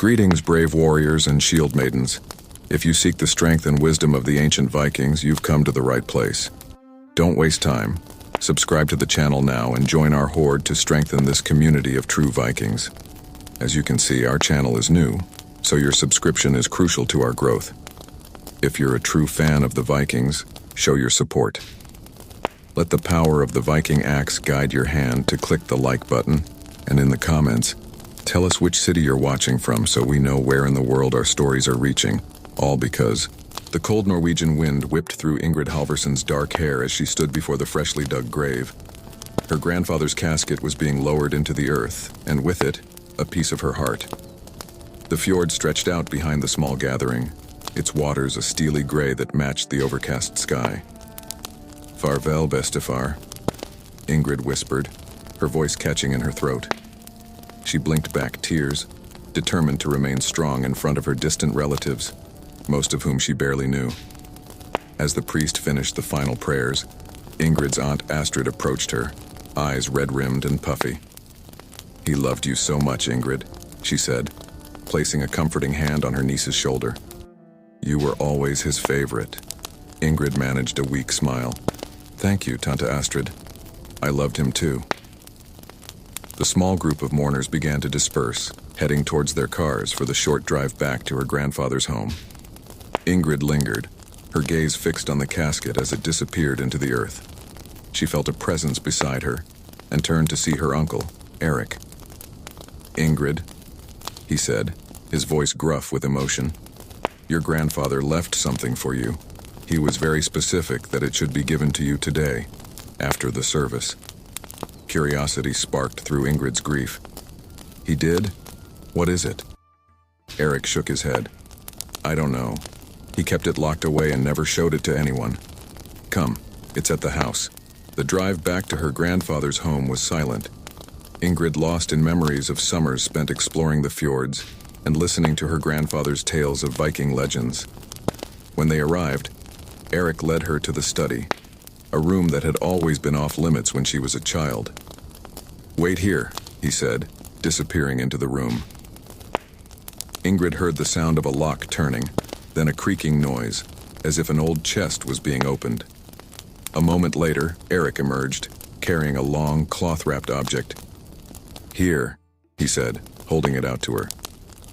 Greetings, brave warriors and shield maidens. If you seek the strength and wisdom of the ancient Vikings, you've come to the right place. Don't waste time. Subscribe to the channel now and join our horde to strengthen this community of true Vikings. As you can see, our channel is new, so your subscription is crucial to our growth. If you're a true fan of the Vikings, show your support. Let the power of the Viking axe guide your hand to click the like button, and in the comments, tell us which city you're watching from so we know where in the world our stories are reaching, all because the cold Norwegian wind whipped through Ingrid Halvorsson's dark hair as she stood before the freshly dug grave. Her grandfather's casket was being lowered into the earth, and with it, a piece of her heart. The fjord stretched out behind the small gathering, its waters a steely gray that matched the overcast sky. "Farvel, Bestefar," Ingrid whispered, her voice catching in her throat. She blinked back tears, determined to remain strong in front of her distant relatives, most of whom she barely knew. As the priest finished the final prayers, Ingrid's aunt Astrid approached her, eyes red-rimmed and puffy. "He loved you so much, Ingrid," she said, placing a comforting hand on her niece's shoulder. "You were always his favorite." Ingrid managed a weak smile. "Thank you, Tante Astrid. I loved him too." The small group of mourners began to disperse, heading towards their cars for the short drive back to her grandfather's home. Ingrid lingered, her gaze fixed on the casket as it disappeared into the earth. She felt a presence beside her, and turned to see her uncle, Eric. "Ingrid," he said, his voice gruff with emotion, "your grandfather left something for you. He was very specific that it should be given to you today, after the service." Curiosity sparked through Ingrid's grief. "He did? What is it?" Eric shook his head. "I don't know. He kept it locked away and never showed it to anyone. Come, it's at the house." The drive back to her grandfather's home was silent. Ingrid lost in memories of summers spent exploring the fjords and listening to her grandfather's tales of Viking legends. When they arrived, Eric led her to the study, a room that had always been off limits when she was a child. "Wait here," he said, disappearing into the room. Ingrid heard the sound of a lock turning, then a creaking noise, as if an old chest was being opened. A moment later, Eric emerged, carrying a long, cloth-wrapped object. "Here," he said, holding it out to her.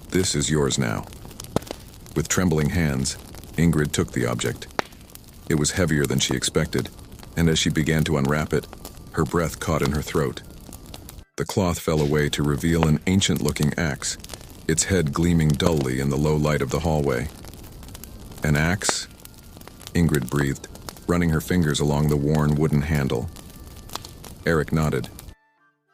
"This is yours now." With trembling hands, Ingrid took the object. It was heavier than she expected, and as she began to unwrap it, her breath caught in her throat. The cloth fell away to reveal an ancient-looking axe, its head gleaming dully in the low light of the hallway. "An axe?" Ingrid breathed, running her fingers along the worn wooden handle. Eric nodded.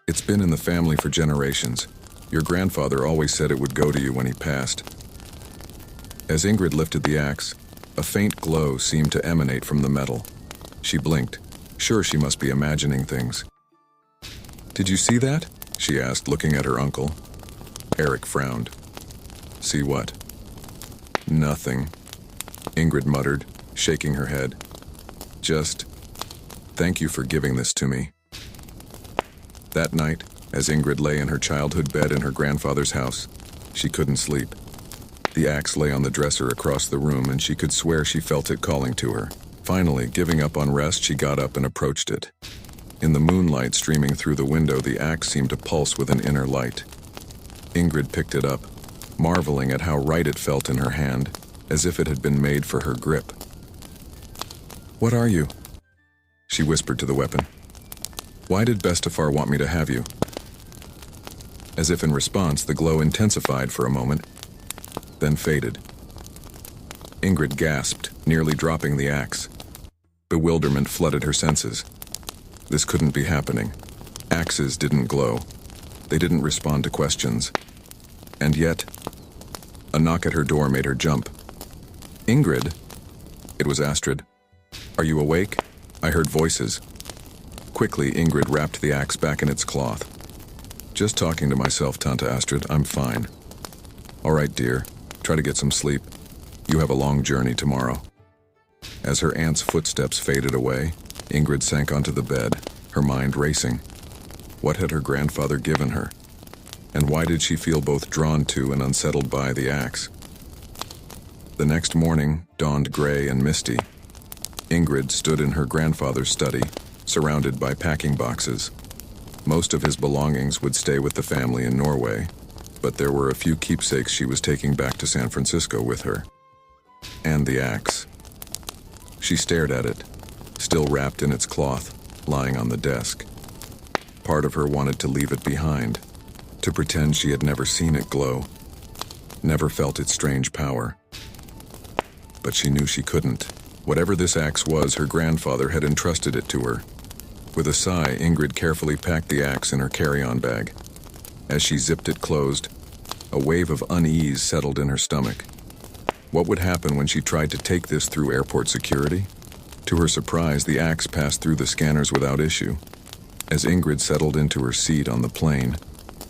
"It's been in the family for generations. Your grandfather always said it would go to you when he passed." As Ingrid lifted the axe, a faint glow seemed to emanate from the metal. She blinked, sure she must be imagining things. "Did you see that?" she asked, looking at her uncle. Eric frowned. "See what?" "Nothing," Ingrid muttered, shaking her head. "Just, thank you for giving this to me." That night, as Ingrid lay in her childhood bed in her grandfather's house, she couldn't sleep. The axe lay on the dresser across the room, and she could swear she felt it calling to her. Finally, giving up on rest, she got up and approached it. In the moonlight streaming through the window, the axe seemed to pulse with an inner light. Ingrid picked it up, marveling at how right it felt in her hand, as if it had been made for her grip. "What are you?" she whispered to the weapon. "Why did Bestefar want me to have you?" As if in response, the glow intensified for a moment, then faded. Ingrid gasped, nearly dropping the axe. Bewilderment flooded her senses. This couldn't be happening. Axes didn't glow. They didn't respond to questions. And yet, a knock at her door made her jump. "Ingrid?" It was Astrid. "Are you awake?" I heard voices. Quickly, Ingrid wrapped the axe back in its cloth. "Just talking to myself, Tante Astrid. I'm fine." "All right, dear. Try to get some sleep. You have a long journey tomorrow." As her aunt's footsteps faded away, Ingrid sank onto the bed, her mind racing. What had her grandfather given her? And why did she feel both drawn to and unsettled by the axe? The next morning dawned gray and misty. Ingrid stood in her grandfather's study, surrounded by packing boxes. Most of his belongings would stay with the family in Norway, but there were a few keepsakes she was taking back to San Francisco with her. And the axe. She stared at it, still wrapped in its cloth, lying on the desk. Part of her wanted to leave it behind, to pretend she had never seen it glow, never felt its strange power. But she knew she couldn't. Whatever this axe was, her grandfather had entrusted it to her. With a sigh, Ingrid carefully packed the axe in her carry-on bag. As she zipped it closed, a wave of unease settled in her stomach. What would happen when she tried to take this through airport security? To her surprise, the axe passed through the scanners without issue. As Ingrid settled into her seat on the plane,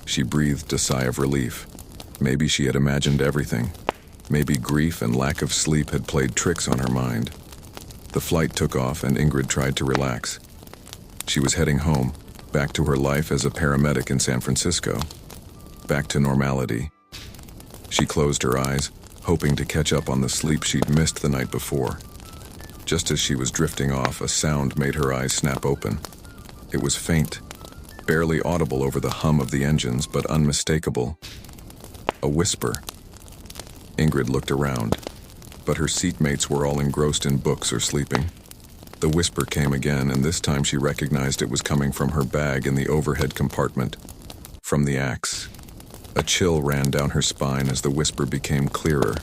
she breathed a sigh of relief. Maybe she had imagined everything. Maybe grief and lack of sleep had played tricks on her mind. The flight took off and Ingrid tried to relax. She was heading home, back to her life as a paramedic in San Francisco. Back to normality. She closed her eyes, hoping to catch up on the sleep she'd missed the night before. Just as she was drifting off, a sound made her eyes snap open. It was faint, barely audible over the hum of the engines, but unmistakable. A whisper. Ingrid looked around, but her seatmates were all engrossed in books or sleeping. The whisper came again, and this time she recognized it was coming from her bag in the overhead compartment, from the axe. A chill ran down her spine as the whisper became clearer.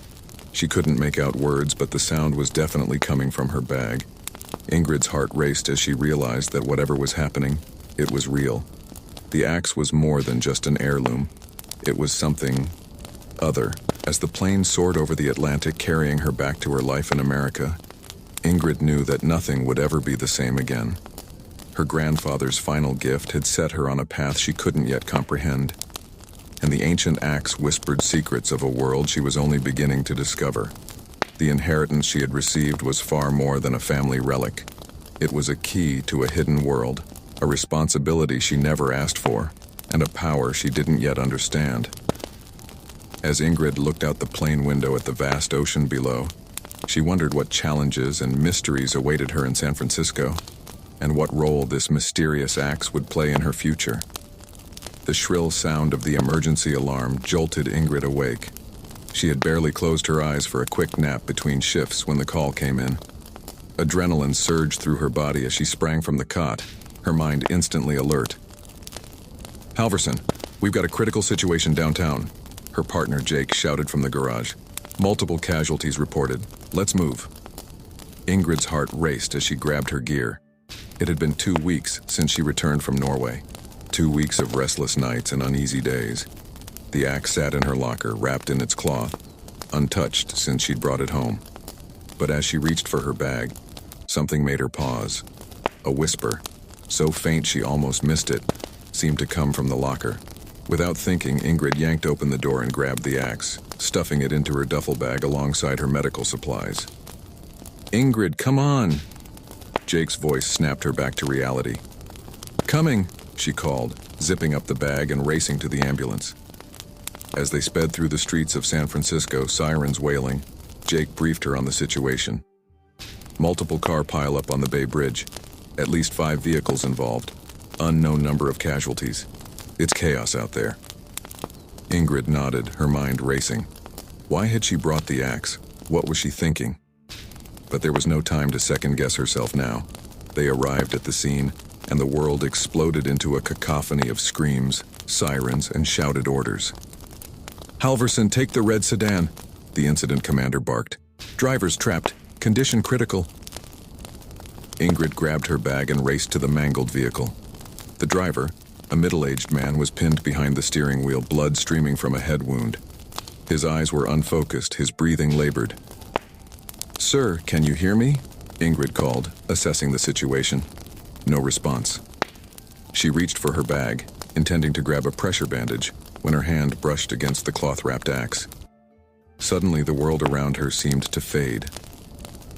She couldn't make out words, but the sound was definitely coming from her bag. Ingrid's heart raced as she realized that whatever was happening, it was real. The axe was more than just an heirloom. It was something other. As the plane soared over the Atlantic, carrying her back to her life in America, Ingrid knew that nothing would ever be the same again. Her grandfather's final gift had set her on a path she couldn't yet comprehend, and the ancient axe whispered secrets of a world she was only beginning to discover. The inheritance she had received was far more than a family relic. It was a key to a hidden world, a responsibility she never asked for, and a power she didn't yet understand. As Ingrid looked out the plane window at the vast ocean below, she wondered what challenges and mysteries awaited her in San Francisco, and what role this mysterious axe would play in her future. The shrill sound of the emergency alarm jolted Ingrid awake. She had barely closed her eyes for a quick nap between shifts when the call came in. Adrenaline surged through her body as she sprang from the cot, her mind instantly alert. "Halverson, we've got a critical situation downtown," her partner Jake shouted from the garage. "Multiple casualties reported. Let's move." Ingrid's heart raced as she grabbed her gear. It had been 2 weeks since she returned from Norway. 2 weeks of restless nights and uneasy days. The axe sat in her locker, wrapped in its cloth, untouched since she'd brought it home. But as she reached for her bag, something made her pause. A whisper, so faint she almost missed it, seemed to come from the locker. Without thinking, Ingrid yanked open the door and grabbed the axe, stuffing it into her duffel bag alongside her medical supplies. "Ingrid, come on!" Jake's voice snapped her back to reality. "Coming!" she called, zipping up the bag and racing to the ambulance. As they sped through the streets of San Francisco, sirens wailing, Jake briefed her on the situation. Multiple car pileup on the Bay Bridge. At least 5 vehicles involved. Unknown number of casualties. It's chaos out there. Ingrid nodded, her mind racing. Why had she brought the axe? What was she thinking? But there was no time to second-guess herself now. They arrived at the scene, and the world exploded into a cacophony of screams, sirens, and shouted orders. "Halverson, take the red sedan," the incident commander barked. "Driver's trapped. Condition critical." Ingrid grabbed her bag and raced to the mangled vehicle. The driver, a middle-aged man, was pinned behind the steering wheel, blood streaming from a head wound. His eyes were unfocused, his breathing labored. "Sir, can you hear me?" Ingrid called, assessing the situation. No response. She reached for her bag, intending to grab a pressure bandage, when her hand brushed against the cloth-wrapped axe. Suddenly, the world around her seemed to fade.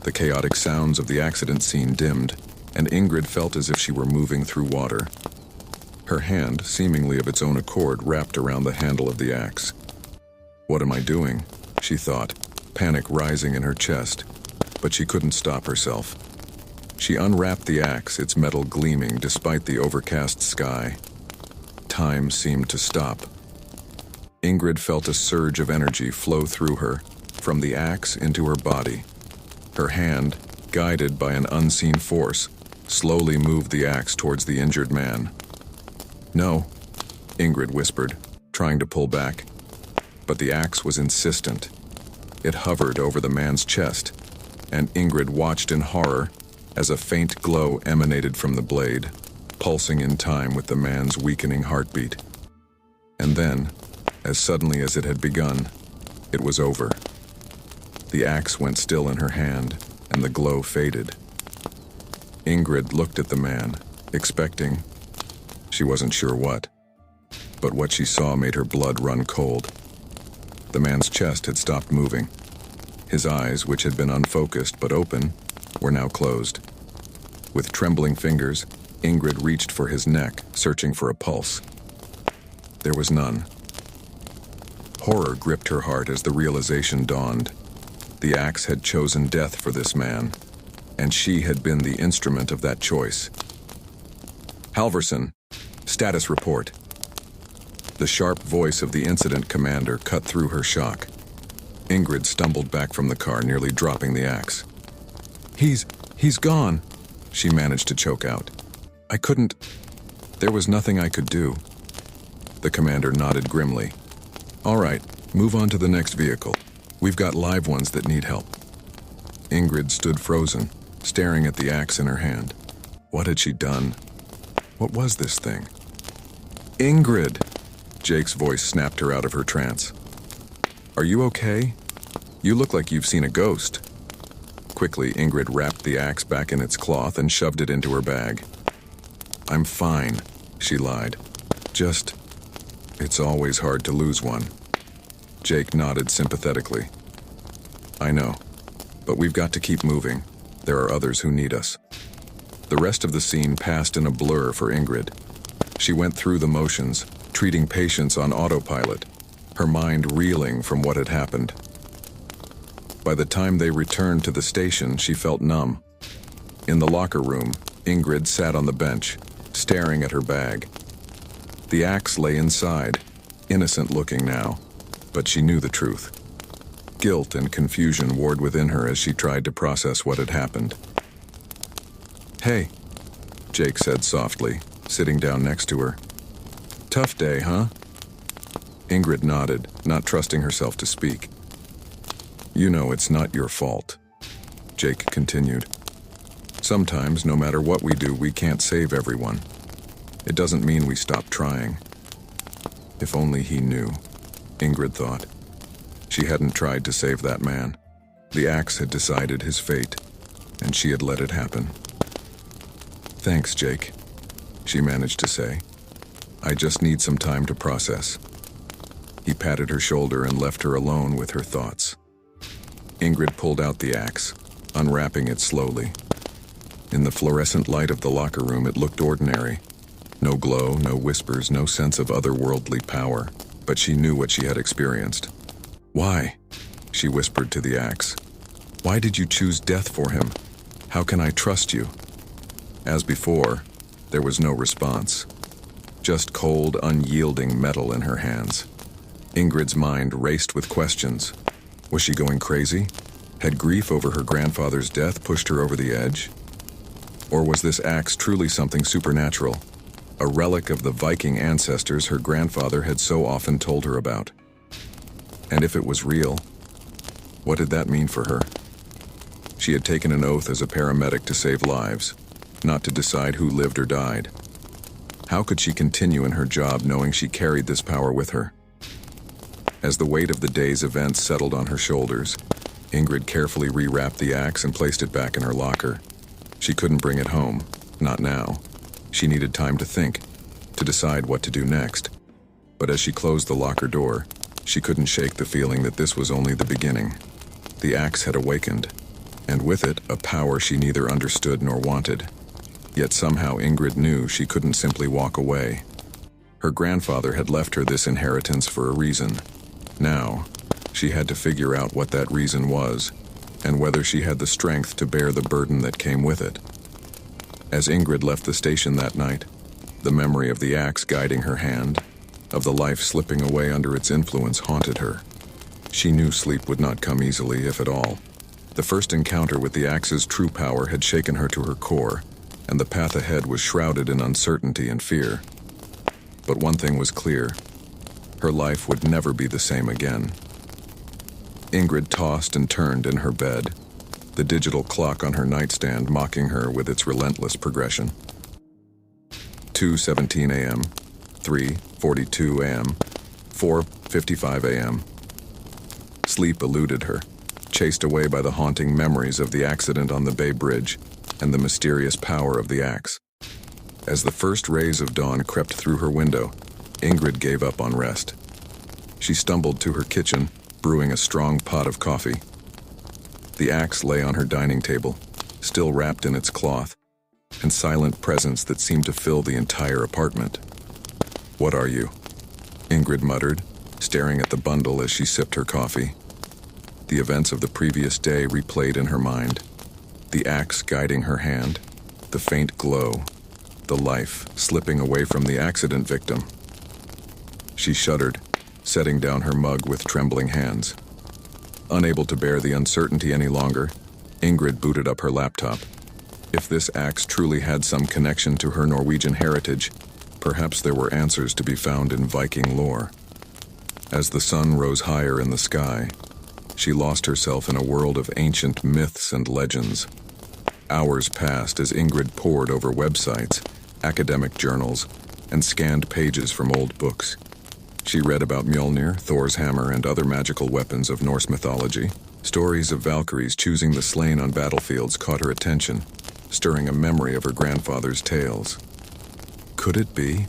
The chaotic sounds of the accident scene dimmed, and Ingrid felt as if she were moving through water. Her hand, seemingly of its own accord, wrapped around the handle of the axe. "What am I doing?" she thought, panic rising in her chest, but she couldn't stop herself. She unwrapped the axe, its metal gleaming despite the overcast sky. Time seemed to stop. Ingrid felt a surge of energy flow through her, from the axe into her body. Her hand, guided by an unseen force, slowly moved the axe towards the injured man. "No," Ingrid whispered, trying to pull back. But the axe was insistent. It hovered over the man's chest, and Ingrid watched in horror as a faint glow emanated from the blade, pulsing in time with the man's weakening heartbeat. And then, as suddenly as it had begun, it was over. The axe went still in her hand, and the glow faded. Ingrid looked at the man, expecting, she wasn't sure what, but what she saw made her blood run cold. The man's chest had stopped moving. His eyes, which had been unfocused but open, were now closed. With trembling fingers, Ingrid reached for his neck, searching for a pulse. There was none. Horror gripped her heart as the realization dawned. The axe had chosen death for this man, and she had been the instrument of that choice. "Halverson, status report." The sharp voice of the incident commander cut through her shock. Ingrid stumbled back from the car, nearly dropping the axe. He's gone," she managed to choke out. "I couldn't. There was nothing I could do." The commander nodded grimly. "All right, move on to the next vehicle. We've got live ones that need help." Ingrid stood frozen, staring at the axe in her hand. What had she done? What was this thing? "Ingrid!" Jake's voice snapped her out of her trance. "Are you okay? You look like you've seen a ghost." Quickly, Ingrid wrapped the axe back in its cloth and shoved it into her bag. "I'm fine," she lied. "Just, it's always hard to lose one." Jake nodded sympathetically. "I know, but we've got to keep moving. There are others who need us." The rest of the scene passed in a blur for Ingrid. She went through the motions, treating patients on autopilot, her mind reeling from what had happened. By the time they returned to the station, she felt numb. In the locker room, Ingrid sat on the bench, staring at her bag. The axe lay inside, innocent looking now, but she knew the truth. Guilt and confusion warred within her as she tried to process what had happened. "Hey," Jake said softly, sitting down next to her. "Tough day, huh?" Ingrid nodded, not trusting herself to speak. "You know it's not your fault," Jake continued. "Sometimes, no matter what we do, we can't save everyone. It doesn't mean we stop trying." If only he knew, Ingrid thought. She hadn't tried to save that man. The axe had decided his fate, and she had let it happen. "Thanks, Jake," she managed to say. "I just need some time to process." He patted her shoulder and left her alone with her thoughts. Ingrid pulled out the axe, unwrapping it slowly. In the fluorescent light of the locker room, it looked ordinary. No glow, no whispers, no sense of otherworldly power, but she knew what she had experienced. "Why?" she whispered to the axe. "Why did you choose death for him? How can I trust you?" As before, there was no response. Just cold, unyielding metal in her hands. Ingrid's mind raced with questions. Was she going crazy? Had grief over her grandfather's death pushed her over the edge? Or was this axe truly something supernatural? A relic of the Viking ancestors her grandfather had so often told her about. And if it was real, what did that mean for her? She had taken an oath as a paramedic to save lives, not to decide who lived or died. How could she continue in her job knowing she carried this power with her? As the weight of the day's events settled on her shoulders, Ingrid carefully rewrapped the axe and placed it back in her locker. She couldn't bring it home, not now. She needed time to think, to decide what to do next. But as she closed the locker door, she couldn't shake the feeling that this was only the beginning. The axe had awakened, and with it, a power she neither understood nor wanted. Yet somehow Ingrid knew she couldn't simply walk away. Her grandfather had left her this inheritance for a reason. Now, she had to figure out what that reason was, and whether she had the strength to bear the burden that came with it. As Ingrid left the station that night, the memory of the axe guiding her hand, of the life slipping away under its influence, haunted her. She knew sleep would not come easily, if at all. The first encounter with the axe's true power had shaken her to her core, and the path ahead was shrouded in uncertainty and fear. But one thing was clear: her life would never be the same again. Ingrid tossed and turned in her bed, the digital clock on her nightstand mocking her with its relentless progression. 2:17 a.m., 3:42 a.m., 4:55 a.m. Sleep eluded her, chased away by the haunting memories of the accident on the Bay Bridge and the mysterious power of the axe. As the first rays of dawn crept through her window, Ingrid gave up on rest. She stumbled to her kitchen, brewing a strong pot of coffee. The axe lay on her dining table, still wrapped in its cloth, and silent presence that seemed to fill the entire apartment. "What are you?" Ingrid muttered, staring at the bundle as she sipped her coffee. The events of the previous day replayed in her mind. The axe guiding her hand, the faint glow, the life slipping away from the accident victim. She shuddered, setting down her mug with trembling hands. Unable to bear the uncertainty any longer, Ingrid booted up her laptop. If this axe truly had some connection to her Norwegian heritage, perhaps there were answers to be found in Viking lore. As the sun rose higher in the sky, she lost herself in a world of ancient myths and legends. Hours passed as Ingrid pored over websites, academic journals, and scanned pages from old books. She read about Mjolnir, Thor's hammer, and other magical weapons of Norse mythology. Stories of Valkyries choosing the slain on battlefields caught her attention, stirring a memory of her grandfather's tales. "Could it be?"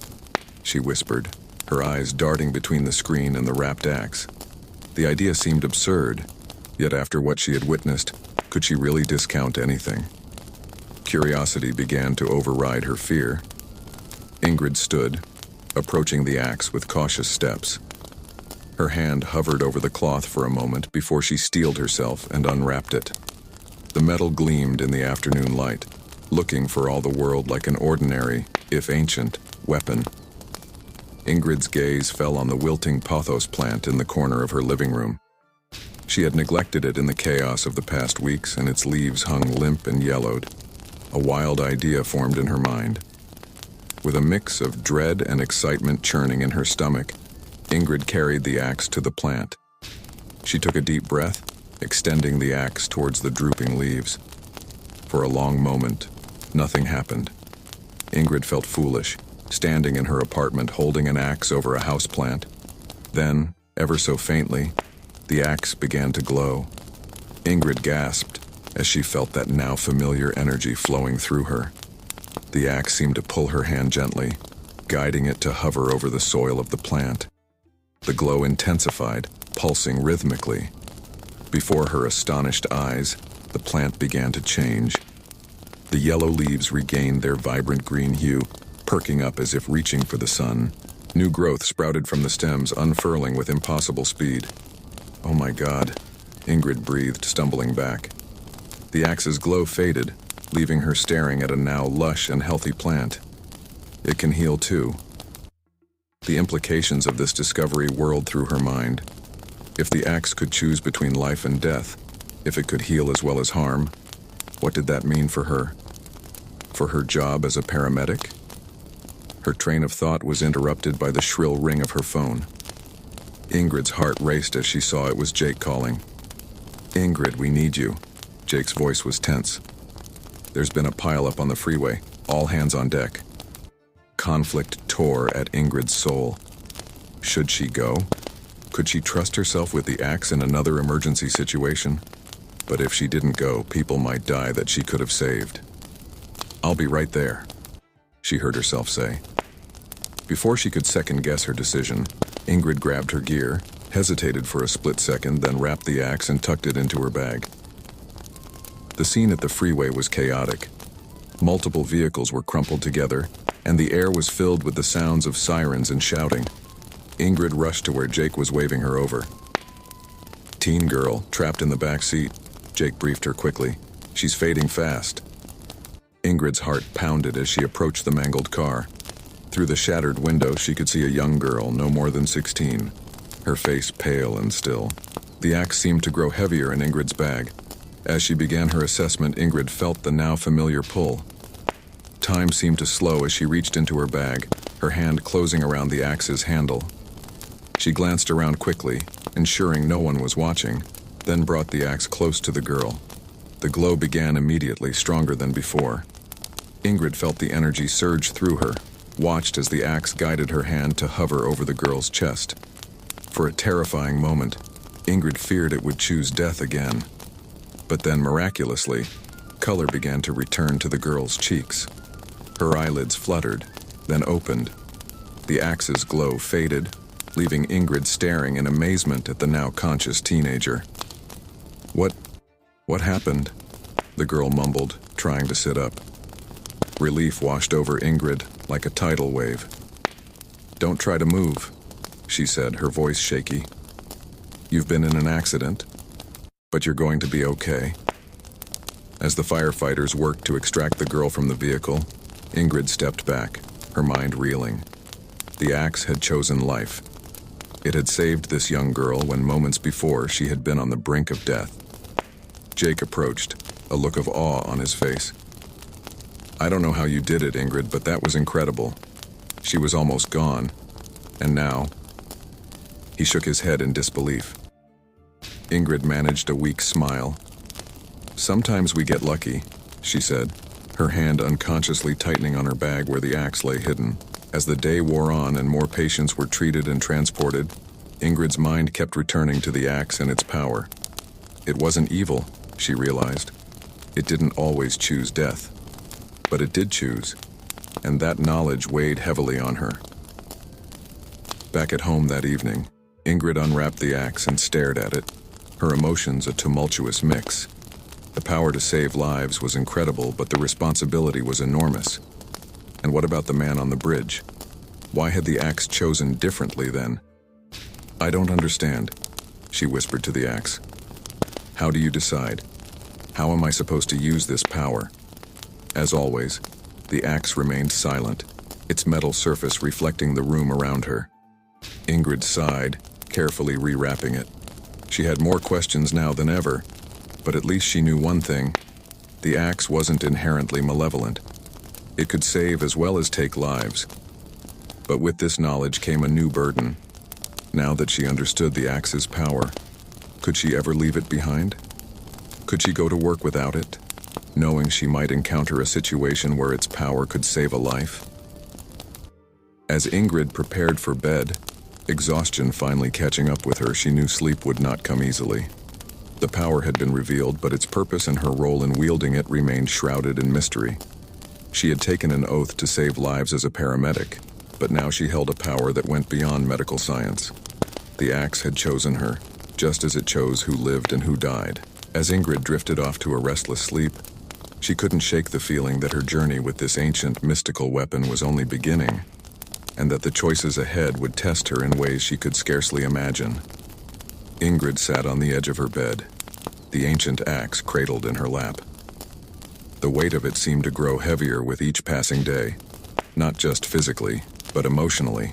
she whispered, her eyes darting between the screen and the wrapped axe. The idea seemed absurd, yet after what she had witnessed, could she really discount anything? Curiosity began to override her fear. Ingrid stood, approaching the axe with cautious steps. Her hand hovered over the cloth for a moment before she steeled herself and unwrapped it. The metal gleamed in the afternoon light, looking for all the world like an ordinary, if ancient, weapon. Ingrid's gaze fell on the wilting pothos plant in the corner of her living room. She had neglected it in the chaos of the past weeks, and its leaves hung limp and yellowed. A wild idea formed in her mind. With a mix of dread and excitement churning in her stomach, Ingrid carried the axe to the plant. She took a deep breath, extending the axe towards the drooping leaves. For a long moment, nothing happened. Ingrid felt foolish, standing in her apartment holding an axe over a houseplant. Then, ever so faintly, the axe began to glow. Ingrid gasped as she felt that now familiar energy flowing through her. The axe seemed to pull her hand gently, guiding it to hover over the soil of the plant. The glow intensified, pulsing rhythmically. Before her astonished eyes, the plant began to change. The yellow leaves regained their vibrant green hue, perking up as if reaching for the sun. New growth sprouted from the stems, unfurling with impossible speed. "Oh my God," Ingrid breathed, stumbling back. The axe's glow faded, leaving her staring at a now lush and healthy plant. It can heal too. The implications of this discovery whirled through her mind. If the axe could choose between life and death, if it could heal as well as harm, what did that mean for her? For her job as a paramedic? Her train of thought was interrupted by the shrill ring of her phone. Ingrid's heart raced as she saw it was Jake calling. "Ingrid, we need you." Jake's voice was tense. "There's been a pileup on the freeway. All hands on deck." Conflict tore at Ingrid's soul. Should she go? Could she trust herself with the axe in another emergency situation? But if she didn't go, people might die that she could have saved. "I'll be right there," she heard herself say. Before she could second-guess her decision, Ingrid grabbed her gear, hesitated for a split second, then wrapped the axe and tucked it into her bag. The scene at the freeway was chaotic. Multiple vehicles were crumpled together, and the air was filled with the sounds of sirens and shouting. Ingrid rushed to where Jake was waving her over. "Teen girl, trapped in the back seat," Jake briefed her quickly. "She's fading fast." Ingrid's heart pounded as she approached the mangled car. Through the shattered window, she could see a young girl, no more than 16, her face pale and still. The axe seemed to grow heavier in Ingrid's bag. As she began her assessment, Ingrid felt the now familiar pull. Time seemed to slow as she reached into her bag, her hand closing around the axe's handle. She glanced around quickly, ensuring no one was watching, then brought the axe close to the girl. The glow began immediately, stronger than before. Ingrid felt the energy surge through her, watched as the axe guided her hand to hover over the girl's chest. For a terrifying moment, Ingrid feared it would choose death again. But then, miraculously, color began to return to the girl's cheeks. Her eyelids fluttered, then opened. The axe's glow faded, leaving Ingrid staring in amazement at the now conscious teenager. What happened?" the girl mumbled, trying to sit up. Relief washed over Ingrid like a tidal wave. "Don't try to move," she said, her voice shaky. "You've been in an accident, but you're going to be okay." As the firefighters worked to extract the girl from the vehicle, Ingrid stepped back, her mind reeling. The axe had chosen life. It had saved this young girl when moments before she had been on the brink of death. Jake approached, a look of awe on his face. "I don't know how you did it, Ingrid, but that was incredible. She was almost gone. And now..." He shook his head in disbelief. Ingrid managed a weak smile. "Sometimes we get lucky," she said, her hand unconsciously tightening on her bag where the axe lay hidden. As the day wore on and more patients were treated and transported, Ingrid's mind kept returning to the axe and its power. It wasn't evil, she realized. It didn't always choose death. But it did choose, and that knowledge weighed heavily on her. Back at home that evening, Ingrid unwrapped the axe and stared at it, her emotions a tumultuous mix. The power to save lives was incredible, but the responsibility was enormous. And what about the man on the bridge? Why had the axe chosen differently then? "I don't understand," she whispered to the axe. "How do you decide? How am I supposed to use this power?" As always, the axe remained silent, its metal surface reflecting the room around her. Ingrid sighed, carefully rewrapping it. She had more questions now than ever, but at least she knew one thing. The axe wasn't inherently malevolent. It could save as well as take lives. But with this knowledge came a new burden. Now that she understood the axe's power, could she ever leave it behind? Could she go to work without it, knowing she might encounter a situation where its power could save a life? As Ingrid prepared for bed, exhaustion finally catching up with her, she knew sleep would not come easily. The power had been revealed, but its purpose and her role in wielding it remained shrouded in mystery. She had taken an oath to save lives as a paramedic, but now she held a power that went beyond medical science. The axe had chosen her, just as it chose who lived and who died. As Ingrid drifted off to a restless sleep, she couldn't shake the feeling that her journey with this ancient, mystical weapon was only beginning, and that the choices ahead would test her in ways she could scarcely imagine. Ingrid sat on the edge of her bed, the ancient axe cradled in her lap. The weight of it seemed to grow heavier with each passing day, not just physically, but emotionally.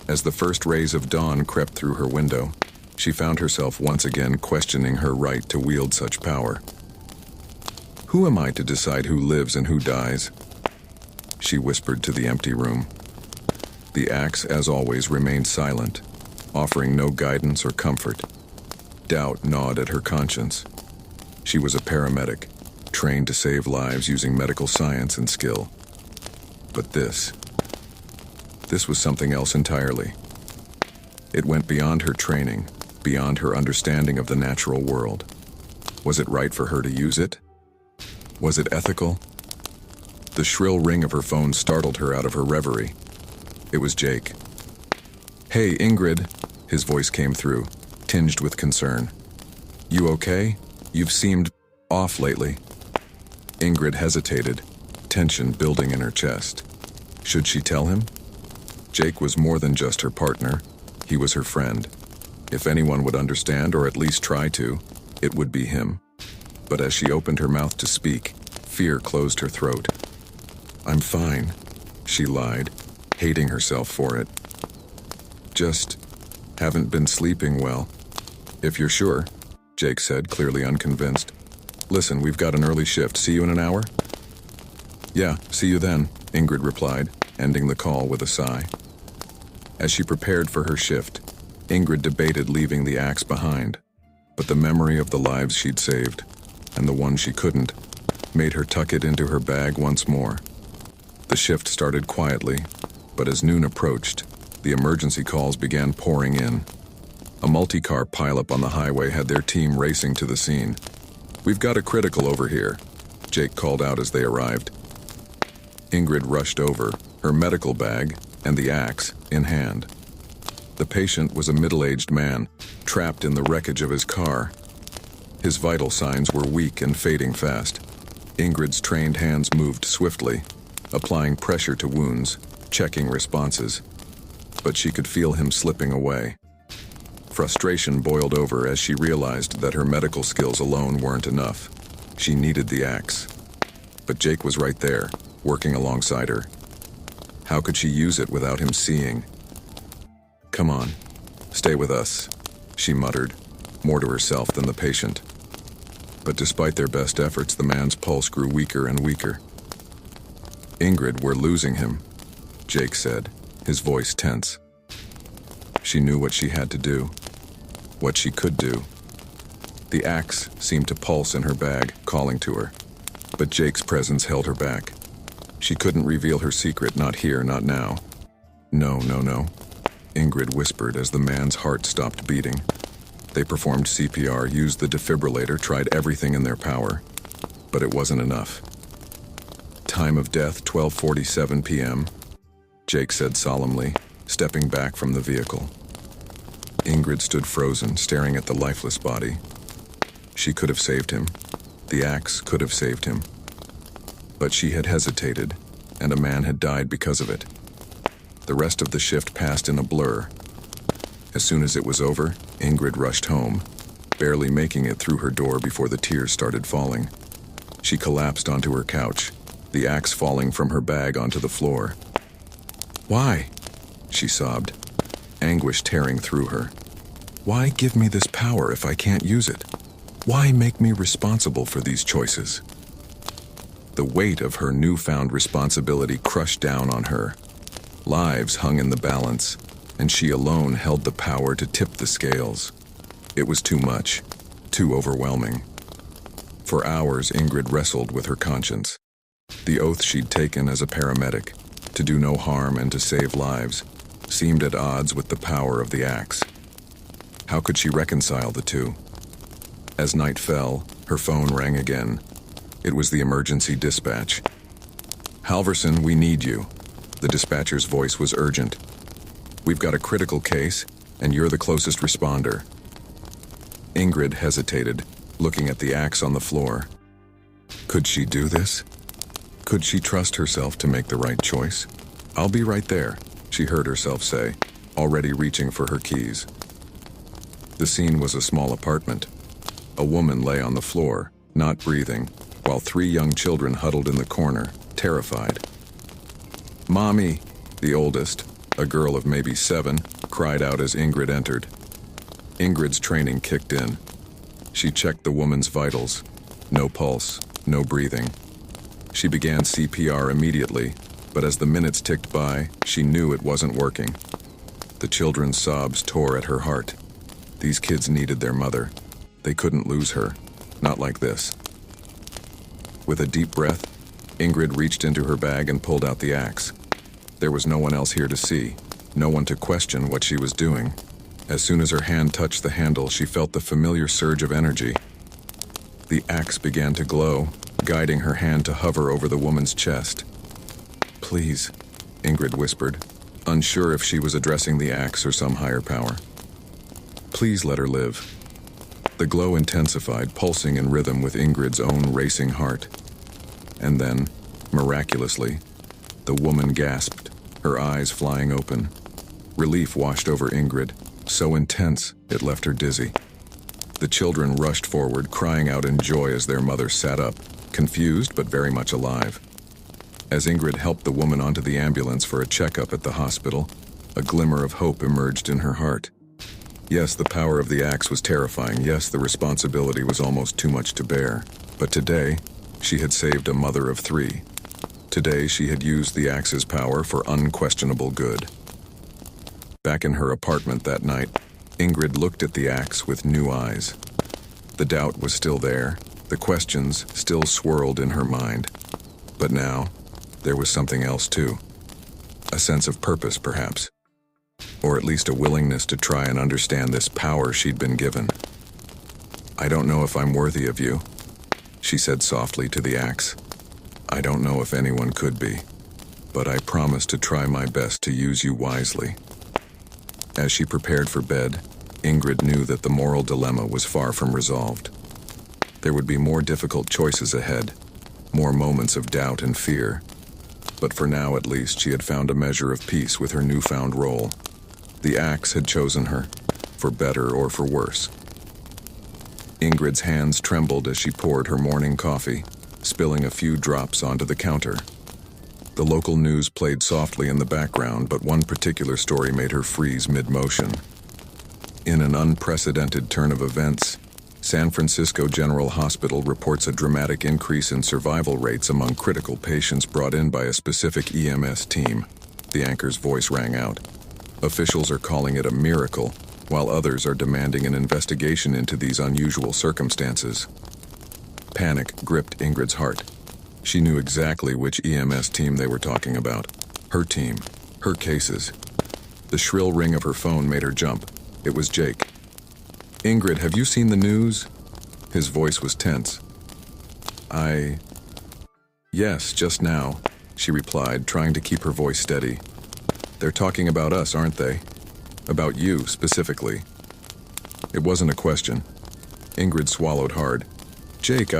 As the first rays of dawn crept through her window, she found herself once again questioning her right to wield such power. "Who am I to decide who lives and who dies?" she whispered to the empty room. The axe, as always, remained silent, offering no guidance or comfort. Doubt gnawed at her conscience. She was a paramedic, trained to save lives using medical science and skill. But this was something else entirely. It went beyond her training, beyond her understanding of the natural world. Was it right for her to use it? Was it ethical? The shrill ring of her phone startled her out of her reverie. It was Jake. "Hey, Ingrid," his voice came through, tinged with concern. "You okay? You've seemed off lately." Ingrid hesitated, tension building in her chest. Should she tell him? Jake was more than just her partner. He was her friend. If anyone would understand, or at least try to, it would be him. But as she opened her mouth to speak, fear closed her throat. "I'm fine," she lied, hating herself for it. "Just haven't been sleeping well." "If you're sure," Jake said, clearly unconvinced. "Listen, we've got an early shift. See you in an hour?" "Yeah, see you then," Ingrid replied, ending the call with a sigh. As she prepared for her shift, Ingrid debated leaving the axe behind, but the memory of the lives she'd saved, and the one she couldn't, made her tuck it into her bag once more. The shift started quietly, but as noon approached, the emergency calls began pouring in. A multi-car pileup on the highway had their team racing to the scene. "We've got a critical over here," Jake called out as they arrived. Ingrid rushed over, her medical bag and the axe in hand. The patient was a middle-aged man, trapped in the wreckage of his car. His vital signs were weak and fading fast. Ingrid's trained hands moved swiftly, applying pressure to wounds, checking responses. But she could feel him slipping away. Frustration boiled over as she realized that her medical skills alone weren't enough. She needed the axe. But Jake was right there, working alongside her. How could she use it without him seeing? "Come on, stay with us," she muttered, more to herself than the patient. But despite their best efforts, the man's pulse grew weaker and weaker. "Ingrid, we're losing him," Jake said, his voice tense. She knew what she had to do, what she could do. The axe seemed to pulse in her bag, calling to her, but Jake's presence held her back. She couldn't reveal her secret, not here, not now. "No, no, no," Ingrid whispered as the man's heart stopped beating. They performed CPR, used the defibrillator, tried everything in their power, but it wasn't enough. "Time of death, 12:47 p.m., Jake said solemnly, stepping back from the vehicle. Ingrid stood frozen, staring at the lifeless body. She could have saved him. The axe could have saved him. But she had hesitated, and a man had died because of it. The rest of the shift passed in a blur. As soon as it was over, Ingrid rushed home, barely making it through her door before the tears started falling. She collapsed onto her couch, the axe falling from her bag onto the floor. "Why?" she sobbed, anguish tearing through her. "Why give me this power if I can't use it? Why make me responsible for these choices?" The weight of her newfound responsibility crushed down on her. Lives hung in the balance, and she alone held the power to tip the scales. It was too much, too overwhelming. For hours, Ingrid wrestled with her conscience. The oath she'd taken as a paramedic, to do no harm and to save lives, seemed at odds with the power of the axe. How could she reconcile the two? As night fell, her phone rang again. It was the emergency dispatch. "Halverson, we need you." The dispatcher's voice was urgent. "We've got a critical case, and you're the closest responder." Ingrid hesitated, looking at the axe on the floor. Could she do this? Could she trust herself to make the right choice? "I'll be right there," she heard herself say, already reaching for her keys. The scene was a small apartment. A woman lay on the floor, not breathing, while 3 young children huddled in the corner, terrified. "Mommy," the oldest, a girl of maybe 7, cried out as Ingrid entered. Ingrid's training kicked in. She checked the woman's vitals. No pulse, no breathing. She began CPR immediately, but as the minutes ticked by, she knew it wasn't working. The children's sobs tore at her heart. These kids needed their mother. They couldn't lose her. Not like this. With a deep breath, Ingrid reached into her bag and pulled out the axe. There was no one else here to see, no one to question what she was doing. As soon as her hand touched the handle, she felt the familiar surge of energy. The axe began to glow, guiding her hand to hover over the woman's chest. "Please," Ingrid whispered, unsure if she was addressing the axe or some higher power. "Please let her live." The glow intensified, pulsing in rhythm with Ingrid's own racing heart. And then, miraculously, The woman gasped, her eyes flying open. Relief washed over Ingrid, so intense it left her dizzy. The children rushed forward, crying out in joy as their mother sat up, confused but very much alive. As Ingrid helped the woman onto the ambulance for a checkup at the hospital, a glimmer of hope emerged in her heart. Yes, the power of the axe was terrifying. Yes, the responsibility was almost too much to bear. But today, she had saved a mother of 3. Today, she had used the axe's power for unquestionable good. Back in her apartment that night, Ingrid looked at the axe with new eyes. The doubt was still there. The questions still swirled in her mind. But now, there was something else too. A sense of purpose, perhaps. Or at least a willingness to try and understand this power she'd been given. "I don't know if I'm worthy of you," she said softly to the axe. "I don't know if anyone could be, but I promise to try my best to use you wisely." As she prepared for bed, Ingrid knew that the moral dilemma was far from resolved. There would be more difficult choices ahead, more moments of doubt and fear. But for now, at least, she had found a measure of peace with her newfound role. The axe had chosen her, for better or for worse. Ingrid's hands trembled as she poured her morning coffee, spilling a few drops onto the counter. The local news played softly in the background, but one particular story made her freeze mid-motion. In an unprecedented turn of events, San Francisco General Hospital reports a dramatic increase in survival rates among critical patients brought in by a specific EMS team. The anchor's voice rang out. Officials are calling it a miracle, while others are demanding an investigation into these unusual circumstances. Panic gripped Ingrid's heart. She knew exactly which EMS team they were talking about. Her team. Her cases. The shrill ring of her phone made her jump. It was Jake. "Ingrid, have you seen the news?" His voice was tense. Yes, just now," she replied, trying to keep her voice steady. "They're talking about us, aren't they? About you, specifically." It wasn't a question. Ingrid swallowed hard. "Jake,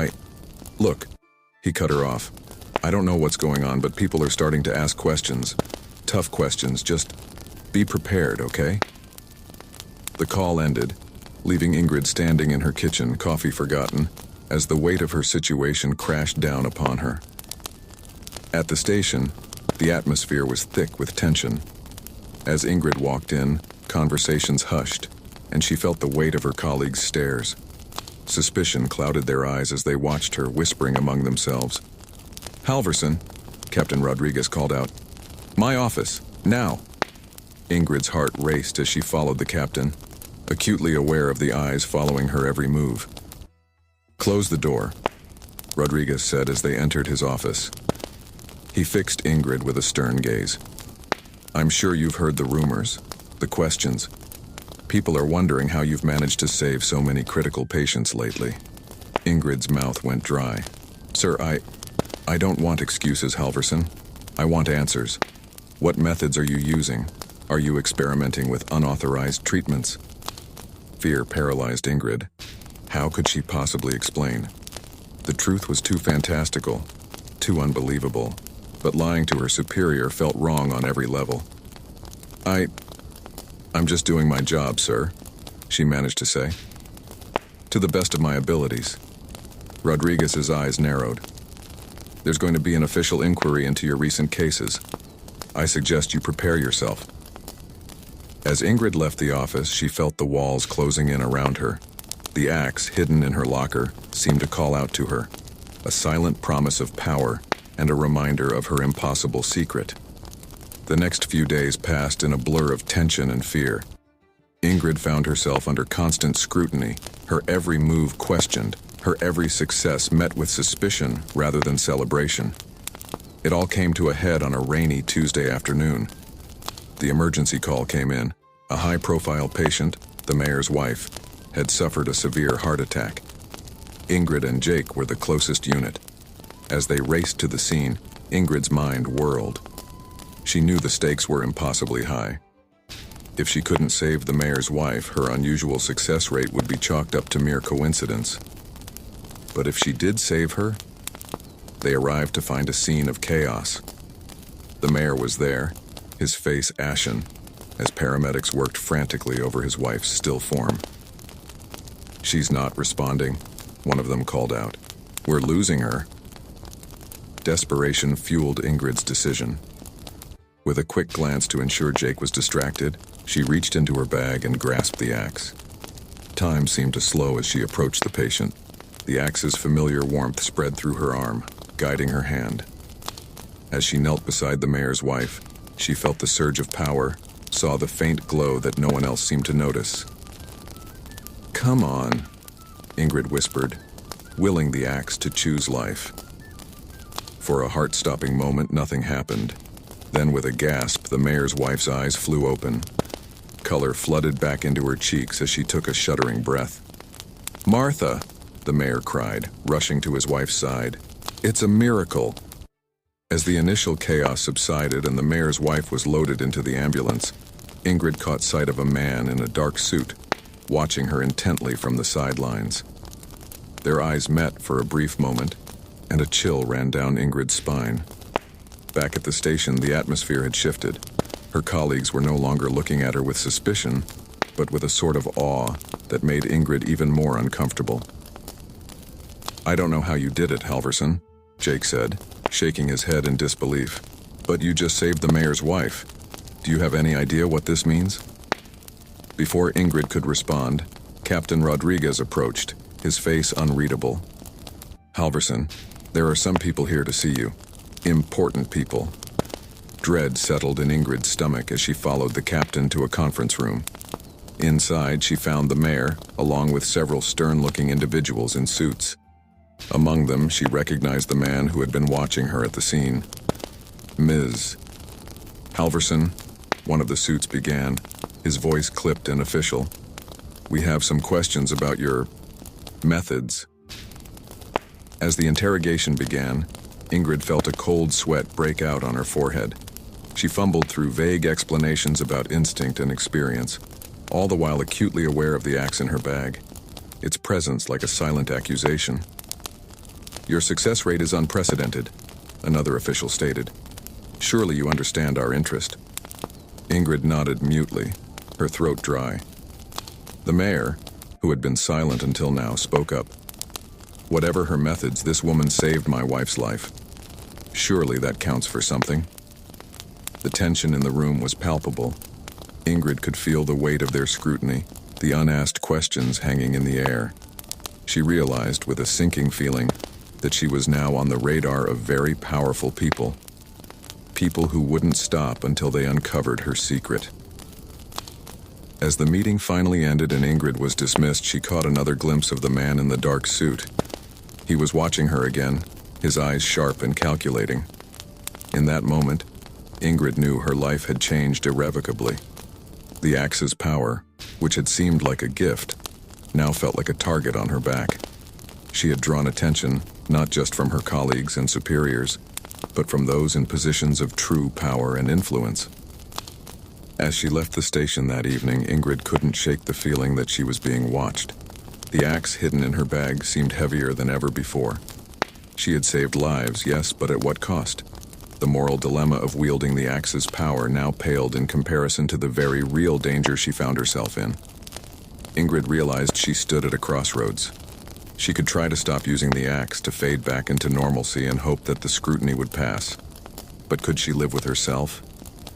Look," he cut her off. "I don't know what's going on, but people are starting to ask questions. Tough questions. Just be prepared, okay?" The call ended, leaving Ingrid standing in her kitchen, coffee forgotten, as the weight of her situation crashed down upon her. At the station, the atmosphere was thick with tension. As Ingrid walked in, conversations hushed, and she felt the weight of her colleagues' stares. Suspicion clouded their eyes as they watched her, whispering among themselves. "Halverson," Captain Rodriguez called out. "My office, now." Ingrid's heart raced as she followed the captain, acutely aware of the eyes following her every move. "Close the door," Rodriguez said as they entered his office. He fixed Ingrid with a stern gaze. "I'm sure you've heard the rumors, the questions. People are wondering how you've managed to save so many critical patients lately." Ingrid's mouth went dry. "Sir, I don't want excuses, Halverson. I want answers. What methods are you using? Are you experimenting with unauthorized treatments?" Fear paralyzed Ingrid. How could she possibly explain? The truth was too fantastical, too unbelievable, but lying to her superior felt wrong on every level. I'm just doing my job, sir," she managed to say. "To the best of my abilities." Rodriguez's eyes narrowed. "There's going to be an official inquiry into your recent cases. I suggest you prepare yourself." As Ingrid left the office, she felt the walls closing in around her. The axe, hidden in her locker, seemed to call out to her, a silent promise of power and a reminder of her impossible secret. The next few days passed in a blur of tension and fear. Ingrid found herself under constant scrutiny, her every move questioned, her every success met with suspicion rather than celebration. It all came to a head on a rainy Tuesday afternoon. The emergency call came in. A high-profile patient, the mayor's wife, had suffered a severe heart attack. Ingrid and Jake were the closest unit. As they raced to the scene, Ingrid's mind whirled. She knew the stakes were impossibly high. If she couldn't save the mayor's wife, her unusual success rate would be chalked up to mere coincidence. But if she did save her, they arrived to find a scene of chaos. The mayor was there, his face ashen, as paramedics worked frantically over his wife's still form. "She's not responding," one of them called out. "We're losing her." Desperation fueled Ingrid's decision. With a quick glance to ensure Jake was distracted, she reached into her bag and grasped the axe. Time seemed to slow as she approached the patient. The axe's familiar warmth spread through her arm, guiding her hand. As she knelt beside the mayor's wife, she felt the surge of power, saw the faint glow that no one else seemed to notice. "Come on," Ingrid whispered, willing the axe to choose life. For a heart-stopping moment, nothing happened. Then, with a gasp, the mayor's wife's eyes flew open. Color flooded back into her cheeks as she took a shuddering breath. "Martha!" the mayor cried, rushing to his wife's side. "It's a miracle!" As the initial chaos subsided and the mayor's wife was loaded into the ambulance, Ingrid caught sight of a man in a dark suit, watching her intently from the sidelines. Their eyes met for a brief moment, and a chill ran down Ingrid's spine. Back at the station, the atmosphere had shifted. Her colleagues were no longer looking at her with suspicion, but with a sort of awe that made Ingrid even more uncomfortable. "I don't know how you did it, Halverson," Jake said, shaking his head in disbelief. "But you just saved the mayor's wife. Do you have any idea what this means?" Before Ingrid could respond, Captain Rodriguez approached, his face unreadable. "Halverson, there are some people here to see you. Important people." Dread settled in Ingrid's stomach as she followed the captain to a conference room. Inside, she found the mayor, along with several stern-looking individuals in suits. Among them, she recognized the man who had been watching her at the scene. "Ms. Halverson," one of the suits began, his voice clipped and official. "We have some questions about your methods." As the interrogation began, Ingrid felt a cold sweat break out on her forehead. She fumbled through vague explanations about instinct and experience, all the while acutely aware of the axe in her bag, its presence like a silent accusation. "Your success rate is unprecedented," another official stated. "Surely you understand our interest." Ingrid nodded mutely, her throat dry. The mayor, who had been silent until now, spoke up. "Whatever her methods, this woman saved my wife's life. Surely that counts for something." The tension in the room was palpable. Ingrid could feel the weight of their scrutiny, the unasked questions hanging in the air. She realized, with a sinking feeling, that she was now on the radar of very powerful people. People who wouldn't stop until they uncovered her secret. As the meeting finally ended and Ingrid was dismissed, she caught another glimpse of the man in the dark suit. He was watching her again, his eyes sharp and calculating. In that moment, Ingrid knew her life had changed irrevocably. The axe's power, which had seemed like a gift, now felt like a target on her back. She had drawn attention, not just from her colleagues and superiors, but from those in positions of true power and influence. As she left the station that evening, Ingrid couldn't shake the feeling that she was being watched. The axe hidden in her bag seemed heavier than ever before. She had saved lives, yes, but at what cost? The moral dilemma of wielding the axe's power now paled in comparison to the very real danger she found herself in. Ingrid realized she stood at a crossroads. She could try to stop using the axe, to fade back into normalcy and hope that the scrutiny would pass. But could she live with herself,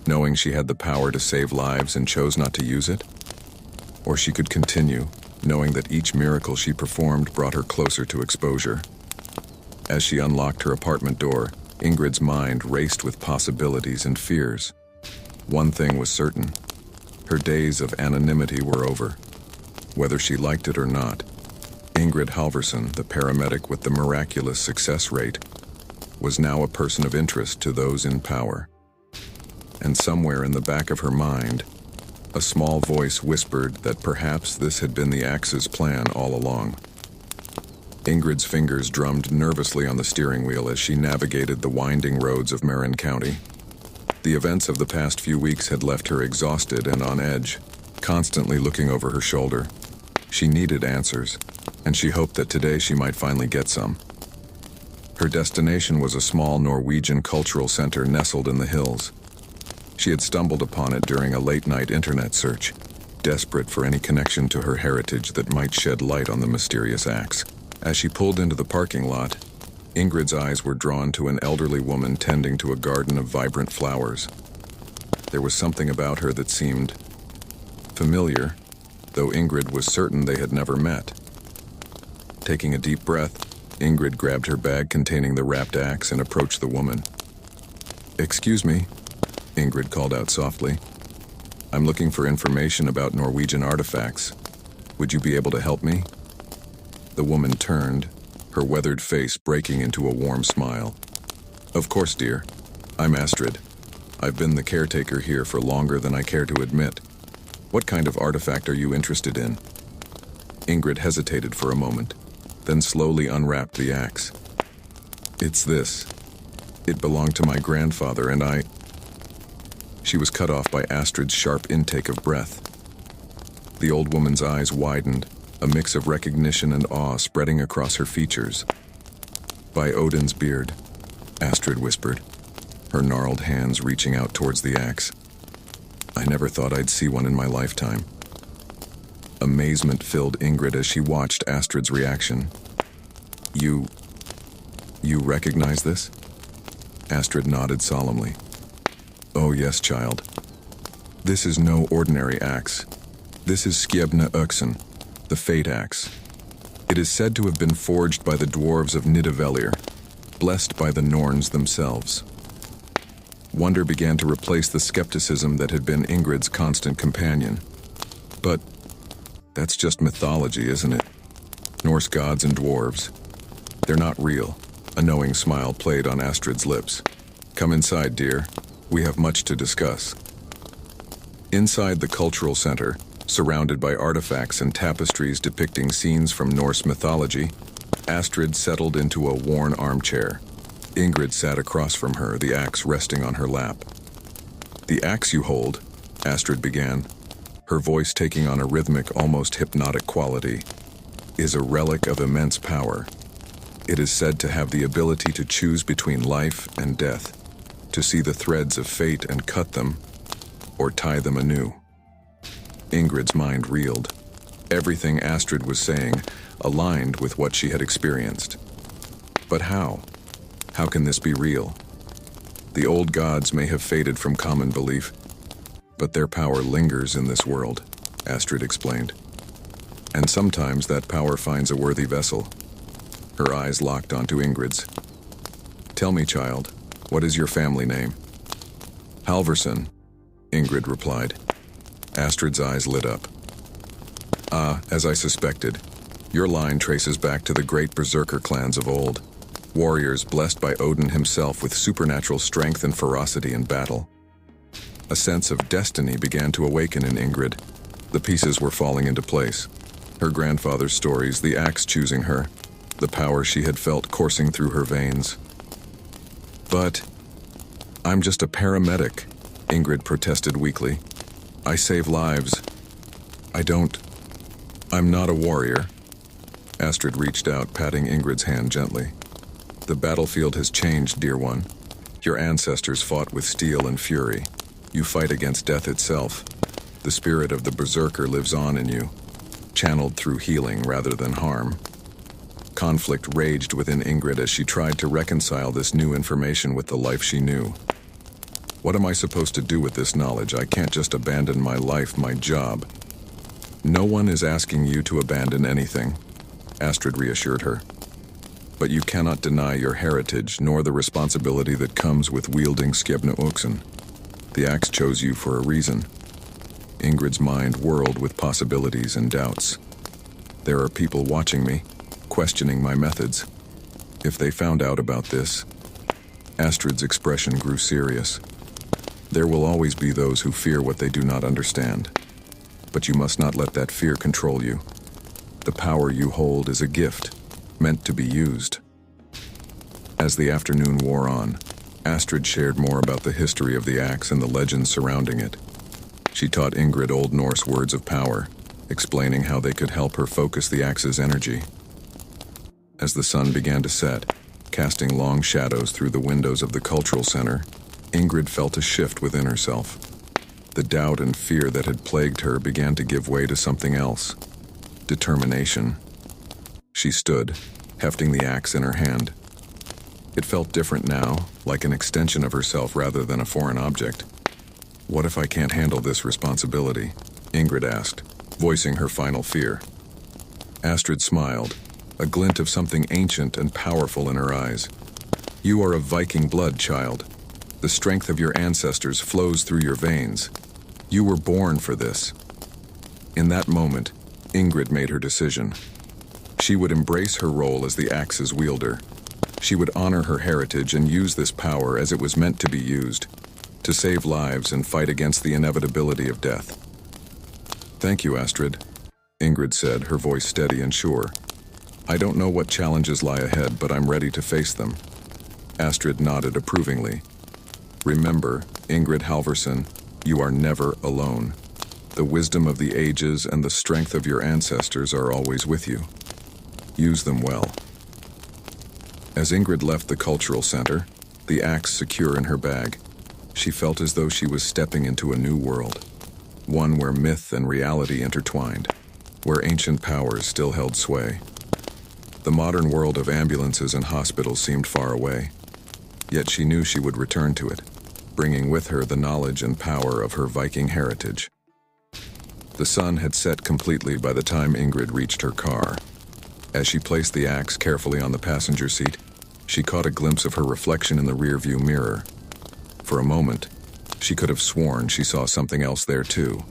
knowing she had the power to save lives and chose not to use it? Or she could continue, knowing that each miracle she performed brought her closer to exposure. As she unlocked her apartment door, Ingrid's mind raced with possibilities and fears. One thing was certain: her days of anonymity were over. Whether she liked it or not, Ingrid Halverson, the paramedic with the miraculous success rate, was now a person of interest to those in power. And somewhere in the back of her mind, a small voice whispered that perhaps this had been the axe's plan all along. Ingrid's fingers drummed nervously on the steering wheel as she navigated the winding roads of Marin County. The events of the past few weeks had left her exhausted and on edge, constantly looking over her shoulder. She needed answers, and she hoped that today she might finally get some. Her destination was a small Norwegian cultural center nestled in the hills. She had stumbled upon it during a late-night internet search, desperate for any connection to her heritage that might shed light on the mysterious axe. As she pulled into the parking lot, Ingrid's eyes were drawn to an elderly woman tending to a garden of vibrant flowers. There was something about her that seemed familiar, though Ingrid was certain they had never met. Taking a deep breath, Ingrid grabbed her bag containing the wrapped axe and approached the woman. "Excuse me," Ingrid called out softly. "I'm looking for information about Norwegian artifacts. Would you be able to help me?" The woman turned, her weathered face breaking into a warm smile. "Of course, dear. I'm Astrid. I've been the caretaker here for longer than I care to admit. What kind of artifact are you interested in?" Ingrid hesitated for a moment, then slowly unwrapped the axe. "It's this. It belonged to my grandfather and I—" She was cut off by Astrid's sharp intake of breath. The old woman's eyes widened, a mix of recognition and awe spreading across her features. "By Odin's beard," Astrid whispered, her gnarled hands reaching out towards the axe. "I never thought I'd see one in my lifetime." Amazement filled Ingrid as she watched Astrid's reaction. You recognize this?" Astrid nodded solemnly. "Oh yes, child. This is no ordinary axe. This is Skjebne Øksen, the Fate Axe. It is said to have been forged by the dwarves of Nidavellir, blessed by the Norns themselves." Wonder began to replace the skepticism that had been Ingrid's constant companion. "But that's just mythology, isn't it? Norse gods and dwarves. They're not real." A knowing smile played on Astrid's lips. "Come inside, dear. We have much to discuss." Inside the cultural center, surrounded by artifacts and tapestries depicting scenes from Norse mythology, Astrid settled into a worn armchair. Ingrid sat across from her, the axe resting on her lap. "The axe you hold," Astrid began, her voice taking on a rhythmic, almost hypnotic quality, "is a relic of immense power. It is said to have the ability to choose between life and death, to see the threads of fate and cut them, or tie them anew." Ingrid's mind reeled. Everything Astrid was saying aligned with what she had experienced. But how? How can this be real? The old gods may have faded from common belief, but their power lingers in this world, Astrid explained. And sometimes that power finds a worthy vessel. Her eyes locked onto Ingrid's. "Tell me, child, what is your family name?" "Halvorsen," Ingrid replied. Astrid's eyes lit up. "Ah, as I suspected. Your line traces back to the great berserker clans of old. Warriors blessed by Odin himself with supernatural strength and ferocity in battle." A sense of destiny began to awaken in Ingrid. The pieces were falling into place. Her grandfather's stories, the axe choosing her, the power she had felt coursing through her veins. "But I'm just a paramedic," Ingrid protested weakly. "I save lives. I'm not a warrior." Astrid reached out, patting Ingrid's hand gently. "The battlefield has changed, dear one. Your ancestors fought with steel and fury. You fight against death itself. The spirit of the berserker lives on in you, channeled through healing rather than harm." Conflict raged within Ingrid as she tried to reconcile this new information with the life she knew. "What am I supposed to do with this knowledge? I can't just abandon my life, my job." "No one is asking you to abandon anything," Astrid reassured her. "But you cannot deny your heritage nor the responsibility that comes with wielding Skjebne Øksen. The axe chose you for a reason." Ingrid's mind whirled with possibilities and doubts. "There are people watching me, questioning my methods. If they found out about this..." Astrid's expression grew serious. "There will always be those who fear what they do not understand. But you must not let that fear control you. The power you hold is a gift, meant to be used." As the afternoon wore on, Astrid shared more about the history of the axe and the legends surrounding it. She taught Ingrid Old Norse words of power, explaining how they could help her focus the axe's energy. As the sun began to set, casting long shadows through the windows of the cultural center, Ingrid felt a shift within herself. The doubt and fear that had plagued her began to give way to something else: determination. She stood, hefting the axe in her hand. It felt different now, like an extension of herself rather than a foreign object. "What if I can't handle this responsibility?" Ingrid asked, voicing her final fear. Astrid smiled, a glint of something ancient and powerful in her eyes. "You are of Viking blood, child. The strength of your ancestors flows through your veins. You were born for this." In that moment, Ingrid made her decision. She would embrace her role as the axe's wielder. She would honor her heritage and use this power as it was meant to be used, to save lives and fight against the inevitability of death. "Thank you, Astrid," Ingrid said, her voice steady and sure. "I don't know what challenges lie ahead, but I'm ready to face them." Astrid nodded approvingly. "Remember, Ingrid Halvorsen, you are never alone. The wisdom of the ages and the strength of your ancestors are always with you. Use them well." As Ingrid left the cultural center, the axe secure in her bag, she felt as though she was stepping into a new world, one where myth and reality intertwined, where ancient powers still held sway. The modern world of ambulances and hospitals seemed far away, yet she knew she would return to it, bringing with her the knowledge and power of her Viking heritage. The sun had set completely by the time Ingrid reached her car. As she placed the axe carefully on the passenger seat, she caught a glimpse of her reflection in the rearview mirror. For a moment, she could have sworn she saw something else there too.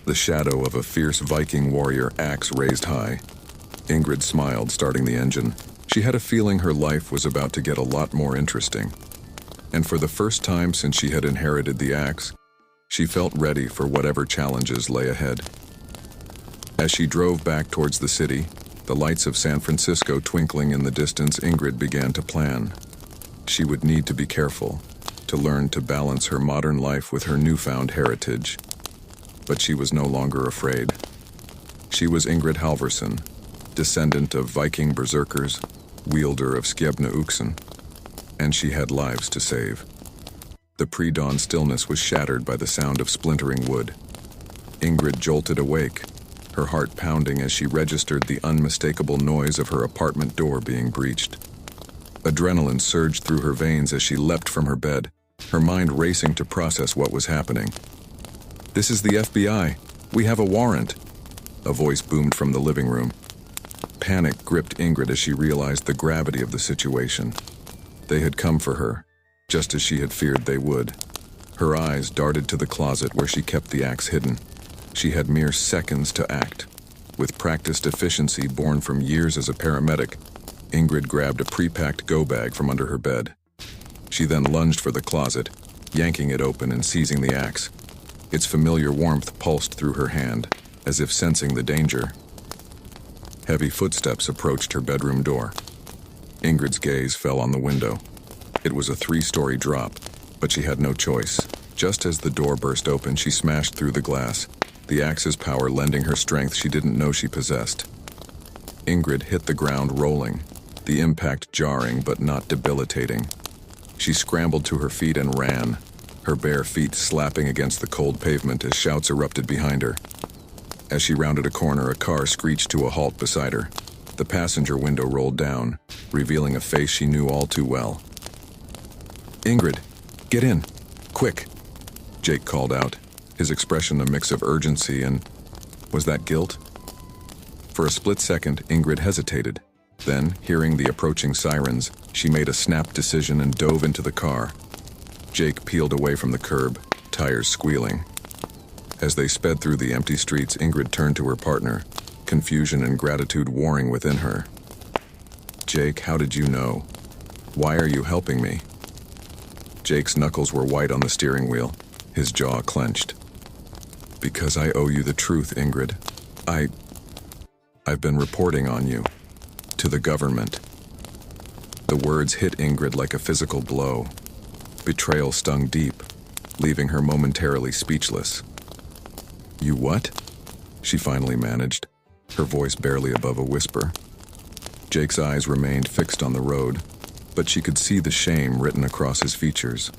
The shadow of a fierce Viking warrior, axe raised high. Ingrid smiled, starting the engine. She had a feeling her life was about to get a lot more interesting. And for the first time since she had inherited the axe, she felt ready for whatever challenges lay ahead. As she drove back towards the city, the lights of San Francisco twinkling in the distance, Ingrid began to plan. She would need to be careful, to learn to balance her modern life with her newfound heritage. But she was no longer afraid. She was Ingrid Halvorsen, descendant of Viking berserkers, wielder of Skjebne Uxen, and she had lives to save. The pre-dawn stillness was shattered by the sound of splintering wood. Ingrid jolted awake, her heart pounding as she registered the unmistakable noise of her apartment door being breached. Adrenaline surged through her veins as she leapt from her bed, her mind racing to process what was happening. "This is the FBI. We have a warrant," a voice boomed from the living room. Panic gripped Ingrid as she realized the gravity of the situation. They had come for her, just as she had feared they would. Her eyes darted to the closet where she kept the axe hidden. She had mere seconds to act. With practiced efficiency born from years as a paramedic, Ingrid grabbed a pre-packed go-bag from under her bed. She then lunged for the closet, yanking it open and seizing the axe. Its familiar warmth pulsed through her hand, as if sensing the danger. Heavy footsteps approached her bedroom door. Ingrid's gaze fell on the window. It was a 3-story drop, but she had no choice. Just as the door burst open, she smashed through the glass, the axe's power lending her strength she didn't know she possessed. Ingrid hit the ground rolling, the impact jarring but not debilitating. She scrambled to her feet and ran, her bare feet slapping against the cold pavement as shouts erupted behind her. As she rounded a corner, a car screeched to a halt beside her. The passenger window rolled down, revealing a face she knew all too well. "Ingrid, get in, quick," Jake called out, his expression a mix of urgency and, was that guilt? For a split second, Ingrid hesitated. Then, hearing the approaching sirens, she made a snap decision and dove into the car. Jake peeled away from the curb, tires squealing. As they sped through the empty streets, Ingrid turned to her partner, confusion and gratitude warring within her. "Jake, how did you know? Why are you helping me?" Jake's knuckles were white on the steering wheel, his jaw clenched. "Because I owe you the truth, Ingrid. I've been reporting on you. To the government." The words hit Ingrid like a physical blow. Betrayal stung deep, leaving her momentarily speechless. "You what?" she finally managed, her voice barely above a whisper. Jake's eyes remained fixed on the road, but she could see the shame written across his features.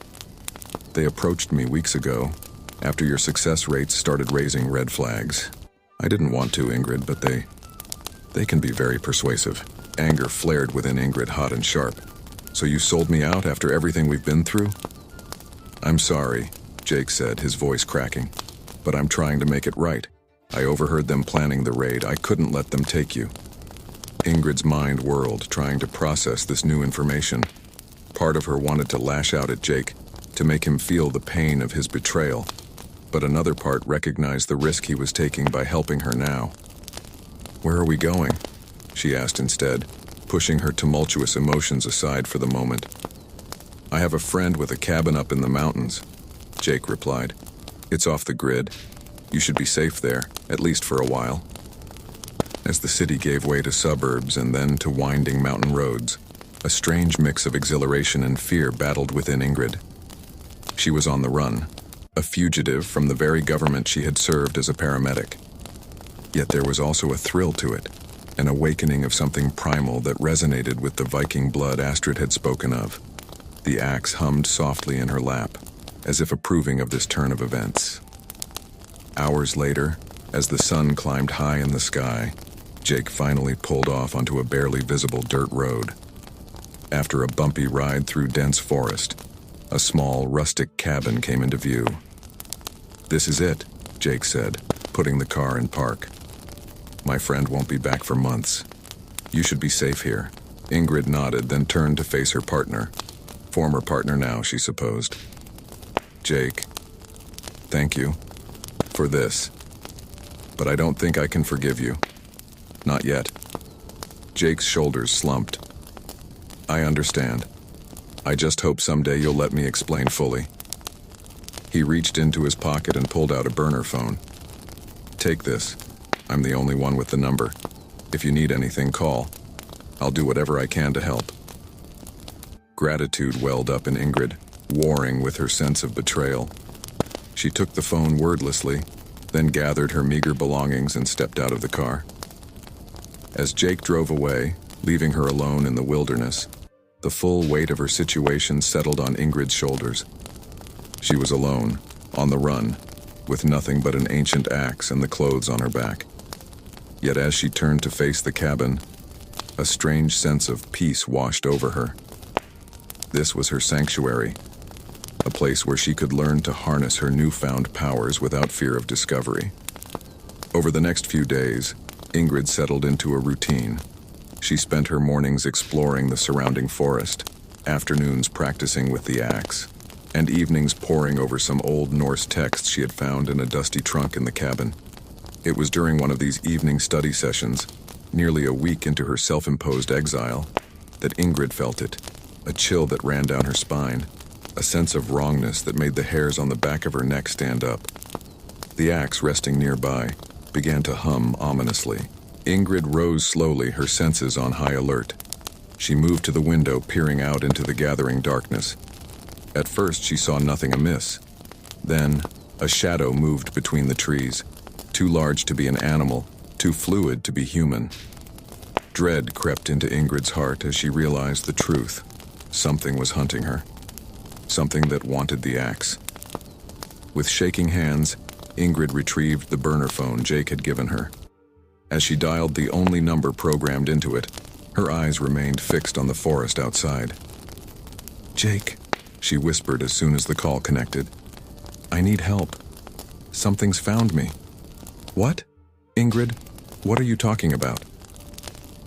They approached me weeks ago, after your success rates started raising red flags. I didn't want to, Ingrid, but they can be very persuasive. Anger flared within Ingrid, hot and sharp. So you sold me out after everything we've been through? I'm sorry, Jake said, his voice cracking, but I'm trying to make it right. I overheard them planning the raid. I couldn't let them take you. Ingrid's mind whirled, trying to process this new information. Part of her wanted to lash out at Jake, to make him feel the pain of his betrayal, but another part recognized the risk he was taking by helping her now. Where are we going? She asked instead, pushing her tumultuous emotions aside for the moment. I have a friend with a cabin up in the mountains, Jake replied. It's off the grid. You should be safe there, at least for a while. As the city gave way to suburbs and then to winding mountain roads, a strange mix of exhilaration and fear battled within Ingrid. She was on the run, a fugitive from the very government she had served as a paramedic. Yet there was also a thrill to it, an awakening of something primal that resonated with the Viking blood Astrid had spoken of. The axe hummed softly in her lap, as if approving of this turn of events. Hours later, as the sun climbed high in the sky, Jake finally pulled off onto a barely visible dirt road. After a bumpy ride through dense forest, a small, rustic cabin came into view. This is it, Jake said, putting the car in park. My friend won't be back for months. You should be safe here. Ingrid nodded, then turned to face her partner. Former partner now, she supposed. Jake, thank you for this, but I don't think I can forgive you. Not yet. Jake's shoulders slumped. I understand. I just hope someday you'll let me explain fully. He reached into his pocket and pulled out a burner phone. Take this. I'm the only one with the number. If you need anything, call. I'll do whatever I can to help. Gratitude welled up in Ingrid, warring with her sense of betrayal. She took the phone wordlessly, then gathered her meager belongings and stepped out of the car. As Jake drove away, leaving her alone in the wilderness, the full weight of her situation settled on Ingrid's shoulders. She was alone, on the run, with nothing but an ancient axe and the clothes on her back. Yet as she turned to face the cabin, a strange sense of peace washed over her. This was her sanctuary, a place where she could learn to harness her newfound powers without fear of discovery. Over the next few days, Ingrid settled into a routine. She spent her mornings exploring the surrounding forest, afternoons practicing with the axe, and evenings poring over some old Norse texts she had found in a dusty trunk in the cabin. It was during one of these evening study sessions, nearly a week into her self-imposed exile, that Ingrid felt it, a chill that ran down her spine, a sense of wrongness that made the hairs on the back of her neck stand up. The axe resting nearby began to hum ominously. Ingrid rose slowly, her senses on high alert. She moved to the window, peering out into the gathering darkness. At first, she saw nothing amiss. Then, a shadow moved between the trees, too large to be an animal, too fluid to be human. Dread crept into Ingrid's heart as she realized the truth. Something was hunting her. Something that wanted the axe. With shaking hands, Ingrid retrieved the burner phone Jake had given her. As she dialed the only number programmed into it, her eyes remained fixed on the forest outside. Jake, she whispered as soon as the call connected. I need help. Something's found me. What? Ingrid, what are you talking about?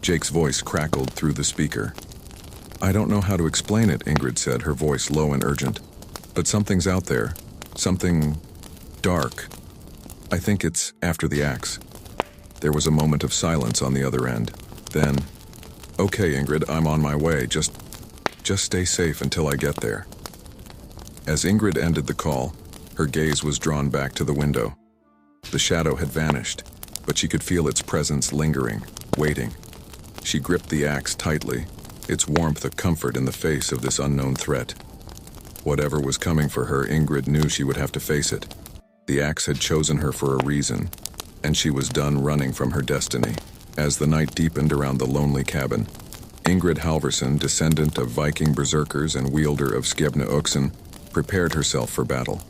Jake's voice crackled through the speaker. I don't know how to explain it, Ingrid said, her voice low and urgent. But something's out there. Something dark. I think it's after the axe. There was a moment of silence on the other end. Then, okay, Ingrid, I'm on my way. Just stay safe until I get there. As Ingrid ended the call, her gaze was drawn back to the window. The shadow had vanished, but she could feel its presence lingering, waiting. She gripped the axe tightly, its warmth a comfort in the face of this unknown threat. Whatever was coming for her, Ingrid knew she would have to face it. The axe had chosen her for a reason, and she was done running from her destiny. As the night deepened around the lonely cabin, Ingrid Halvorsen, descendant of Viking berserkers and wielder of Skjebne Uxen, prepared herself for battle.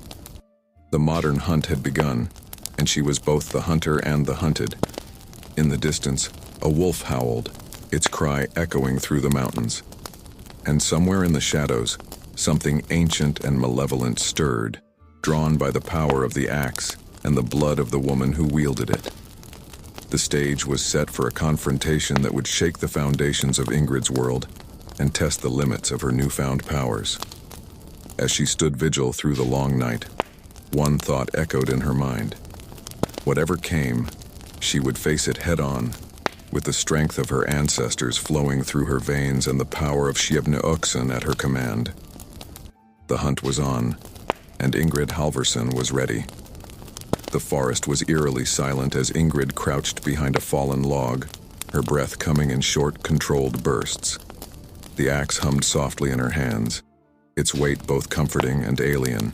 The modern hunt had begun, and she was both the hunter and the hunted. In the distance, a wolf howled, its cry echoing through the mountains. And somewhere in the shadows, something ancient and malevolent stirred, drawn by the power of the axe and the blood of the woman who wielded it. The stage was set for a confrontation that would shake the foundations of Ingrid's world and test the limits of her newfound powers. As she stood vigil through the long night, one thought echoed in her mind. Whatever came, she would face it head-on, with the strength of her ancestors flowing through her veins and the power of Skjebne Uxen at her command. The hunt was on, and Ingrid Halvorsen was ready. The forest was eerily silent as Ingrid crouched behind a fallen log, her breath coming in short, controlled bursts. The axe hummed softly in her hands, its weight both comforting and alien.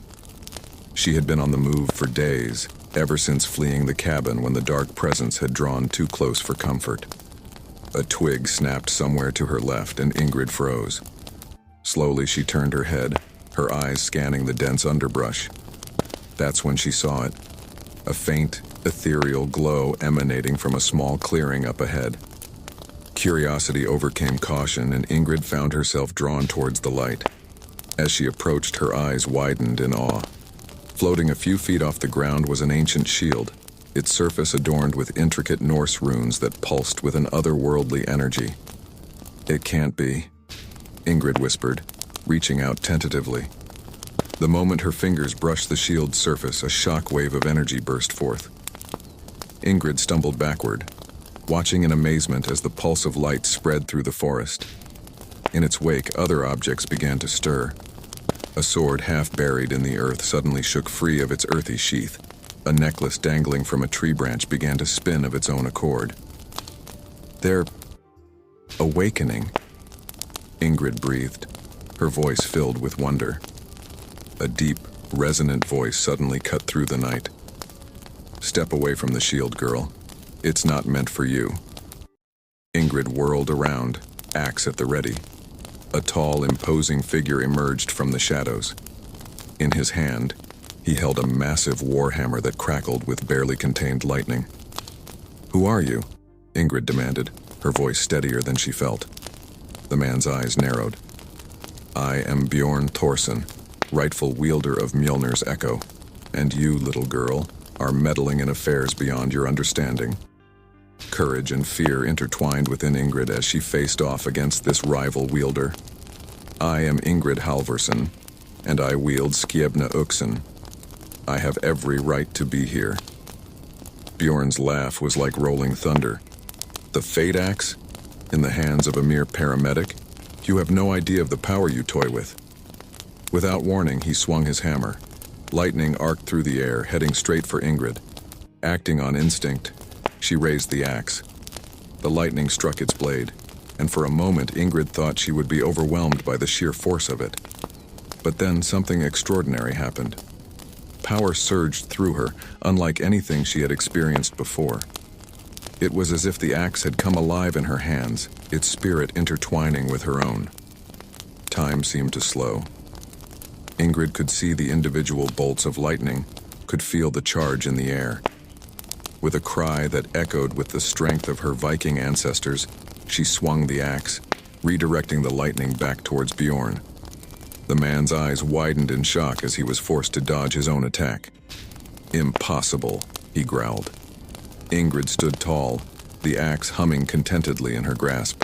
She had been on the move for days, ever since fleeing the cabin when the dark presence had drawn too close for comfort. A twig snapped somewhere to her left, and Ingrid froze. Slowly she turned her head, her eyes scanning the dense underbrush. That's when she saw it. A faint, ethereal glow emanating from a small clearing up ahead. Curiosity overcame caution, and Ingrid found herself drawn towards the light. As she approached, her eyes widened in awe. Floating a few feet off the ground was an ancient shield, its surface adorned with intricate Norse runes that pulsed with an otherworldly energy. "It can't be," Ingrid whispered, reaching out tentatively. The moment her fingers brushed the shield's surface, a shock wave of energy burst forth. Ingrid stumbled backward, watching in amazement as the pulse of light spread through the forest. In its wake, other objects began to stir. A sword half buried in the earth suddenly shook free of its earthy sheath. A necklace dangling from a tree branch began to spin of its own accord. "They're awakening," Ingrid breathed, her voice filled with wonder. A deep, resonant voice suddenly cut through the night. "Step away from the shield, girl. It's not meant for you." Ingrid whirled around, axe at the ready. A tall, imposing figure emerged from the shadows. In his hand, he held a massive warhammer that crackled with barely contained lightning. "Who are you?" Ingrid demanded, her voice steadier than she felt. The man's eyes narrowed. "I am Bjorn Thorsen, rightful wielder of Mjolnir's Echo, and you, little girl, are meddling in affairs beyond your understanding." Courage and fear intertwined within Ingrid as she faced off against this rival wielder. "I am Ingrid Halvorsen, and I wield Skjebne Uxen. I have every right to be here." Bjorn's laugh was like rolling thunder. "The Fate Axe? In the hands of a mere paramedic? You have no idea of the power you toy with." Without warning, he swung his hammer. Lightning arced through the air, heading straight for Ingrid. Acting on instinct, she raised the axe. The lightning struck its blade, and for a moment Ingrid thought she would be overwhelmed by the sheer force of it. But then something extraordinary happened. Power surged through her, unlike anything she had experienced before. It was as if the axe had come alive in her hands, its spirit intertwining with her own. Time seemed to slow. Ingrid could see the individual bolts of lightning, could feel the charge in the air. With a cry that echoed with the strength of her Viking ancestors, she swung the axe, redirecting the lightning back towards Bjorn. The man's eyes widened in shock as he was forced to dodge his own attack. "Impossible," he growled. Ingrid stood tall, the axe humming contentedly in her grasp.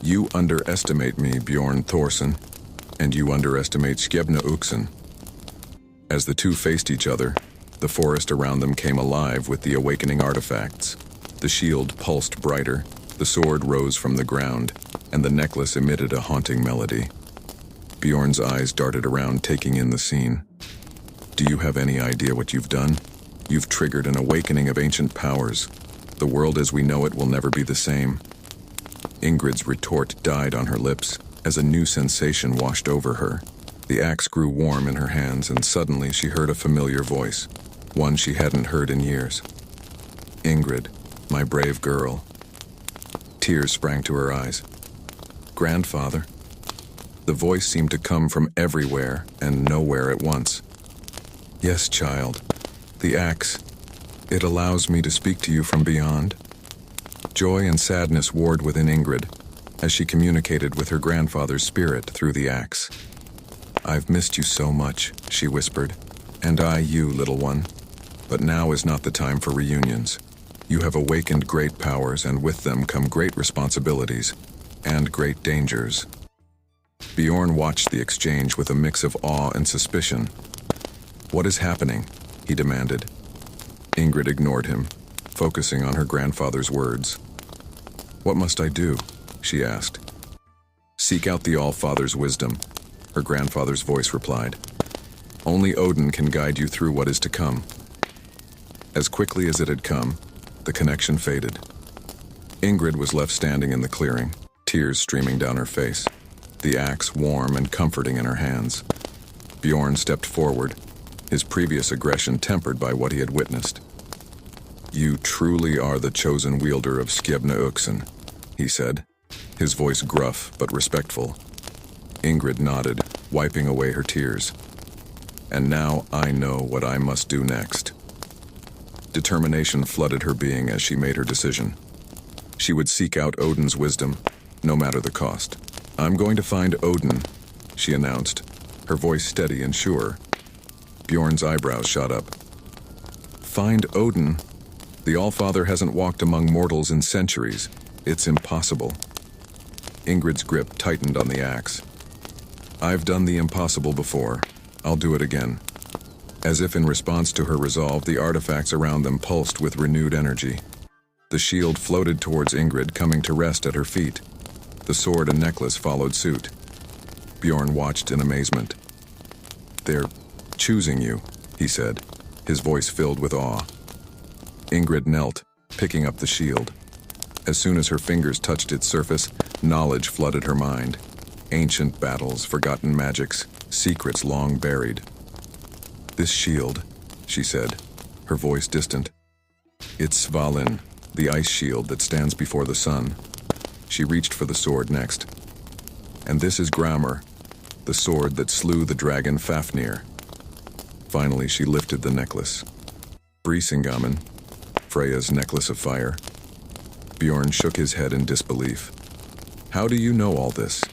"You underestimate me, Bjorn Thorsen, and you underestimate Skjebne Uxen." As the two faced each other, the forest around them came alive with the awakening artifacts. The shield pulsed brighter, the sword rose from the ground, and the necklace emitted a haunting melody. Bjorn's eyes darted around, taking in the scene. "Do you have any idea what you've done? You've triggered an awakening of ancient powers. The world as we know it will never be the same." Ingrid's retort died on her lips as a new sensation washed over her. The axe grew warm in her hands, and suddenly she heard a familiar voice, one she hadn't heard in years. "Ingrid, my brave girl." Tears sprang to her eyes. Grandfather? The voice seemed to come from everywhere and nowhere at once. Yes, child. The axe. It allows me to speak to you from beyond. Joy and sadness warred within Ingrid as she communicated with her grandfather's spirit through the axe. I've missed you so much, she whispered, and I you, little one. But now is not the time for reunions. You have awakened great powers, and with them come great responsibilities and great dangers. Bjorn watched the exchange with a mix of awe and suspicion. What is happening? He demanded. Ingrid ignored him, focusing on her grandfather's words. What must I do? She asked. Seek out the All-Father's wisdom, her grandfather's voice replied. Only Odin can guide you through what is to come. As quickly as it had come, the connection faded. Ingrid was left standing in the clearing, tears streaming down her face, the axe warm and comforting in her hands. Bjorn stepped forward, his previous aggression tempered by what he had witnessed. You truly are the chosen wielder of Skjebne, he said, his voice gruff but respectful. Ingrid nodded, wiping away her tears. And now I know what I must do next. Determination flooded her being as she made her decision. She would seek out Odin's wisdom, no matter the cost. I'm going to find Odin, she announced, her voice steady and sure. Bjorn's eyebrows shot up. Find Odin? The Allfather hasn't walked among mortals in centuries. It's impossible. Ingrid's grip tightened on the axe. I've done the impossible before. I'll do it again. As if in response to her resolve, the artifacts around them pulsed with renewed energy. The shield floated towards Ingrid, coming to rest at her feet. The sword and necklace followed suit. Bjorn watched in amazement. They're choosing you, he said, his voice filled with awe. Ingrid knelt, picking up the shield. As soon as her fingers touched its surface, knowledge flooded her mind. Ancient battles, forgotten magics, secrets long buried. This shield, she said, her voice distant. It's Svalin, the ice shield that stands before the sun. She reached for the sword next. And this is Gramr, the sword that slew the dragon Fafnir. Finally, she lifted the necklace. Brisingamen, Freya's necklace of fire. Bjorn shook his head in disbelief. How do you know all this?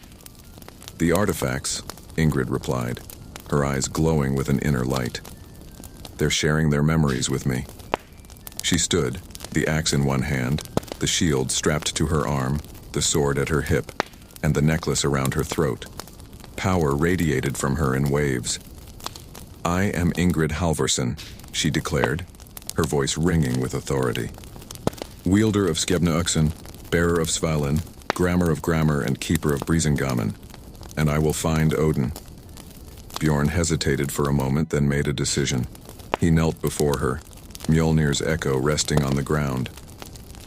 The artifacts, Ingrid replied, her eyes glowing with an inner light. They're sharing their memories with me. She stood, the axe in one hand, the shield strapped to her arm, the sword at her hip, and the necklace around her throat. Power radiated from her in waves. I am Ingrid Halvorsen, she declared, her voice ringing with authority. Wielder of Skjebne, bearer of Svalin, Gramr of Gramr, and keeper of Brisingamen. And I will find Odin. Bjorn hesitated for a moment, then made a decision. He knelt before her, Mjolnir's echo resting on the ground.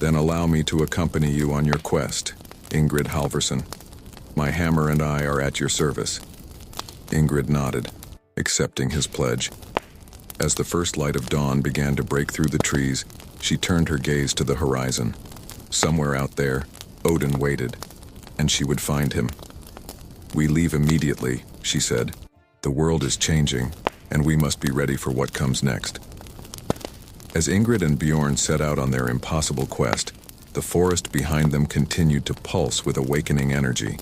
Then allow me to accompany you on your quest, Ingrid Halvorsen. My hammer and I are at your service. Ingrid nodded, accepting his pledge. As the first light of dawn began to break through the trees, she turned her gaze to the horizon. Somewhere out there, Odin waited, and she would find him. We leave immediately, she said. The world is changing, and we must be ready for what comes next. As Ingrid and Bjorn set out on their impossible quest, the forest behind them continued to pulse with awakening energy.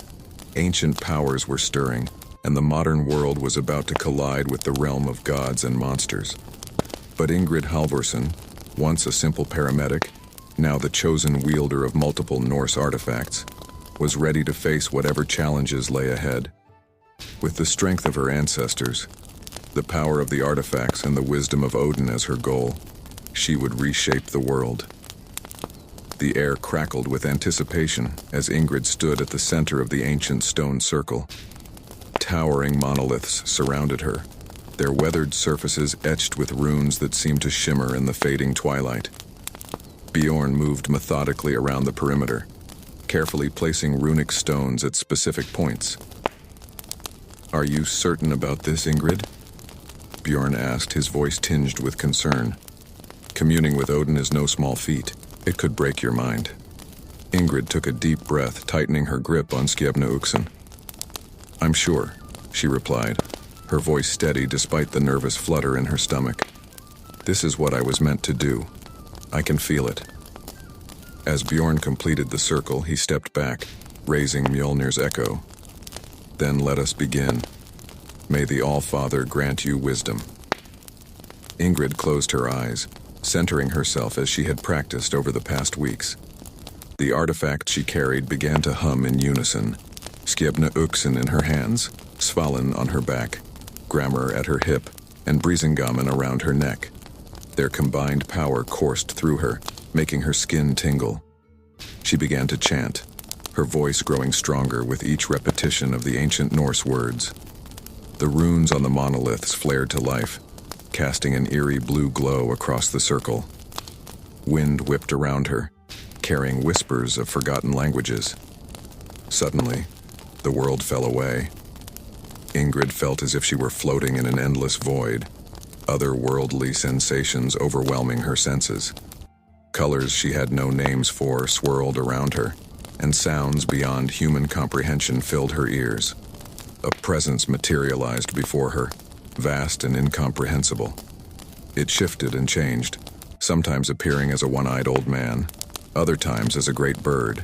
Ancient powers were stirring, and the modern world was about to collide with the realm of gods and monsters. But Ingrid Halvorsen, once a simple paramedic, now the chosen wielder of multiple Norse artifacts, was ready to face whatever challenges lay ahead. With the strength of her ancestors, the power of the artifacts, and the wisdom of Odin as her goal, she would reshape the world. The air crackled with anticipation as Ingrid stood at the center of the ancient stone circle. Towering monoliths surrounded her, their weathered surfaces etched with runes that seemed to shimmer in the fading twilight. Bjorn moved methodically around the perimeter, carefully placing runic stones at specific points. Are you certain about this, Ingrid? Bjorn asked, his voice tinged with concern. Communing with Odin is no small feat. It could break your mind. Ingrid took a deep breath, tightening her grip on Skjebna. "I'm sure," she replied, her voice steady despite the nervous flutter in her stomach. "This is what I was meant to do. I can feel it." As Bjorn completed the circle, he stepped back, raising Mjolnir's echo. "Then let us begin. May the All-Father grant you wisdom." Ingrid closed her eyes, centering herself as she had practiced over the past weeks. The artifact she carried began to hum in unison, Skjebna in her hands, Svalin on her back, Grammar at her hip, and Brisingamen around her neck. Their combined power coursed through her, making her skin tingle. She began to chant, her voice growing stronger with each repetition of the ancient Norse words. The runes on the monoliths flared to life, casting an eerie blue glow across the circle. Wind whipped around her, carrying whispers of forgotten languages. Suddenly, the world fell away. Ingrid felt as if she were floating in an endless void, otherworldly sensations overwhelming her senses. Colors she had no names for swirled around her, and sounds beyond human comprehension filled her ears. A presence materialized before her, vast and incomprehensible. It shifted and changed, sometimes appearing as a one-eyed old man, other times as a great bird,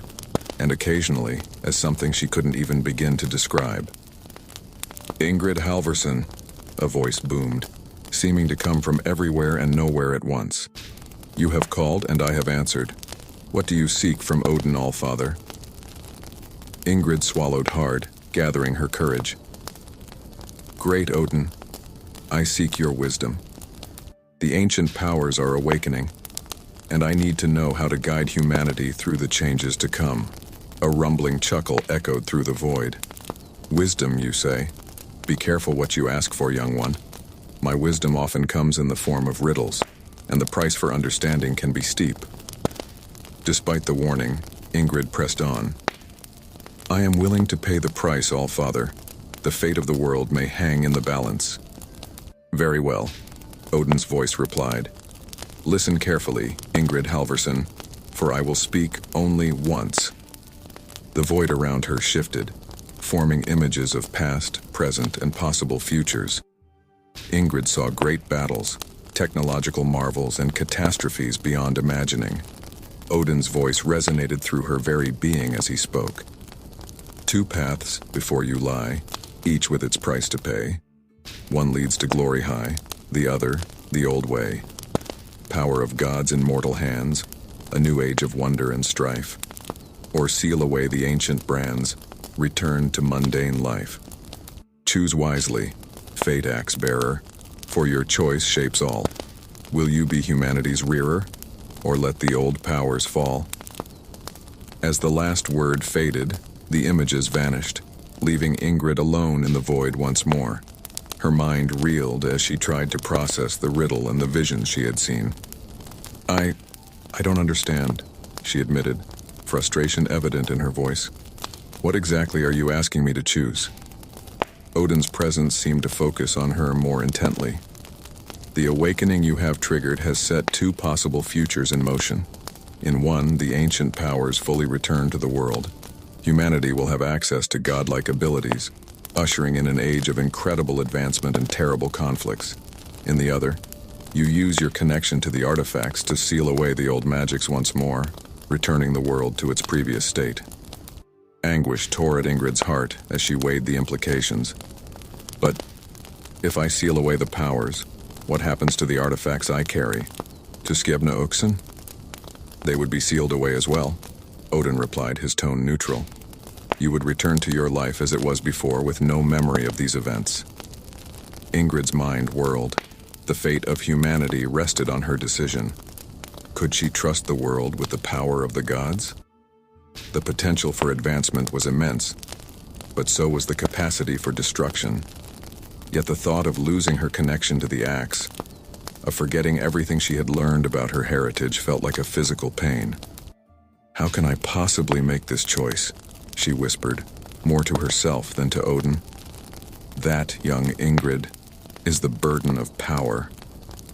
and occasionally as something she couldn't even begin to describe. "Ingrid Halvorsen," a voice boomed, seeming to come from everywhere and nowhere at once. "You have called and I have answered. What do you seek from Odin Allfather?" Ingrid swallowed hard, gathering her courage. "Great Odin, I seek your wisdom. The ancient powers are awakening, and I need to know how to guide humanity through the changes to come." A rumbling chuckle echoed through the void. "Wisdom, you say? Be careful what you ask for, young one. My wisdom often comes in the form of riddles, and the price for understanding can be steep." Despite the warning, Ingrid pressed on. "I am willing to pay the price, Allfather. The fate of the world may hang in the balance." "Very well," Odin's voice replied. "Listen carefully, Ingrid Halvorsen, for I will speak only once." The void around her shifted, forming images of past, present, and possible futures. Ingrid saw great battles, technological marvels, and catastrophes beyond imagining. Odin's voice resonated through her very being as he spoke. "Two paths before you lie, each with its price to pay. One leads to glory high, the other, the old way. Power of gods in mortal hands, a new age of wonder and strife. Or seal away the ancient brands, return to mundane life. Choose wisely, fate axe bearer, for your choice shapes all. Will you be humanity's rearer, or let the old powers fall?" As the last word faded, the images vanished, leaving Ingrid alone in the void once more. Her mind reeled as she tried to process the riddle and the visions she had seen. I don't understand," she admitted, frustration evident in her voice. "What exactly are you asking me to choose?" Odin's presence seemed to focus on her more intently. "The awakening you have triggered has set two possible futures in motion. In one, the ancient powers fully return to the world. Humanity will have access to godlike abilities, ushering in an age of incredible advancement and terrible conflicts. In the other, you use your connection to the artifacts to seal away the old magics once more, returning the world to its previous state." Anguish tore at Ingrid's heart as she weighed the implications. "But if I seal away the powers, what happens to the artifacts I carry? To Skjebna? They would be sealed away as well," Odin replied, his tone neutral. "You would return to your life as it was before with no memory of these events." Ingrid's mind whirled. The fate of humanity rested on her decision. Could she trust the world with the power of the gods? The potential for advancement was immense, but so was the capacity for destruction. Yet the thought of losing her connection to the axe, of forgetting everything she had learned about her heritage, felt like a physical pain. "How can I possibly make this choice?" she whispered, more to herself than to Odin. "That, young Ingrid, is the burden of power."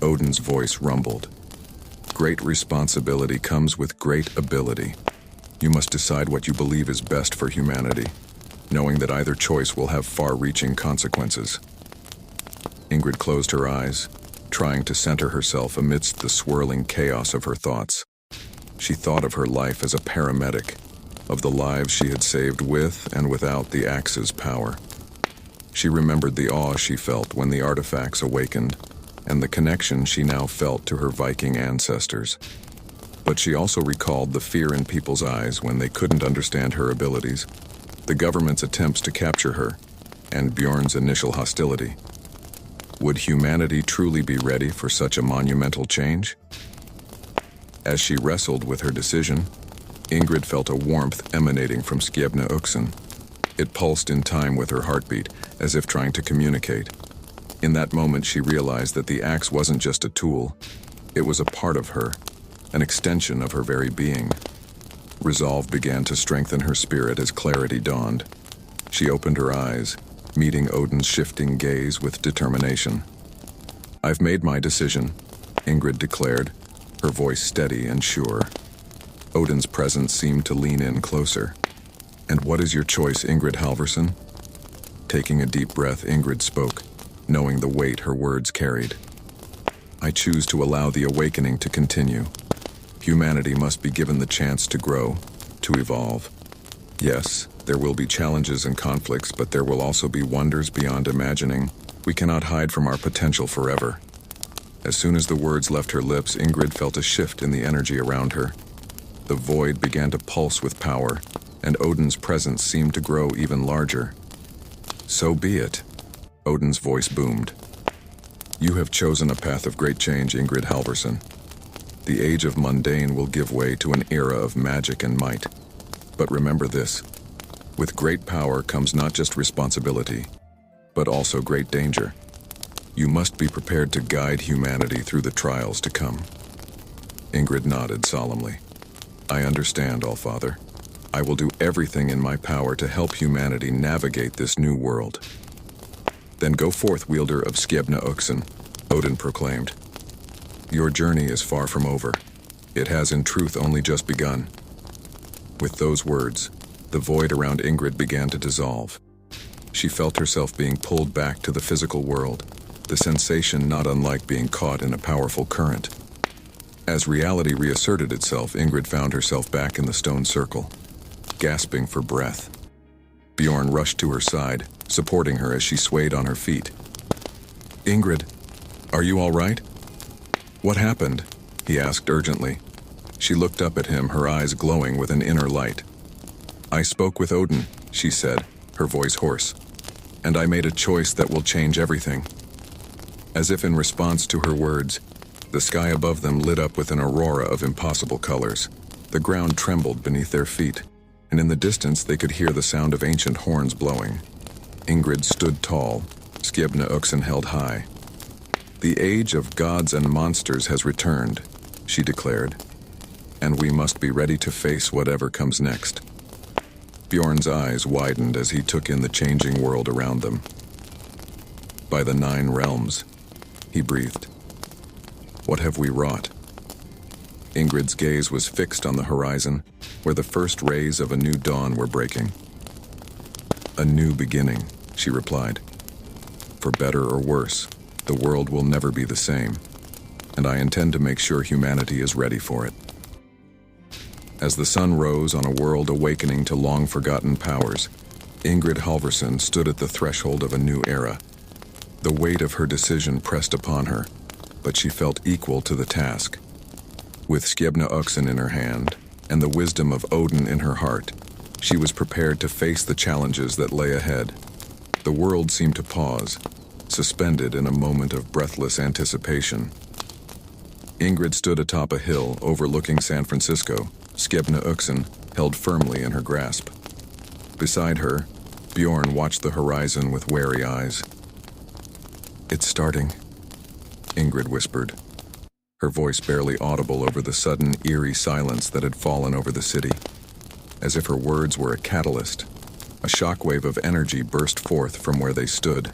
Odin's voice rumbled. "Great responsibility comes with great ability. You must decide what you believe is best for humanity, knowing that either choice will have far-reaching consequences. Ingrid closed her eyes, trying to center herself amidst the swirling chaos of her thoughts. She thought of her life as a paramedic, of the lives she had saved with and without the axe's power. She remembered the awe she felt when the artifacts awakened, and the connection she now felt to her Viking ancestors. But she also recalled the fear in people's eyes when they couldn't understand her abilities, the government's attempts to capture her, and Bjorn's initial hostility. Would humanity truly be ready for such a monumental change? As she wrestled with her decision, Ingrid felt a warmth emanating from Skjebne Uxen. It pulsed in time with her heartbeat, as if trying to communicate. In that moment, she realized that the axe wasn't just a tool. It was a part of her, an extension of her very being. Resolve began to strengthen her spirit as clarity dawned. She opened her eyes, meeting Odin's shifting gaze with determination. "I've made my decision," Ingrid declared, her voice steady and sure. Odin's presence seemed to lean in closer. "And what is your choice, Ingrid Halvorsen?" Taking a deep breath, Ingrid spoke, knowing the weight her words carried. "I choose to allow the awakening to continue. Humanity must be given the chance to grow, to evolve. Yes, there will be challenges and conflicts, but there will also be wonders beyond imagining. We cannot hide from our potential forever." As soon as the words left her lips, Ingrid felt a shift in the energy around her. The void began to pulse with power, and Odin's presence seemed to grow even larger. "So be it," Odin's voice boomed. "You have chosen a path of great change, Ingrid Halvorsen. The age of mundane will give way to an era of magic and might. But remember this, with great power comes not just responsibility, but also great danger. You must be prepared to guide humanity through the trials to come." Ingrid nodded solemnly. "I understand, Allfather. I will do everything in my power to help humanity navigate this new world." "Then go forth, wielder of Skjebne Uxen," Odin proclaimed. "Your journey is far from over. It has in truth only just begun." With those words, the void around Ingrid began to dissolve. She felt herself being pulled back to the physical world, the sensation not unlike being caught in a powerful current. As reality reasserted itself, Ingrid found herself back in the stone circle, gasping for breath. Bjorn rushed to her side, supporting her as she swayed on her feet. "Ingrid, are you all right?" "What happened?" he asked urgently. She looked up at him, her eyes glowing with an inner light. "I spoke with Odin," she said, her voice hoarse, "and I made a choice that will change everything." As if in response to her words, the sky above them lit up with an aurora of impossible colors. The ground trembled beneath their feet, and in the distance they could hear the sound of ancient horns blowing. Ingrid stood tall, Skjebne Uxen held high. "The age of gods and monsters has returned," she declared, "and we must be ready to face whatever comes next." Bjorn's eyes widened as he took in the changing world around them. "By the 9 realms," he breathed. "What have we wrought?" Ingrid's gaze was fixed on the horizon, where the first rays of a new dawn were breaking. "A new beginning," she replied. "For better or worse, the world will never be the same, and I intend to make sure humanity is ready for it." As the sun rose on a world awakening to long-forgotten powers, Ingrid Halvorsen stood at the threshold of a new era. The weight of her decision pressed upon her, but she felt equal to the task. With Skjebne Uxen in her hand, and the wisdom of Odin in her heart, she was prepared to face the challenges that lay ahead. The world seemed to pause, suspended in a moment of breathless anticipation. Ingrid stood atop a hill overlooking San Francisco, Skjebne Uxen held firmly in her grasp. Beside her, Bjorn watched the horizon with wary eyes. "It's starting," Ingrid whispered, her voice barely audible over the sudden, eerie silence that had fallen over the city. As if her words were a catalyst, a shockwave of energy burst forth from where they stood,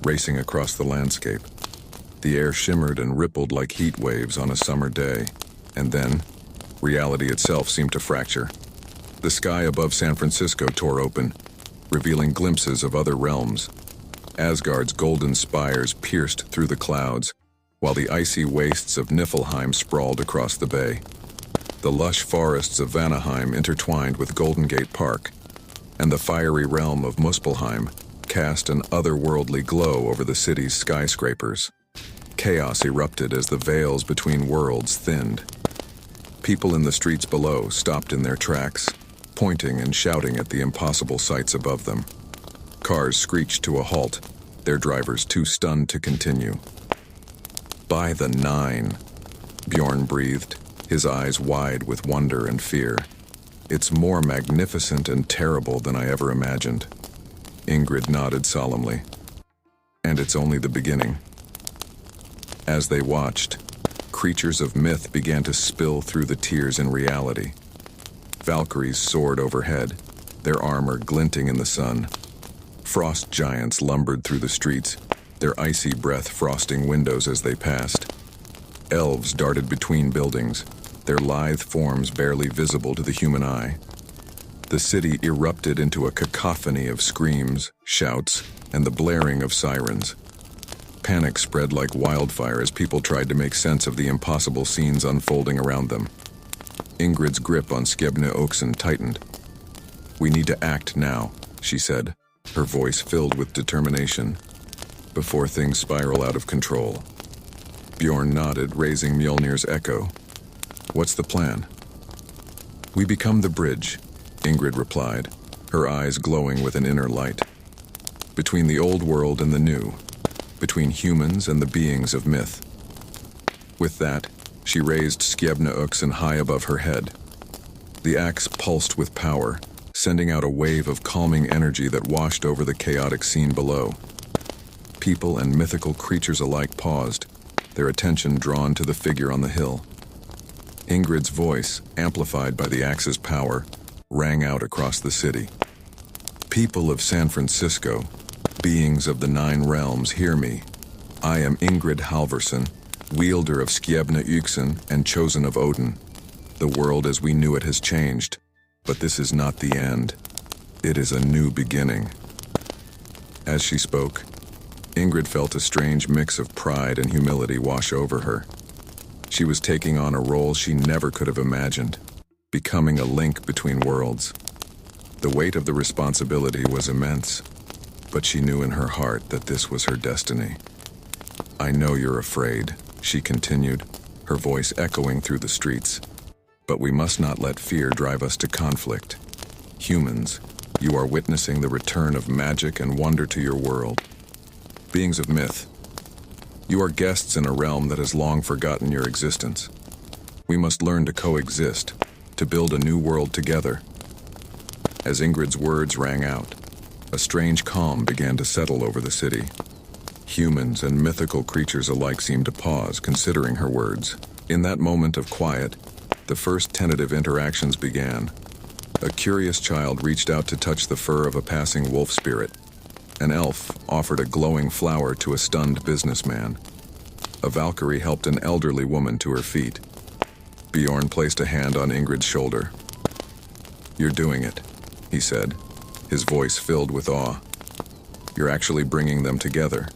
racing across the landscape. The air shimmered and rippled like heat waves on a summer day, and then, reality itself seemed to fracture. The sky above San Francisco tore open, revealing glimpses of other realms. Asgard's golden spires pierced through the clouds, while the icy wastes of Niflheim sprawled across the bay. The lush forests of Vanaheim intertwined with Golden Gate Park, and the fiery realm of Muspelheim cast an otherworldly glow over the city's skyscrapers. Chaos erupted as the veils between worlds thinned. People in the streets below stopped in their tracks, pointing and shouting at the impossible sights above them. Cars screeched to a halt, their drivers too stunned to continue. "By the Nine," Bjorn breathed, his eyes wide with wonder and fear. "It's more magnificent and terrible than I ever imagined." Ingrid nodded solemnly. "And it's only the beginning." As they watched, creatures of myth began to spill through the tears in reality. Valkyries soared overhead, their armor glinting in the sun. Frost giants lumbered through the streets, their icy breath frosting windows as they passed. Elves darted between buildings, their lithe forms barely visible to the human eye. The city erupted into a cacophony of screams, shouts, and the blaring of sirens. Panic spread like wildfire as people tried to make sense of the impossible scenes unfolding around them. Ingrid's grip on Skebna Oakson tightened. "We need to act now," she said, her voice filled with determination, "before things spiral out of control." Bjorn nodded, raising Mjolnir's echo. "What's the plan?" "We become the bridge," Ingrid replied, her eyes glowing with an inner light. "Between the old world and the new, between humans and the beings of myth." With that, she raised Skebna Oakson high above her head. The axe pulsed with power, sending out a wave of calming energy that washed over the chaotic scene below. People and mythical creatures alike paused, their attention drawn to the figure on the hill. Ingrid's voice, amplified by the axe's power, rang out across the city. "People of San Francisco, beings of the Nine Realms, hear me. I am Ingrid Halvorson, wielder of Skebna Oakson and chosen of Odin. The world as we knew it has changed, but this is not the end. It is a new beginning." As she spoke, Ingrid felt a strange mix of pride and humility wash over her. She was taking on a role she never could have imagined, becoming a link between worlds. The weight of the responsibility was immense, but she knew in her heart that this was her destiny. "I know you're afraid," she continued, her voice echoing through the streets. "But we must not let fear drive us to conflict. Humans, you are witnessing the return of magic and wonder to your world. Beings of myth, you are guests in a realm that has long forgotten your existence. We must learn to coexist, to build a new world together." As Ingrid's words rang out, a strange calm began to settle over the city. Humans and mythical creatures alike seemed to pause, considering her words. In that moment of quiet, the first tentative interactions began. A curious child reached out to touch the fur of a passing wolf spirit. An elf offered a glowing flower to a stunned businessman. A Valkyrie helped an elderly woman to her feet. Bjorn placed a hand on Ingrid's shoulder. "You're doing it," he said, his voice filled with awe. "You're actually bringing them together."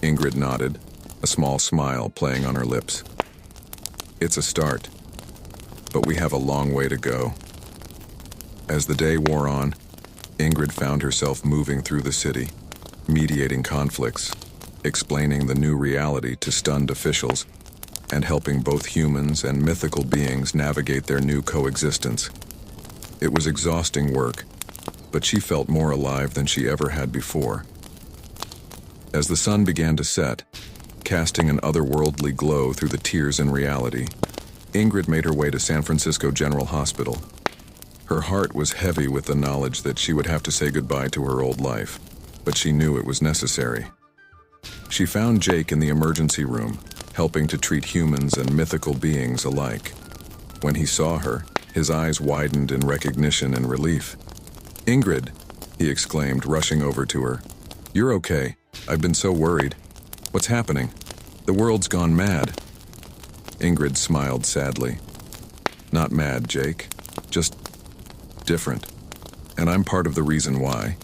Ingrid nodded, a small smile playing on her lips. "It's a start, but we have a long way to go." As the day wore on, Ingrid found herself moving through the city, mediating conflicts, explaining the new reality to stunned officials, and helping both humans and mythical beings navigate their new coexistence. It was exhausting work, but she felt more alive than she ever had before. As the sun began to set, casting an otherworldly glow through the tears in reality, Ingrid made her way to San Francisco General Hospital. Her heart was heavy with the knowledge that she would have to say goodbye to her old life, but she knew it was necessary. She found Jake in the emergency room, helping to treat humans and mythical beings alike. When he saw her, his eyes widened in recognition and relief. "Ingrid," he exclaimed, rushing over to her. "You're okay. I've been so worried. What's happening? The world's gone mad." Ingrid smiled sadly. "Not mad, Jake. Just different. And I'm part of the reason why.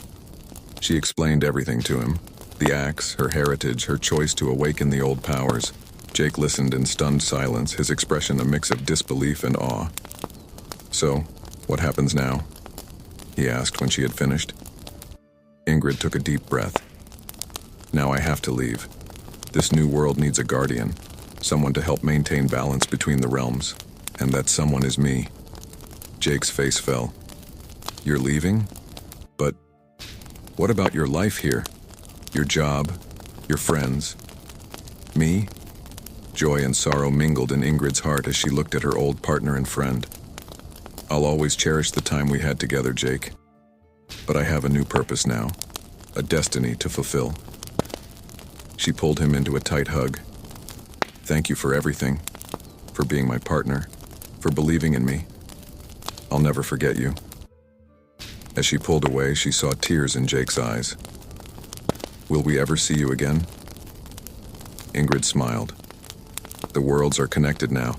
She explained everything to him. The axe, her heritage, her choice to awaken the old powers. Jake listened in stunned silence, his expression a mix of disbelief and awe. "So, what happens now?" he asked when she had finished. Ingrid took a deep breath. "Now I have to leave. This new world needs a guardian, someone to help maintain balance between the realms, and that someone is me." Jake's face fell. "You're leaving? But what about your life here? Your job? Your friends? Me?" Joy and sorrow mingled in Ingrid's heart as she looked at her old partner and friend. "I'll always cherish the time we had together, Jake. But I have a new purpose now, a destiny to fulfill." She pulled him into a tight hug. "Thank you for everything, for being my partner, for believing in me. I'll never forget you." As she pulled away, she saw tears in Jake's eyes. "Will we ever see you again?" Ingrid smiled. "The worlds are connected now.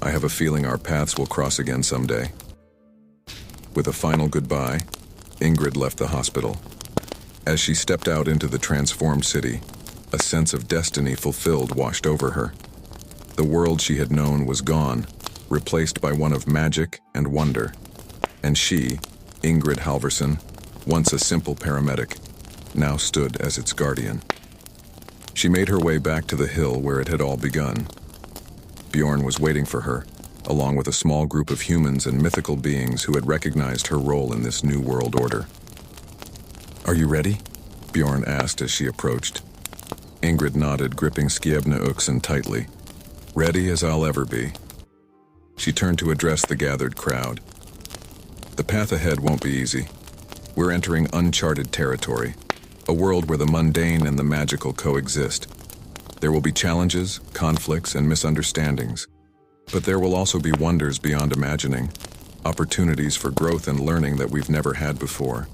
I have a feeling our paths will cross again someday." With a final goodbye, Ingrid left the hospital. As she stepped out into the transformed city, a sense of destiny fulfilled washed over her. The world she had known was gone, replaced by one of magic and wonder. And she, Ingrid Halvorsen, once a simple paramedic, now stood as its guardian. She made her way back to the hill where it had all begun. Bjorn was waiting for her, along with a small group of humans and mythical beings who had recognized her role in this new world order. "Are you ready?" Bjorn asked as she approached. Ingrid nodded, gripping Skiebna Uxen tightly. "Ready as I'll ever be." She turned to address the gathered crowd. "The path ahead won't be easy. We're entering uncharted territory, a world where the mundane and the magical coexist. There will be challenges, conflicts, and misunderstandings. But there will also be wonders beyond imagining, opportunities for growth and learning that we've never had before."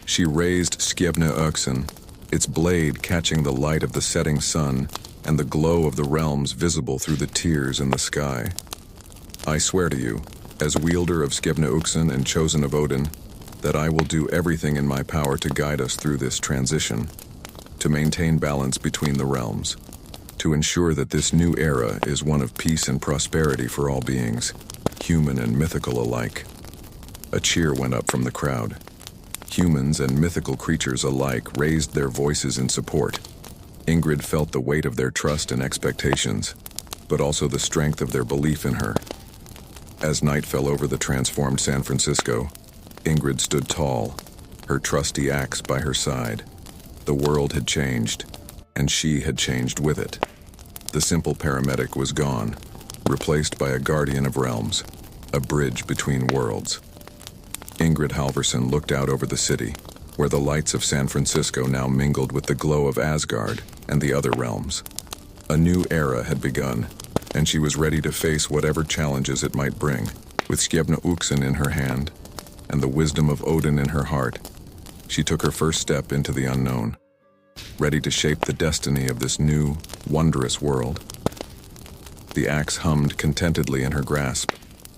She raised Skiebna Uxen, its blade catching the light of the setting sun and the glow of the realms visible through the tears in the sky. "I swear to you, as wielder of Skiebna Uxen and chosen of Odin, that I will do everything in my power to guide us through this transition, to maintain balance between the realms, to ensure that this new era is one of peace and prosperity for all beings, human and mythical alike." A cheer went up from the crowd. Humans and mythical creatures alike raised their voices in support. Ingrid felt the weight of their trust and expectations, but also the strength of their belief in her. As night fell over the transformed San Francisco, Ingrid stood tall, her trusty axe by her side. The world had changed, and she had changed with it. The simple paramedic was gone, replaced by a guardian of realms, a bridge between worlds. Ingrid Halvorsen looked out over the city, where the lights of San Francisco now mingled with the glow of Asgard and the other realms. A new era had begun, and she was ready to face whatever challenges it might bring. With Skiebna Uxen in her hand, and the wisdom of Odin in her heart, she took her first step into the unknown, ready to shape the destiny of this new, wondrous world. The axe hummed contentedly in her grasp,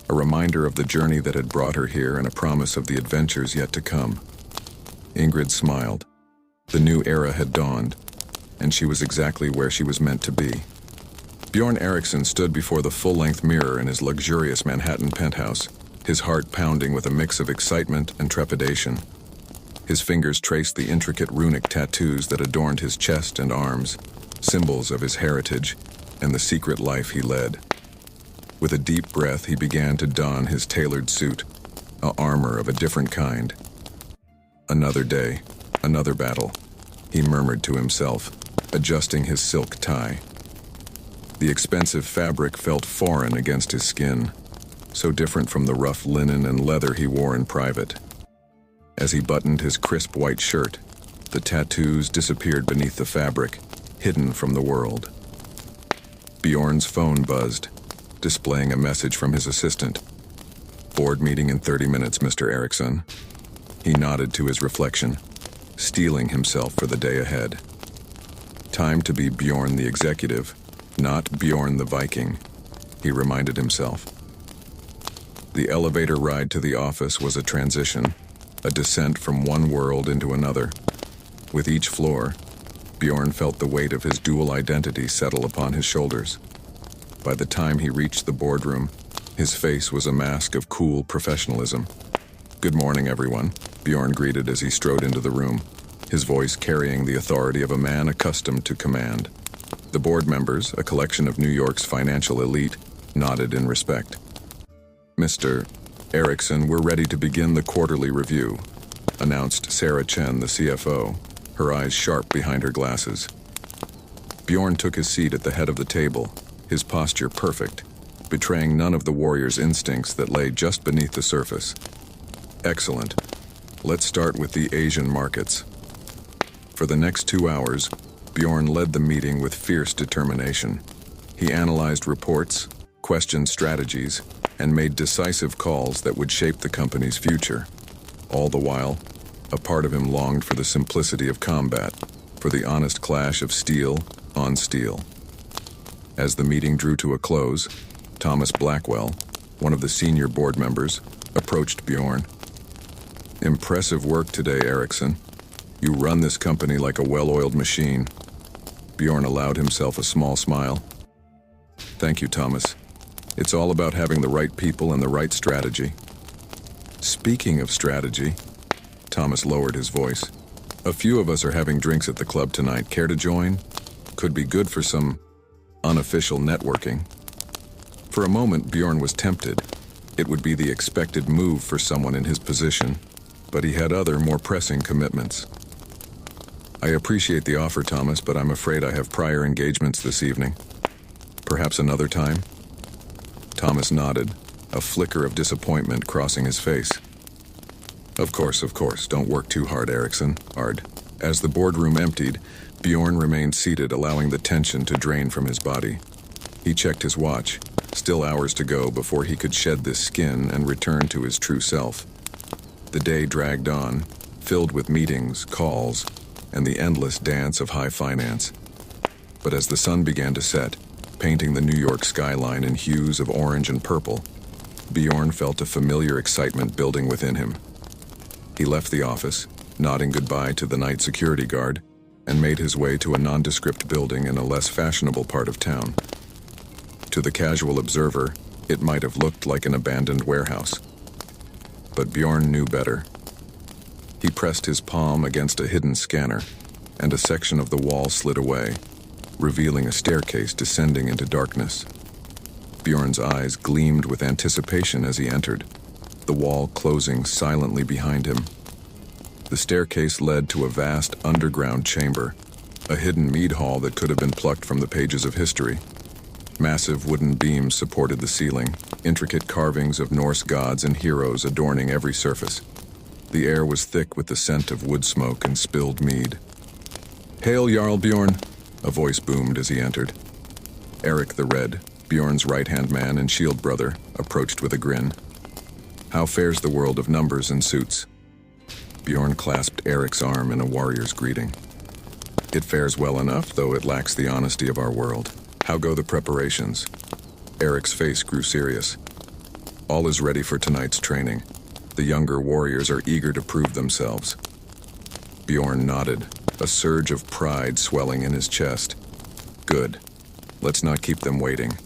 a reminder of the journey that had brought her here and a promise of the adventures yet to come. Ingrid smiled. The new era had dawned, and she was exactly where she was meant to be. Bjorn Eriksson stood before the full-length mirror in his luxurious Manhattan penthouse, his heart pounding with a mix of excitement and trepidation. His fingers traced the intricate runic tattoos that adorned his chest and arms, symbols of his heritage and the secret life he led. With a deep breath, he began to don his tailored suit, a armor of a different kind. "Another day, another battle," he murmured to himself, adjusting his silk tie. The expensive fabric felt foreign against his skin, so different from the rough linen and leather he wore in private. As he buttoned his crisp white shirt, the tattoos disappeared beneath the fabric, hidden from the world. Bjorn's phone buzzed, displaying a message from his assistant. "Board meeting in 30 minutes, Mr. Eriksson." He nodded to his reflection, steeling himself for the day ahead. Time to be Bjorn the executive, not Bjorn the Viking, he reminded himself. The elevator ride to the office was a transition, a descent from one world into another. With each floor, Bjorn felt the weight of his dual identity settle upon his shoulders. By the time he reached the boardroom, his face was a mask of cool professionalism. "Good morning, everyone," Bjorn greeted as he strode into the room, his voice carrying the authority of a man accustomed to command. The board members, a collection of New York's financial elite, nodded in respect. "Mr. Erickson, we're ready to begin the quarterly review," announced Sarah Chen, the CFO, her eyes sharp behind her glasses. Bjorn took his seat at the head of the table, his posture perfect, betraying none of the warrior's instincts that lay just beneath the surface. "Excellent. Let's start with the Asian markets." For the next 2 hours, Bjorn led the meeting with fierce determination. He analyzed reports, questioned strategies, and made decisive calls that would shape the company's future. All the while, a part of him longed for the simplicity of combat, for the honest clash of steel on steel. As the meeting drew to a close, Thomas Blackwell, one of the senior board members, approached Bjorn. "Impressive work today, Erickson. You run this company like a well-oiled machine." Bjorn allowed himself a small smile. "Thank you, Thomas. It's all about having the right people and the right strategy." "Speaking of strategy," Thomas lowered his voice, "a few of us are having drinks at the club tonight. Care to join? Could be good for some unofficial networking." For a moment, Bjorn was tempted. It would be the expected move for someone in his position, but he had other, more pressing commitments. "I appreciate the offer, Thomas, but I'm afraid I have prior engagements this evening. Perhaps another time?" Thomas nodded, a flicker of disappointment crossing his face. Of course. Don't work too hard, Erickson." As the boardroom emptied, Bjorn remained seated, allowing the tension to drain from his body. He checked his watch, still hours to go before he could shed this skin and return to his true self. The day dragged on, filled with meetings, calls, and the endless dance of high finance. But as the sun began to set, painting the New York skyline in hues of orange and purple, Bjorn felt a familiar excitement building within him. He left the office, nodding goodbye to the night security guard, and made his way to a nondescript building in a less fashionable part of town. To the casual observer, it might have looked like an abandoned warehouse. But Bjorn knew better. He pressed his palm against a hidden scanner, and a section of the wall slid away, revealing a staircase descending into darkness. Bjorn's eyes gleamed with anticipation as he entered, the wall closing silently behind him. The staircase led to a vast underground chamber, a hidden mead hall that could have been plucked from the pages of history. Massive wooden beams supported the ceiling, intricate carvings of Norse gods and heroes adorning every surface. The air was thick with the scent of wood smoke and spilled mead. "Hail, Jarl Bjorn!" a voice boomed as he entered. Eric the Red, Bjorn's right-hand man and shield brother, approached with a grin. "How fares the world of numbers and suits?" Bjorn clasped Eric's arm in a warrior's greeting. "It fares well enough, though it lacks the honesty of our world. How go the preparations?" Eric's face grew serious. "All is ready for tonight's training. The younger warriors are eager to prove themselves." Bjorn nodded, a surge of pride swelling in his chest. "Good. Let's not keep them waiting."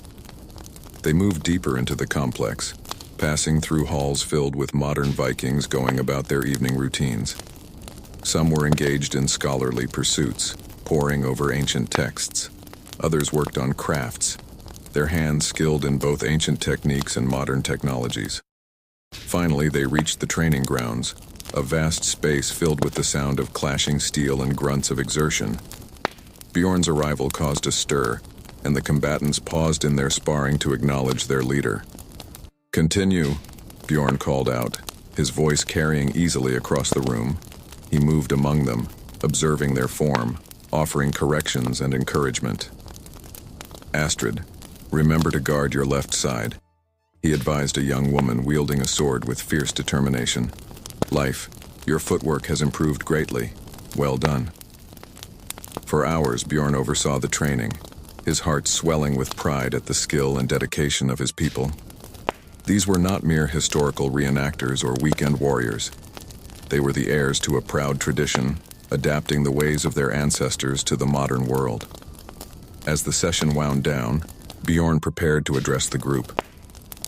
They moved deeper into the complex, passing through halls filled with modern Vikings going about their evening routines. Some were engaged in scholarly pursuits, poring over ancient texts. Others worked on crafts, their hands skilled in both ancient techniques and modern technologies. Finally, they reached the training grounds, a vast space filled with the sound of clashing steel and grunts of exertion. Bjorn's arrival caused a stir, and the combatants paused in their sparring to acknowledge their leader. "Continue," Bjorn called out, his voice carrying easily across the room. He moved among them, observing their form, offering corrections and encouragement. "Astrid, remember to guard your left side," he advised a young woman wielding a sword with fierce determination. "Life, your footwork has improved greatly. Well done." For hours, Bjorn oversaw the training, his heart swelling with pride at the skill and dedication of his people. These were not mere historical reenactors or weekend warriors. They were the heirs to a proud tradition, adapting the ways of their ancestors to the modern world. As the session wound down, Bjorn prepared to address the group.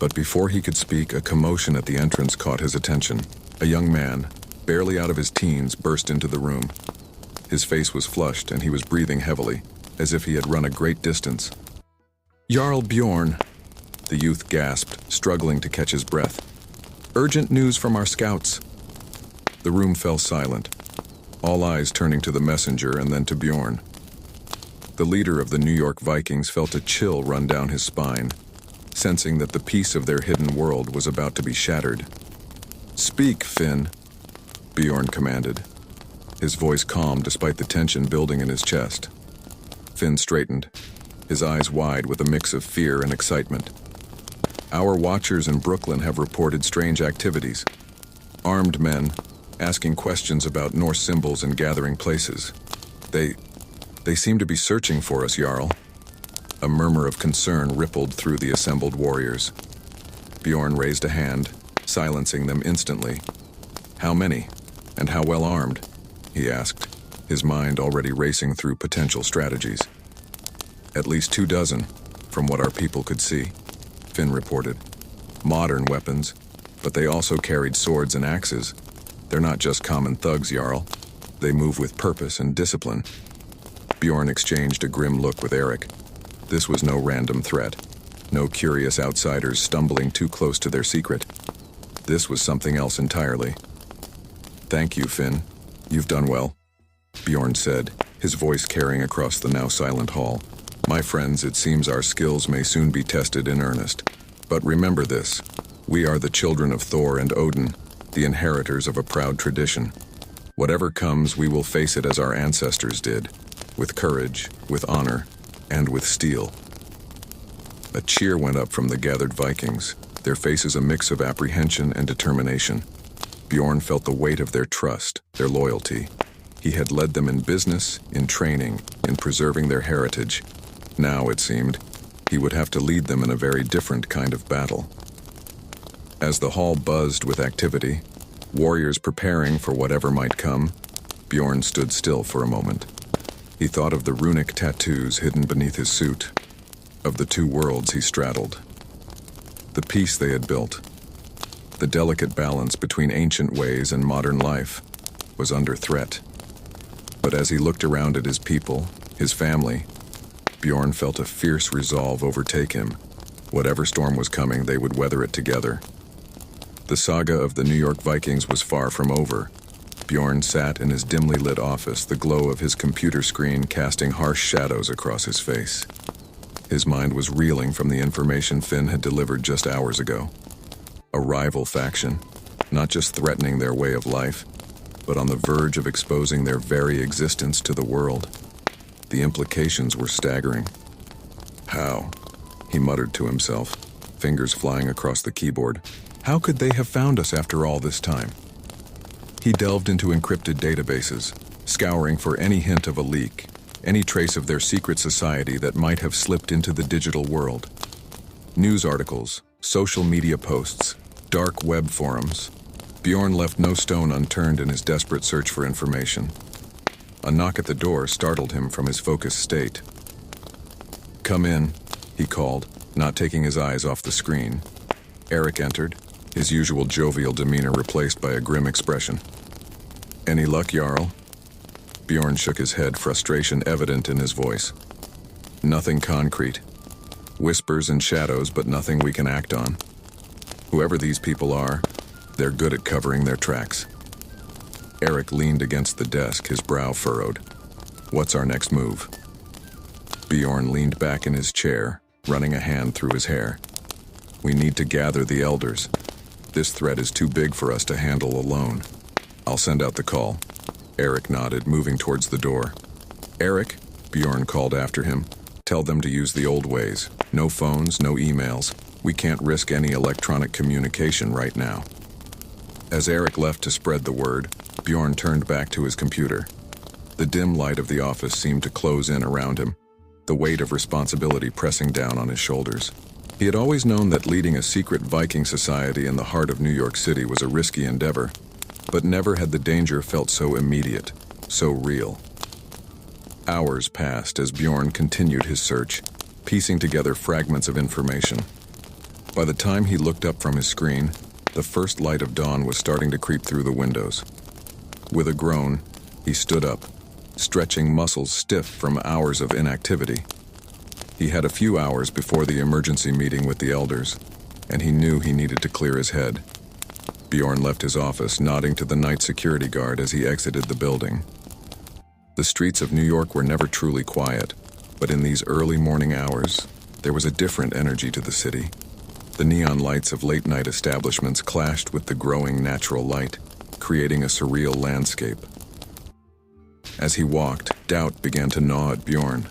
But before he could speak, a commotion at the entrance caught his attention. A young man, barely out of his teens, burst into the room. His face was flushed and he was breathing heavily, as if he had run a great distance. "Jarl Bjorn," the youth gasped, struggling to catch his breath. "Urgent news from our scouts." The room fell silent, all eyes turning to the messenger and then to Bjorn. The leader of the New York Vikings felt a chill run down his spine, sensing that the peace of their hidden world was about to be shattered. "Speak, Finn," Bjorn commanded, his voice calm despite the tension building in his chest. Finn straightened, his eyes wide with a mix of fear and excitement. "Our watchers in Brooklyn have reported strange activities. Armed men, asking questions about Norse symbols and gathering places. They seem to be searching for us, Jarl." A murmur of concern rippled through the assembled warriors. Bjorn raised a hand, silencing them instantly. "How many? And how well armed?" he asked, his mind already racing through potential strategies. "At least 24, from what our people could see," Finn reported. "Modern weapons, but they also carried swords and axes. They're not just common thugs, Jarl. They move with purpose and discipline." Bjorn exchanged a grim look with Eric. This was no random threat, no curious outsiders stumbling too close to their secret. This was something else entirely. "Thank you, Finn. You've done well," Bjorn said, his voice carrying across the now silent hall. "My friends, it seems our skills may soon be tested in earnest. But remember this, we are the children of Thor and Odin, the inheritors of a proud tradition. Whatever comes, we will face it as our ancestors did, with courage, with honor, and with steel." A cheer went up from the gathered Vikings, their faces a mix of apprehension and determination. Bjorn felt the weight of their trust, their loyalty. He had led them in business, in training, in preserving their heritage. Now, it seemed, he would have to lead them in a very different kind of battle. As the hall buzzed with activity, warriors preparing for whatever might come, Bjorn stood still for a moment. He thought of the runic tattoos hidden beneath his suit, of the two worlds he straddled. The peace they had built, the delicate balance between ancient ways and modern life, was under threat. But as he looked around at his people, his family, Bjorn felt a fierce resolve overtake him. Whatever storm was coming, they would weather it together. The saga of the New York Vikings was far from over. Bjorn sat in his dimly lit office, the glow of his computer screen casting harsh shadows across his face. His mind was reeling from the information Finn had delivered just hours ago. A rival faction, not just threatening their way of life, but on the verge of exposing their very existence to the world. The implications were staggering. "How?" he muttered to himself, fingers flying across the keyboard. "How could they have found us after all this time?" He delved into encrypted databases, scouring for any hint of a leak, any trace of their secret society that might have slipped into the digital world. News articles, social media posts, dark web forums. Bjorn left no stone unturned in his desperate search for information. A knock at the door startled him from his focused state. "Come in," he called, not taking his eyes off the screen. Eric entered, his usual jovial demeanor replaced by a grim expression. "Any luck, Jarl?" Bjorn shook his head, frustration evident in his voice. "Nothing concrete. Whispers and shadows, but nothing we can act on. Whoever these people are, they're good at covering their tracks." Eric leaned against the desk, his brow furrowed. "What's our next move?" Bjorn leaned back in his chair, running a hand through his hair. "We need to gather the elders. This threat is too big for us to handle alone. I'll send out the call." Eric nodded, moving towards the door. "Eric," Bjorn called after him, "tell them to use the old ways. No phones, no emails. We can't risk any electronic communication right now." As Eric left to spread the word, Bjorn turned back to his computer. The dim light of the office seemed to close in around him, the weight of responsibility pressing down on his shoulders. He had always known that leading a secret Viking society in the heart of New York City was a risky endeavor, but never had the danger felt so immediate, so real. Hours passed as Bjorn continued his search, piecing together fragments of information. By the time he looked up from his screen, the first light of dawn was starting to creep through the windows. With a groan, he stood up, stretching muscles stiff from hours of inactivity. He had a few hours before the emergency meeting with the elders, and he knew he needed to clear his head. Bjorn left his office, nodding to the night security guard as he exited the building. The streets of New York were never truly quiet, but in these early morning hours, there was a different energy to the city. The neon lights of late-night establishments clashed with the growing natural light, creating a surreal landscape. As he walked, doubt began to gnaw at Bjorn.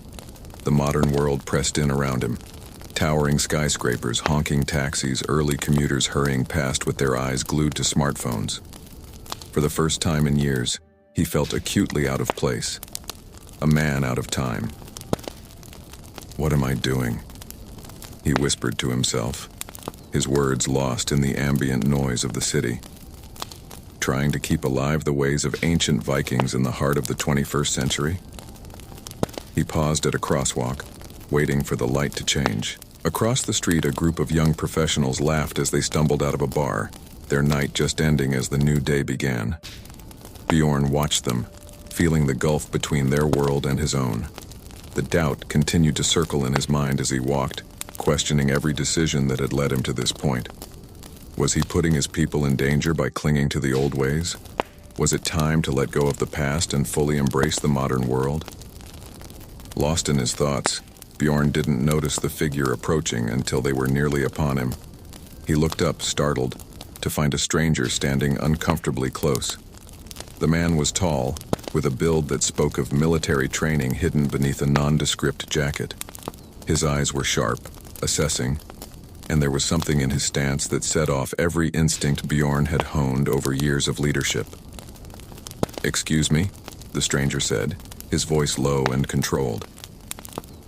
The modern world pressed in around him. Towering skyscrapers, honking taxis, early commuters hurrying past with their eyes glued to smartphones. For the first time in years, he felt acutely out of place. A man out of time. "What am I doing?" he whispered to himself, his words lost in the ambient noise of the city. Trying to keep alive the ways of ancient Vikings in the heart of the 21st century? He paused at a crosswalk, waiting for the light to change. Across the street, a group of young professionals laughed as they stumbled out of a bar, their night just ending as the new day began. Bjorn watched them, feeling the gulf between their world and his own. The doubt continued to circle in his mind as he walked, questioning every decision that had led him to this point. Was he putting his people in danger by clinging to the old ways? Was it time to let go of the past and fully embrace the modern world? Lost in his thoughts, Bjorn didn't notice the figure approaching until they were nearly upon him. He looked up, startled, to find a stranger standing uncomfortably close. The man was tall, with a build that spoke of military training hidden beneath a nondescript jacket. His eyes were sharp, assessing, and there was something in his stance that set off every instinct Bjorn had honed over years of leadership. "Excuse me," the stranger said, his voice low and controlled.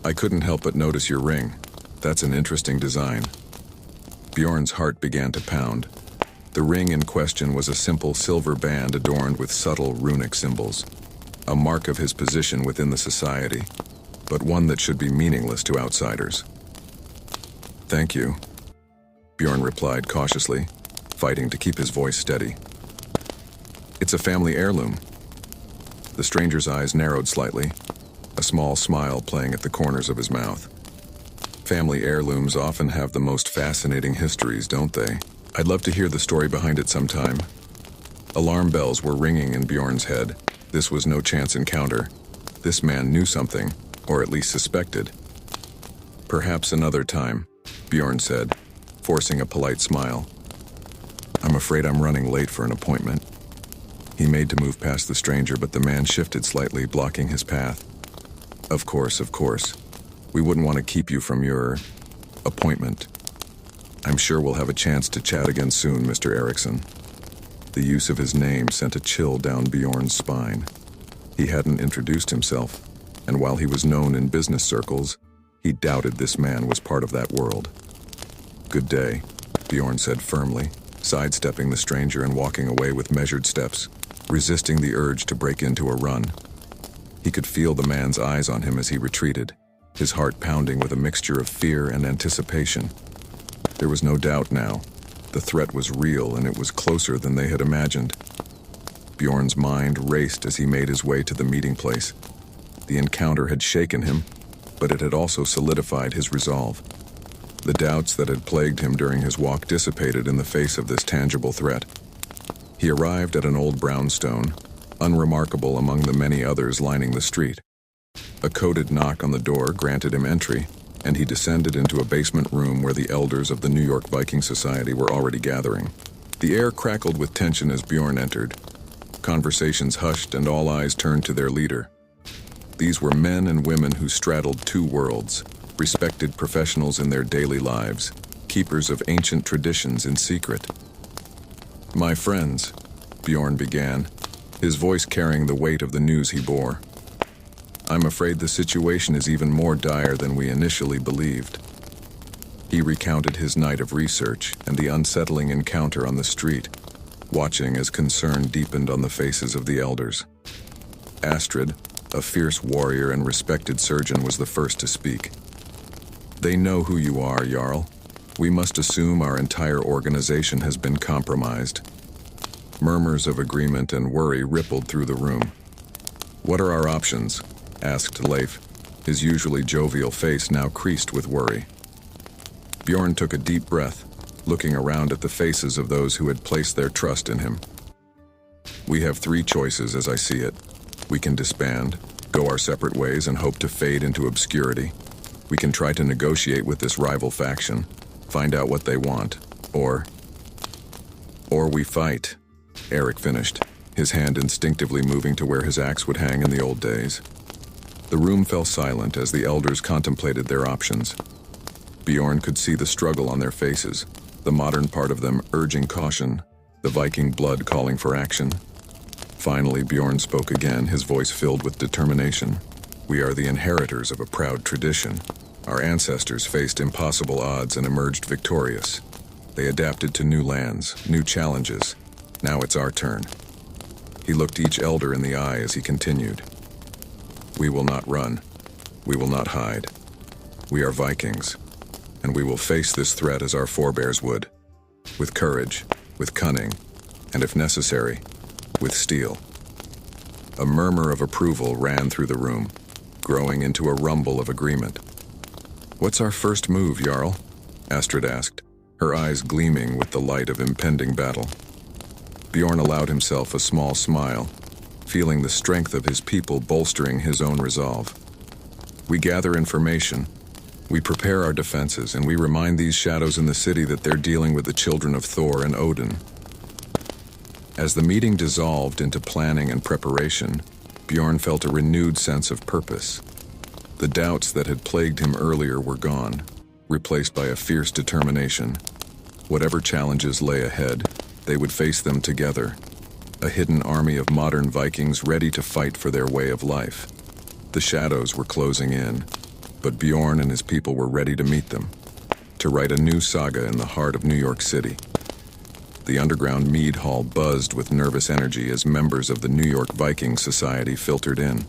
"I couldn't help but notice your ring. That's an interesting design." Bjorn's heart began to pound. The ring in question was a simple silver band adorned with subtle runic symbols, a mark of his position within the society, but one that should be meaningless to outsiders. "Thank you," Bjorn replied cautiously, fighting to keep his voice steady. "It's a family heirloom." The stranger's eyes narrowed slightly, a small smile playing at the corners of his mouth. "Family heirlooms often have the most fascinating histories, don't they? I'd love to hear the story behind it sometime." Alarm bells were ringing in Bjorn's head. This was no chance encounter. This man knew something, or at least suspected. "Perhaps another time," Bjorn said, forcing a polite smile. "I'm afraid I'm running late for an appointment." He made to move past the stranger, but the man shifted slightly, blocking his path. Of course. We wouldn't want to keep you from your appointment. I'm sure we'll have a chance to chat again soon, Mr. Erickson." The use of his name sent a chill down Bjorn's spine. He hadn't introduced himself, and while he was known in business circles, he doubted this man was part of that world. "Good day," Bjorn said firmly, sidestepping the stranger and walking away with measured steps, resisting the urge to break into a run. He could feel the man's eyes on him as he retreated, his heart pounding with a mixture of fear and anticipation. There was no doubt now. The threat was real, and it was closer than they had imagined. Bjorn's mind raced as he made his way to the meeting place. The encounter had shaken him, but it had also solidified his resolve. The doubts that had plagued him during his walk dissipated in the face of this tangible threat. He arrived at an old brownstone, unremarkable among the many others lining the street. A coded knock on the door granted him entry, and he descended into a basement room where the elders of the New York Viking Society were already gathering. The air crackled with tension as Bjorn entered. Conversations hushed and all eyes turned to their leader. These were men and women who straddled two worlds, respected professionals in their daily lives, keepers of ancient traditions in secret. "My friends," Bjorn began, his voice carrying the weight of the news he bore. "I'm afraid the situation is even more dire than we initially believed." He recounted his night of research and the unsettling encounter on the street, watching as concern deepened on the faces of the elders. Astrid, a fierce warrior and respected surgeon, was the first to speak. "They know who you are, Jarl. We must assume our entire organization has been compromised." Murmurs of agreement and worry rippled through the room. "What are our options?" asked Leif, his usually jovial face now creased with worry. Bjorn took a deep breath, looking around at the faces of those who had placed their trust in him. "We have three choices as I see it. We can disband, go our separate ways and hope to fade into obscurity. We can try to negotiate with this rival faction, find out what they want, or we fight," Eric finished, his hand instinctively moving to where his axe would hang in the old days. The room fell silent as the elders contemplated their options. Bjorn could see the struggle on their faces, the modern part of them urging caution, the Viking blood calling for action. Finally, Bjorn spoke again, his voice filled with determination. "We are the inheritors of a proud tradition. Our ancestors faced impossible odds and emerged victorious. They adapted to new lands, new challenges. Now it's our turn." He looked each elder in the eye as he continued. "We will not run. We will not hide. We are Vikings, and we will face this threat as our forebears would, with courage, with cunning, and if necessary, with steel." A murmur of approval ran through the room, growing into a rumble of agreement. "What's our first move, Jarl?" Astrid asked, her eyes gleaming with the light of impending battle. Bjorn allowed himself a small smile, feeling the strength of his people bolstering his own resolve. "We gather information, we prepare our defenses, and we remind these shadows in the city that they're dealing with the children of Thor and Odin." As the meeting dissolved into planning and preparation, Bjorn felt a renewed sense of purpose. The doubts that had plagued him earlier were gone, replaced by a fierce determination. Whatever challenges lay ahead, they would face them together, a hidden army of modern Vikings ready to fight for their way of life. The shadows were closing in, but Bjorn and his people were ready to meet them, to write a new saga in the heart of New York City. The underground mead hall buzzed with nervous energy as members of the New York Viking Society filtered in.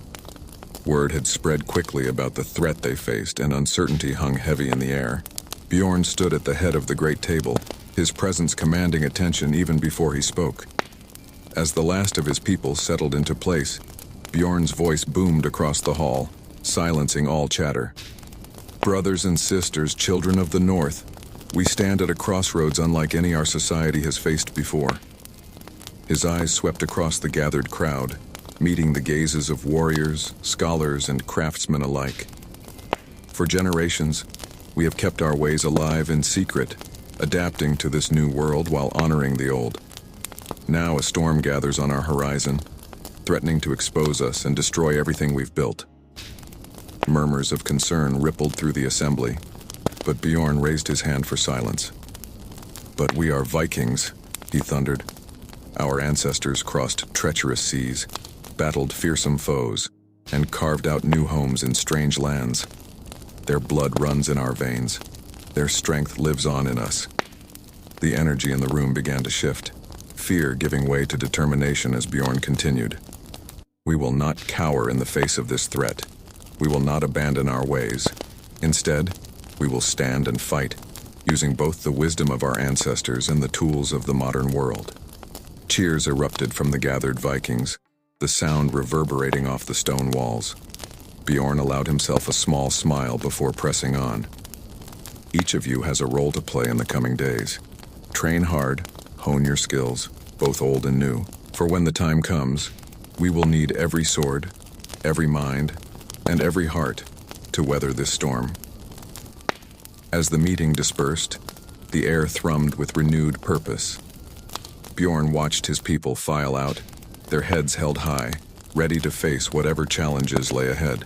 Word had spread quickly about the threat they faced, and uncertainty hung heavy in the air. Bjorn stood at the head of the great table, his presence commanding attention even before he spoke. As the last of his people settled into place, Bjorn's voice boomed across the hall, silencing all chatter. "Brothers and sisters, children of the North, we stand at a crossroads unlike any our society has faced before." His eyes swept across the gathered crowd, meeting the gazes of warriors, scholars, and craftsmen alike. "For generations, we have kept our ways alive in secret, adapting to this new world while honoring the old. Now a storm gathers on our horizon, threatening to expose us and destroy everything we've built." Murmurs of concern rippled through the assembly, but Bjorn raised his hand for silence. "But we are Vikings," he thundered. "Our ancestors crossed treacherous seas, battled fearsome foes, and carved out new homes in strange lands. Their blood runs in our veins. Their strength lives on in us." The energy in the room began to shift, fear giving way to determination as Bjorn continued. "We will not cower in the face of this threat. We will not abandon our ways. Instead, we will stand and fight, using both the wisdom of our ancestors and the tools of the modern world." Cheers erupted from the gathered Vikings, the sound reverberating off the stone walls. Bjorn allowed himself a small smile before pressing on. "Each of you has a role to play in the coming days. Train hard, hone your skills, both old and new, for when the time comes, we will need every sword, every mind, and every heart to weather this storm." As the meeting dispersed, the air thrummed with renewed purpose. Bjorn watched his people file out, their heads held high, ready to face whatever challenges lay ahead.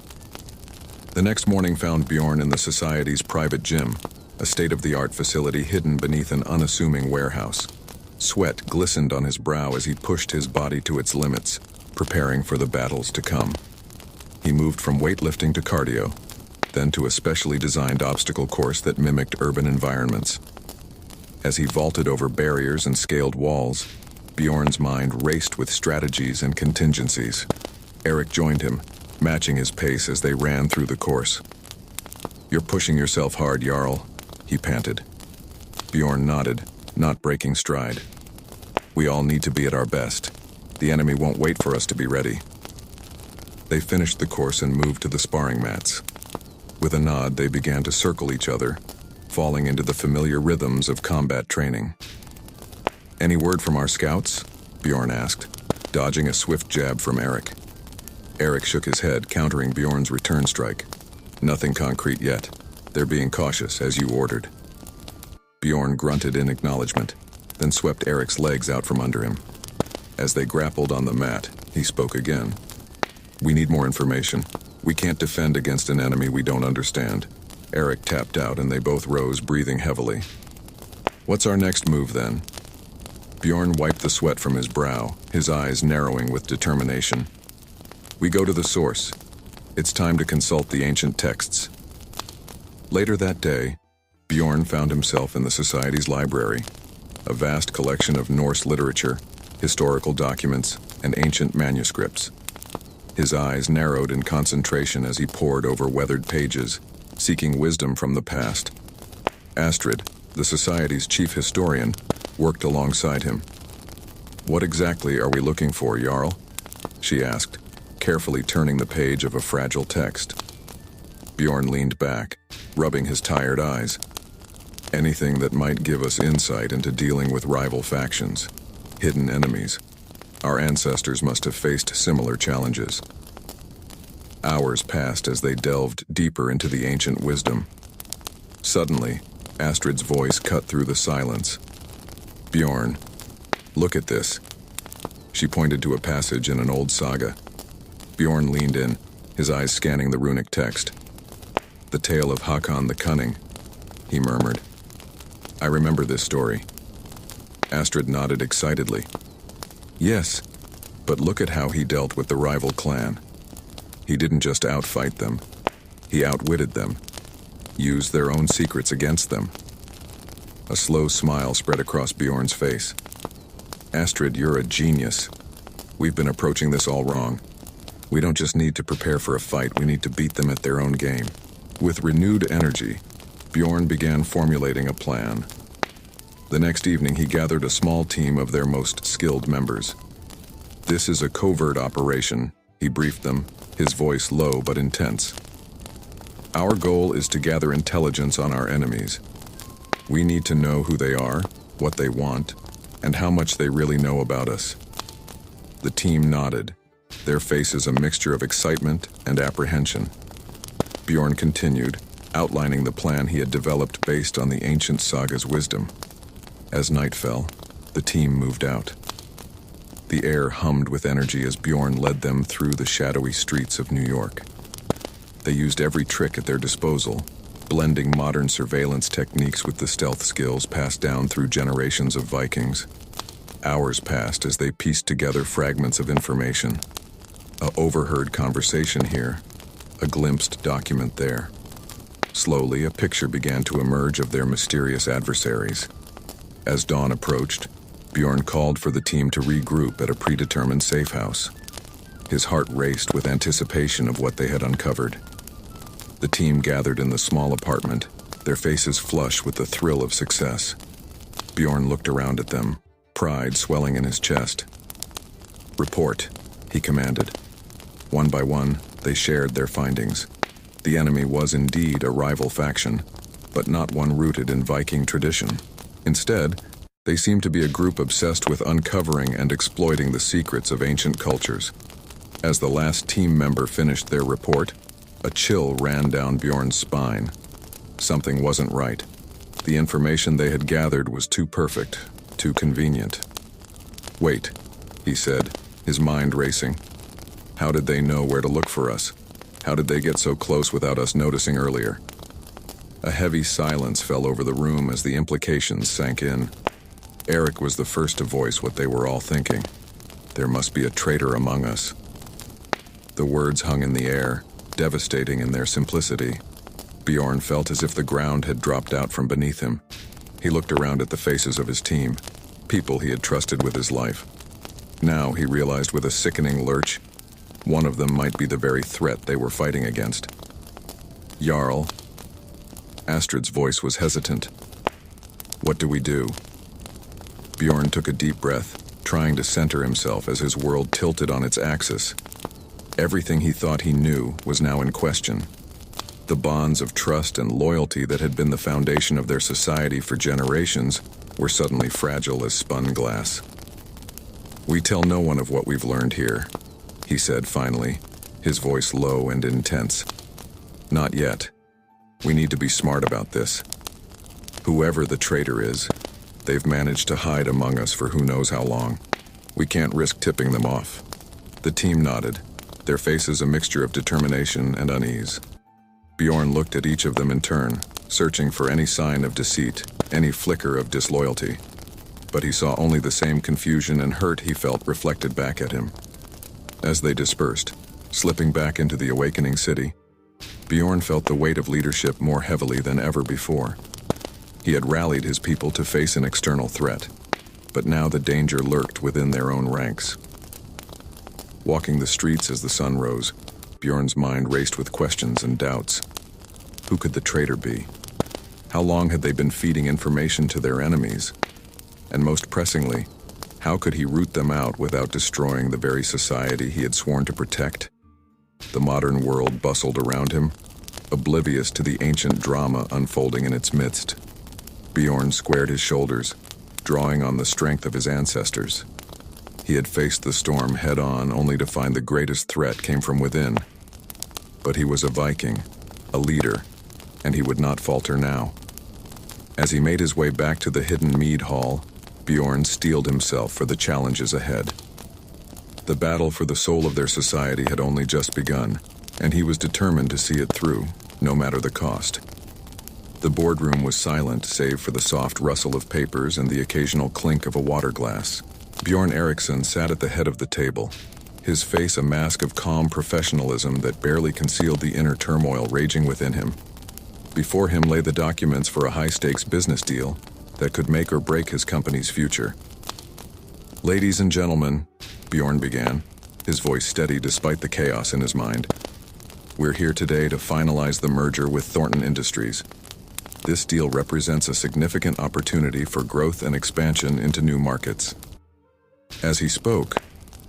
The next morning found Bjorn in the Society's private gym, a state-of-the-art facility hidden beneath an unassuming warehouse. Sweat glistened on his brow as he pushed his body to its limits, preparing for the battles to come. He moved from weightlifting to cardio, then to a specially designed obstacle course that mimicked urban environments. As he vaulted over barriers and scaled walls, Bjorn's mind raced with strategies and contingencies. Eric joined him, matching his pace as they ran through the course. "You're pushing yourself hard, Jarl," he panted. Bjorn nodded, not breaking stride. "We all need to be at our best. The enemy won't wait for us to be ready." They finished the course and moved to the sparring mats. With a nod, they began to circle each other, falling into the familiar rhythms of combat training. "Any word from our scouts?" Bjorn asked, dodging a swift jab from Eric. Eric shook his head, countering Bjorn's return strike. "Nothing concrete yet. They're being cautious, as you ordered." Bjorn grunted in acknowledgement, then swept Eric's legs out from under him. As they grappled on the mat, he spoke again. "We need more information. We can't defend against an enemy we don't understand." Eric tapped out and they both rose, breathing heavily. "What's our next move, then?" Bjorn wiped the sweat from his brow, his eyes narrowing with determination. "We go to the source. It's time to consult the ancient texts." Later that day, Bjorn found himself in the Society's library, a vast collection of Norse literature, historical documents, and ancient manuscripts. His eyes narrowed in concentration as he pored over weathered pages, seeking wisdom from the past. Astrid, the Society's chief historian, worked alongside him. "What exactly are we looking for, Jarl?" she asked, carefully turning the page of a fragile text. Bjorn leaned back, rubbing his tired eyes. "Anything that might give us insight into dealing with rival factions, hidden enemies. Our ancestors must have faced similar challenges." Hours passed as they delved deeper into the ancient wisdom. Suddenly, Astrid's voice cut through the silence. "Bjorn, look at this." She pointed to a passage in an old saga. Bjorn leaned in, his eyes scanning the runic text. "The tale of Hakon the Cunning," he murmured. "I remember this story." Astrid nodded excitedly. "Yes, but look at how he dealt with the rival clan. He didn't just outfight them, he outwitted them, used their own secrets against them." A slow smile spread across Bjorn's face. "Astrid, you're a genius. We've been approaching this all wrong. We don't just need to prepare for a fight, we need to beat them at their own game." With renewed energy, Bjorn began formulating a plan. The next evening, he gathered a small team of their most skilled members. "This is a covert operation," he briefed them, his voice low but intense. "Our goal is to gather intelligence on our enemies. We need to know who they are, what they want, and how much they really know about us." The team nodded, their faces a mixture of excitement and apprehension. Bjorn continued, outlining the plan he had developed based on the ancient saga's wisdom. As night fell, the team moved out. The air hummed with energy as Bjorn led them through the shadowy streets of New York. They used every trick at their disposal, blending modern surveillance techniques with the stealth skills passed down through generations of Vikings. Hours passed as they pieced together fragments of information. A overheard conversation here, a glimpsed document there. Slowly, a picture began to emerge of their mysterious adversaries. As dawn approached, Bjorn called for the team to regroup at a predetermined safe house. His heart raced with anticipation of what they had uncovered. The team gathered in the small apartment, their faces flush with the thrill of success. Bjorn looked around at them, pride swelling in his chest. "Report," he commanded. One by one, they shared their findings. The enemy was indeed a rival faction, but not one rooted in Viking tradition. Instead, they seemed to be a group obsessed with uncovering and exploiting the secrets of ancient cultures. As the last team member finished their report, a chill ran down Bjorn's spine. Something wasn't right. The information they had gathered was too perfect, too convenient. "Wait," he said, his mind racing. "How did they know where to look for us? How did they get so close without us noticing earlier?" A heavy silence fell over the room as the implications sank in. Eric was the first to voice what they were all thinking. "There must be a traitor among us." The words hung in the air, devastating in their simplicity, Bjorn felt as if the ground had dropped out from beneath him. He looked around at the faces of his team, people he had trusted with his life. Now he realized with a sickening lurch, one of them might be the very threat they were fighting against. Jarl. Astrid's voice was hesitant. What do we do? Bjorn took a deep breath, trying to center himself as his world tilted on its axis. Everything he thought he knew was now in question. The bonds of trust and loyalty that had been the foundation of their society for generations were suddenly fragile as spun glass. We tell no one of what we've learned here, he said finally, his voice low and intense. Not yet. We need to be smart about this. Whoever the traitor is, they've managed to hide among us for who knows how long. We can't risk tipping them off. The team nodded, their faces a mixture of determination and unease. Bjorn looked at each of them in turn, searching for any sign of deceit, any flicker of disloyalty. But he saw only the same confusion and hurt he felt reflected back at him. As they dispersed, slipping back into the awakening city, Bjorn felt the weight of leadership more heavily than ever before. He had rallied his people to face an external threat, but now the danger lurked within their own ranks. Walking the streets as the sun rose, Bjorn's mind raced with questions and doubts. Who could the traitor be? How long had they been feeding information to their enemies? And most pressingly, how could he root them out without destroying the very society he had sworn to protect? The modern world bustled around him, oblivious to the ancient drama unfolding in its midst. Bjorn squared his shoulders, drawing on the strength of his ancestors. He had faced the storm head-on only to find the greatest threat came from within. But he was a Viking, a leader, and he would not falter now. As he made his way back to the hidden mead hall, Bjorn steeled himself for the challenges ahead. The battle for the soul of their society had only just begun, and he was determined to see it through, no matter the cost. The boardroom was silent save for the soft rustle of papers and the occasional clink of a water glass. Bjorn Eriksson sat at the head of the table, his face a mask of calm professionalism that barely concealed the inner turmoil raging within him. Before him lay the documents for a high-stakes business deal that could make or break his company's future. Ladies and gentlemen, Bjorn began, his voice steady despite the chaos in his mind. We're here today to finalize the merger with Thornton Industries. This deal represents a significant opportunity for growth and expansion into new markets. As he spoke,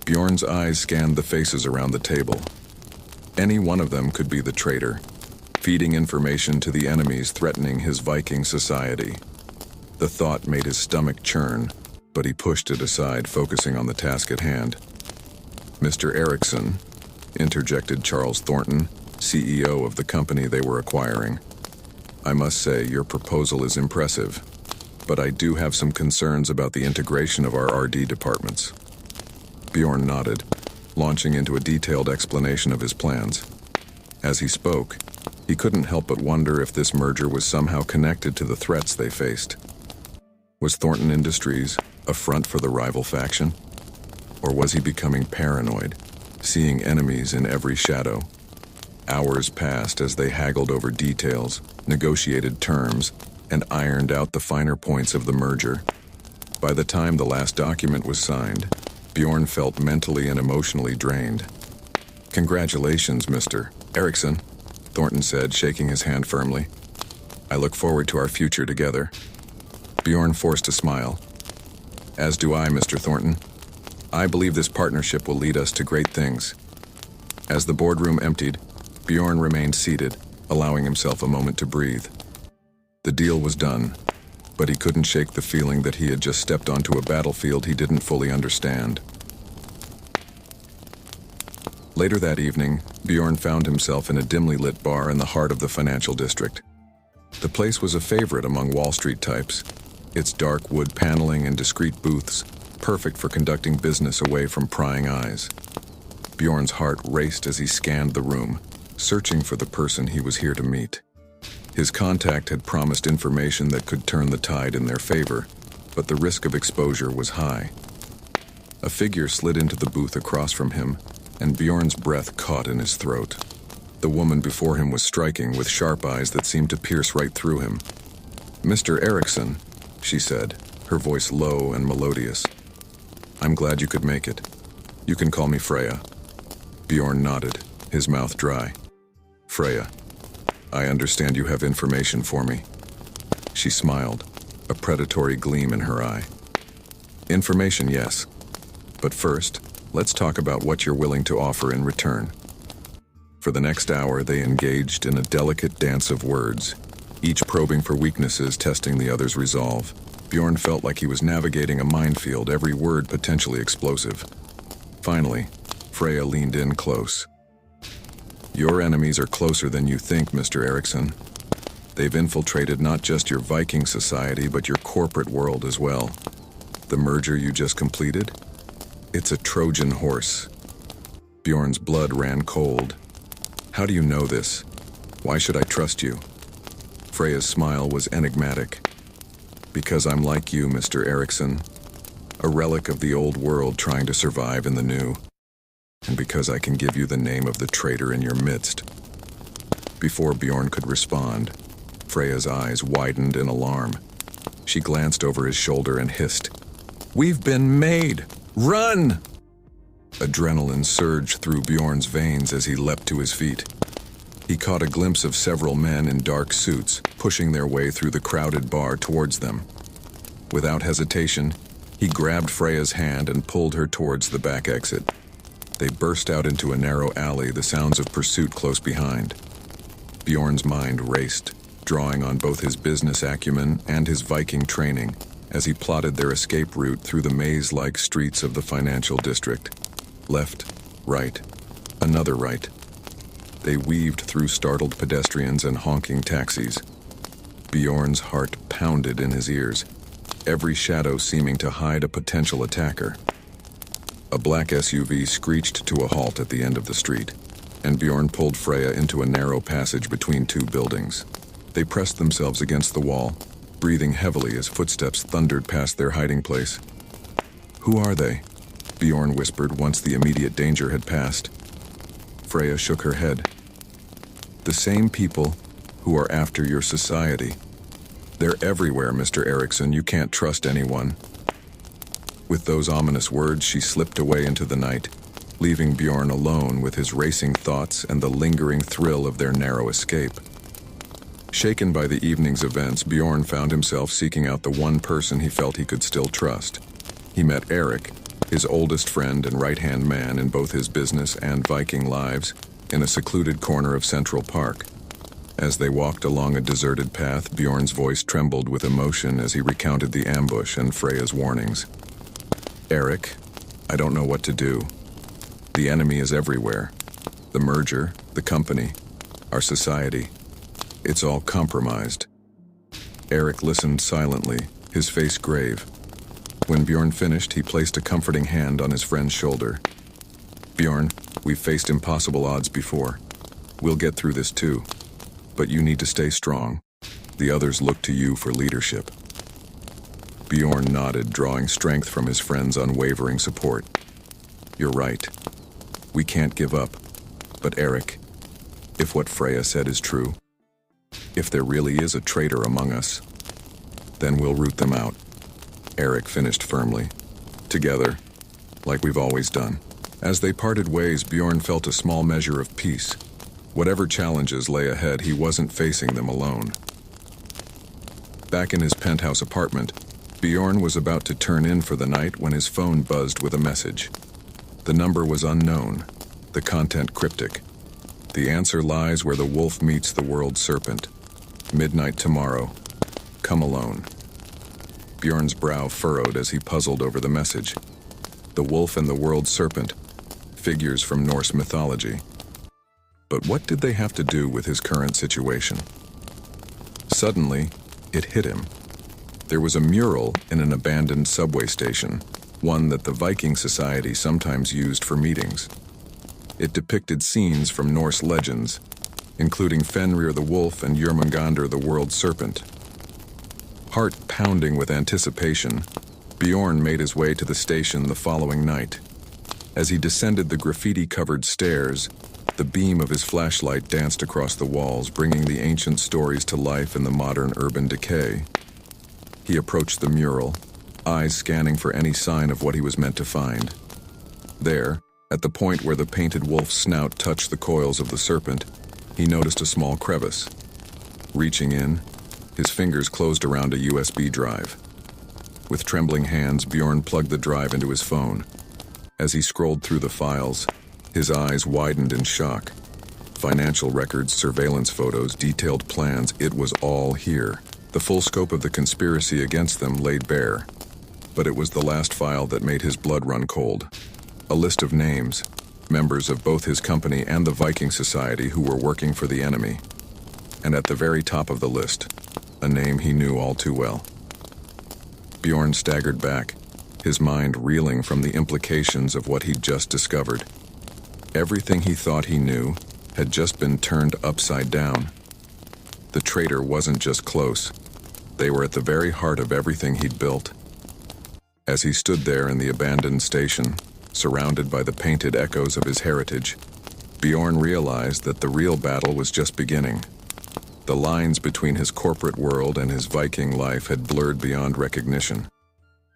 Bjorn's eyes scanned the faces around the table. Any one of them could be the traitor, feeding information to the enemies threatening his Viking society. The thought made his stomach churn, but he pushed it aside, focusing on the task at hand. Mr. Eriksson, interjected Charles Thornton, CEO of the company they were acquiring. I must say your proposal is impressive, but I do have some concerns about the integration of our RD departments. Bjorn nodded, launching into a detailed explanation of his plans. As he spoke, he couldn't help but wonder if this merger was somehow connected to the threats they faced. Was Thornton Industries a front for the rival faction? Or was he becoming paranoid, seeing enemies in every shadow? Hours passed as they haggled over details, negotiated terms, and ironed out the finer points of the merger. By the time the last document was signed, Bjorn felt mentally and emotionally drained. Congratulations, Mr. Eriksson, Thornton said, shaking his hand firmly. I look forward to our future together. Bjorn forced a smile. As do I, Mr. Thornton. I believe this partnership will lead us to great things. As the boardroom emptied, Bjorn remained seated, allowing himself a moment to breathe. The deal was done, but he couldn't shake the feeling that he had just stepped onto a battlefield he didn't fully understand. Later that evening, Bjorn found himself in a dimly lit bar in the heart of the financial district. The place was a favorite among Wall Street types, its dark wood paneling and discreet booths, perfect for conducting business away from prying eyes. Bjorn's heart raced as he scanned the room, searching for the person he was here to meet. His contact had promised information that could turn the tide in their favor, but the risk of exposure was high. A figure slid into the booth across from him, and Bjorn's breath caught in his throat. The woman before him was striking, with sharp eyes that seemed to pierce right through him. "Mr. Erickson," she said, her voice low and melodious. "I'm glad you could make it. You can call me Freya." Bjorn nodded, his mouth dry. "Freya, I understand you have information for me." She smiled, a predatory gleam in her eye. "Information, yes. But first, let's talk about what you're willing to offer in return." For the next hour, they engaged in a delicate dance of words, each probing for weaknesses, testing the other's resolve. Bjorn felt like he was navigating a minefield, every word potentially explosive. Finally, Freya leaned in close. "Your enemies are closer than you think, Mr. Erickson. They've infiltrated not just your Viking society, but your corporate world as well. The merger you just completed? It's a Trojan horse." Bjorn's blood ran cold. "How do you know this? Why should I trust you?" Freya's smile was enigmatic. "Because I'm like you, Mr. Erickson, a relic of the old world trying to survive in the new. And because I can give you the name of the traitor in your midst." Before Bjorn could respond, Freya's eyes widened in alarm. She glanced over his shoulder and hissed, "We've been made! Run!" Adrenaline surged through Bjorn's veins as he leapt to his feet. He caught a glimpse of several men in dark suits, pushing their way through the crowded bar towards them. Without hesitation, he grabbed Freya's hand and pulled her towards the back exit. They burst out into a narrow alley, the sounds of pursuit close behind. Bjorn's mind raced, drawing on both his business acumen and his Viking training as he plotted their escape route through the maze-like streets of the financial district. Left, right, another right. They weaved through startled pedestrians and honking taxis. Bjorn's heart pounded in his ears, every shadow seeming to hide a potential attacker. A black SUV screeched to a halt at the end of the street, and Bjorn pulled Freya into a narrow passage between two buildings. They pressed themselves against the wall, breathing heavily as footsteps thundered past their hiding place. "Who are they?" Bjorn whispered once the immediate danger had passed. Freya shook her head. "The same people who are after your society. They're everywhere, Mr. Erickson. You can't trust anyone." With those ominous words, she slipped away into the night, leaving Bjorn alone with his racing thoughts and the lingering thrill of their narrow escape. Shaken by the evening's events, Bjorn found himself seeking out the one person he felt he could still trust. He met Eric, his oldest friend and right-hand man in both his business and Viking lives, in a secluded corner of Central Park. As they walked along a deserted path, Bjorn's voice trembled with emotion as he recounted the ambush and Freya's warnings. "Eric, I don't know what to do. The enemy is everywhere. The merger, the company, our society. It's all compromised." Eric listened silently, his face grave. When Bjorn finished, he placed a comforting hand on his friend's shoulder. "Bjorn, we've faced impossible odds before. We'll get through this too. But you need to stay strong. The others look to you for leadership." Bjorn nodded, drawing strength from his friend's unwavering support. "You're right. We can't give up. But Eric, if what Freya said is true, if there really is a traitor among us, then we'll root them out." Eric finished firmly. "Together, like we've always done." As they parted ways, Bjorn felt a small measure of peace. Whatever challenges lay ahead, he wasn't facing them alone. Back in his penthouse apartment, Bjorn was about to turn in for the night when his phone buzzed with a message. The number was unknown, the content cryptic. "The answer lies where the wolf meets the world serpent. Midnight tomorrow. Come alone." Bjorn's brow furrowed as he puzzled over the message. The wolf and the world serpent, figures from Norse mythology. But what did they have to do with his current situation? Suddenly, it hit him. There was a mural in an abandoned subway station, one that the Viking society sometimes used for meetings. It depicted scenes from Norse legends, including Fenrir the wolf and Jörmungandr the world serpent. Heart pounding with anticipation, Bjorn made his way to the station the following night. As he descended the graffiti-covered stairs, The beam of his flashlight danced across the walls, bringing the ancient stories to life in the modern urban decay. He approached the mural, eyes scanning for any sign of what he was meant to find. There, at the point where the painted wolf's snout touched the coils of the serpent, he noticed a small crevice. Reaching in, his fingers closed around a USB drive. With trembling hands, Bjorn plugged the drive into his phone. As he scrolled through the files, his eyes widened in shock. Financial records, surveillance photos, detailed plans, it was all here. The full scope of the conspiracy against them laid bare. But it was the last file that made his blood run cold. A list of names, members of both his company and the Viking Society who were working for the enemy. And at the very top of the list, a name he knew all too well. Bjorn staggered back, his mind reeling from the implications of what he'd just discovered. Everything he thought he knew had just been turned upside down. The traitor wasn't just close. They were at the very heart of everything he'd built. As he stood there in the abandoned station, surrounded by the painted echoes of his heritage, Bjorn realized that the real battle was just beginning. The lines between his corporate world and his Viking life had blurred beyond recognition.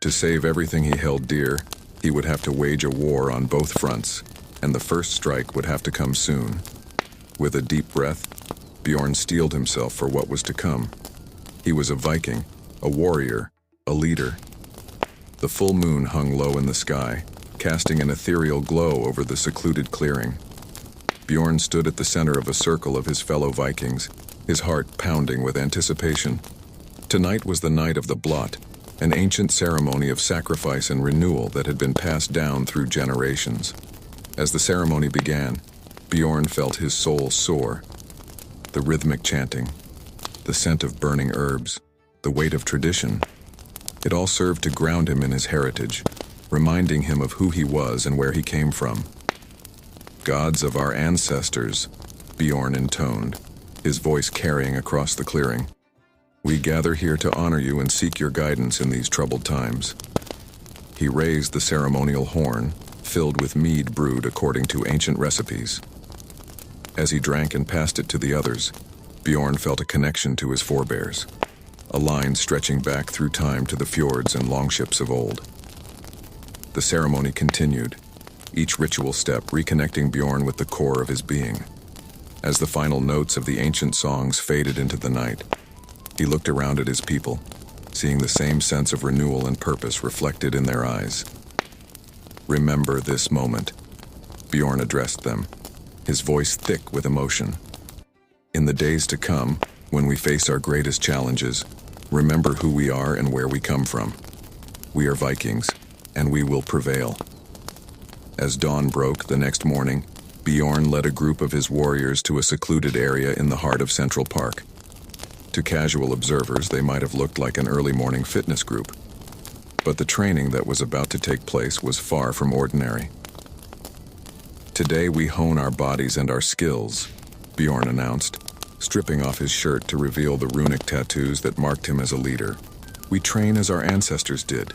To save everything he held dear, he would have to wage a war on both fronts, and the first strike would have to come soon. With a deep breath, Bjorn steeled himself for what was to come. He was a Viking, a warrior, a leader. The full moon hung low in the sky, casting an ethereal glow over the secluded clearing. Bjorn stood at the center of a circle of his fellow Vikings, his heart pounding with anticipation. Tonight was the night of the blot, an ancient ceremony of sacrifice and renewal that had been passed down through generations. As the ceremony began, Bjorn felt his soul soar. The rhythmic chanting, the scent of burning herbs, the weight of tradition. It all served to ground him in his heritage, reminding him of who he was and where he came from. Gods of our ancestors, Bjorn intoned, his voice carrying across the clearing. We gather here to honor you and seek your guidance in these troubled times. He raised the ceremonial horn, filled with mead brewed according to ancient recipes. As he drank and passed it to the others, Bjorn felt a connection to his forebears, a line stretching back through time to the fjords and longships of old. The ceremony continued, each ritual step reconnecting Bjorn with the core of his being. As the final notes of the ancient songs faded into the night, he looked around at his people, seeing the same sense of renewal and purpose reflected in their eyes. Remember this moment, Bjorn addressed them, his voice thick with emotion. In the days to come, when we face our greatest challenges, remember who we are and where we come from. We are Vikings, and we will prevail. As dawn broke the next morning, Bjorn led a group of his warriors to a secluded area in the heart of Central Park. To casual observers, they might have looked like an early morning fitness group. But the training that was about to take place was far from ordinary. Today we hone our bodies and our skills, Bjorn announced, stripping off his shirt to reveal the runic tattoos that marked him as a leader. We train as our ancestors did,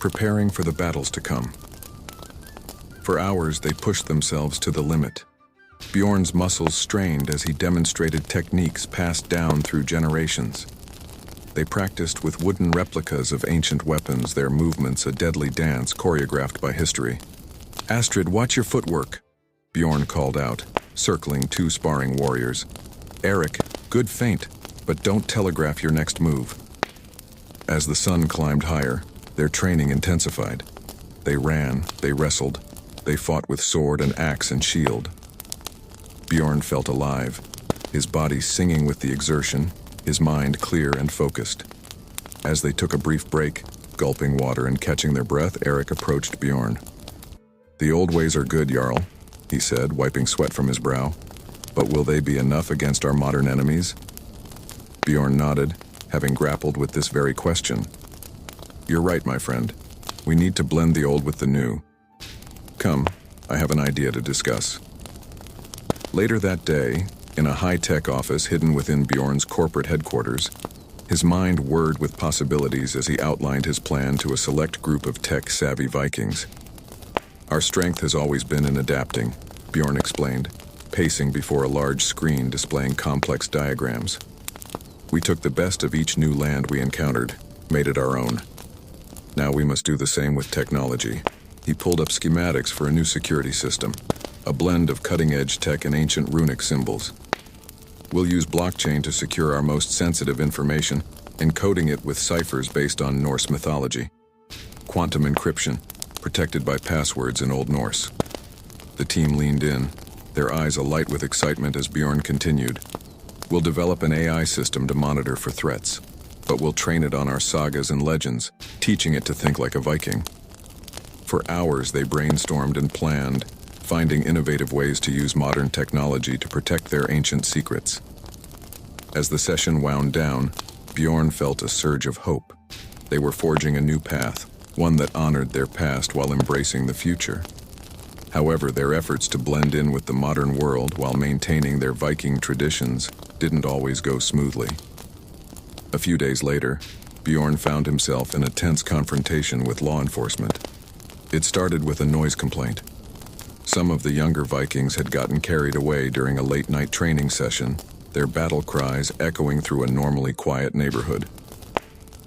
preparing for the battles to come. For hours, they pushed themselves to the limit. Bjorn's muscles strained as he demonstrated techniques passed down through generations. They practiced with wooden replicas of ancient weapons, their movements a deadly dance choreographed by history. Astrid, watch your footwork, Bjorn called out, circling two sparring warriors. Eric, good feint, but don't telegraph your next move. As the sun climbed higher, their training intensified. They ran, they wrestled, they fought with sword and axe and shield. Bjorn felt alive, his body singing with the exertion, his mind clear and focused. As they took a brief break, gulping water and catching their breath, Eric approached Bjorn. The old ways are good, Jarl, he said, wiping sweat from his brow. But will they be enough against our modern enemies? Bjorn nodded, having grappled with this very question. You're right, my friend. We need to blend the old with the new. Come, I have an idea to discuss. Later that day, in a high-tech office hidden within Bjorn's corporate headquarters, his mind whirred with possibilities as he outlined his plan to a select group of tech-savvy Vikings. Our strength has always been in adapting, Bjorn explained, pacing before a large screen displaying complex diagrams. We took the best of each new land we encountered, made it our own. Now we must do the same with technology. He pulled up schematics for a new security system, a blend of cutting-edge tech and ancient runic symbols. We'll use blockchain to secure our most sensitive information, encoding it with ciphers based on Norse mythology. Quantum encryption, protected by passwords in Old Norse. The team leaned in, their eyes alight with excitement as Bjorn continued. We'll develop an AI system to monitor for threats, but we'll train it on our sagas and legends, teaching it to think like a Viking. For hours they brainstormed and planned, finding innovative ways to use modern technology to protect their ancient secrets. As the session wound down, Bjorn felt a surge of hope. They were forging a new path, one that honored their past while embracing the future. However, their efforts to blend in with the modern world while maintaining their Viking traditions didn't always go smoothly. A few days later, Bjorn found himself in a tense confrontation with law enforcement. It started with a noise complaint. Some of the younger Vikings had gotten carried away during a late-night training session, their battle cries echoing through a normally quiet neighborhood.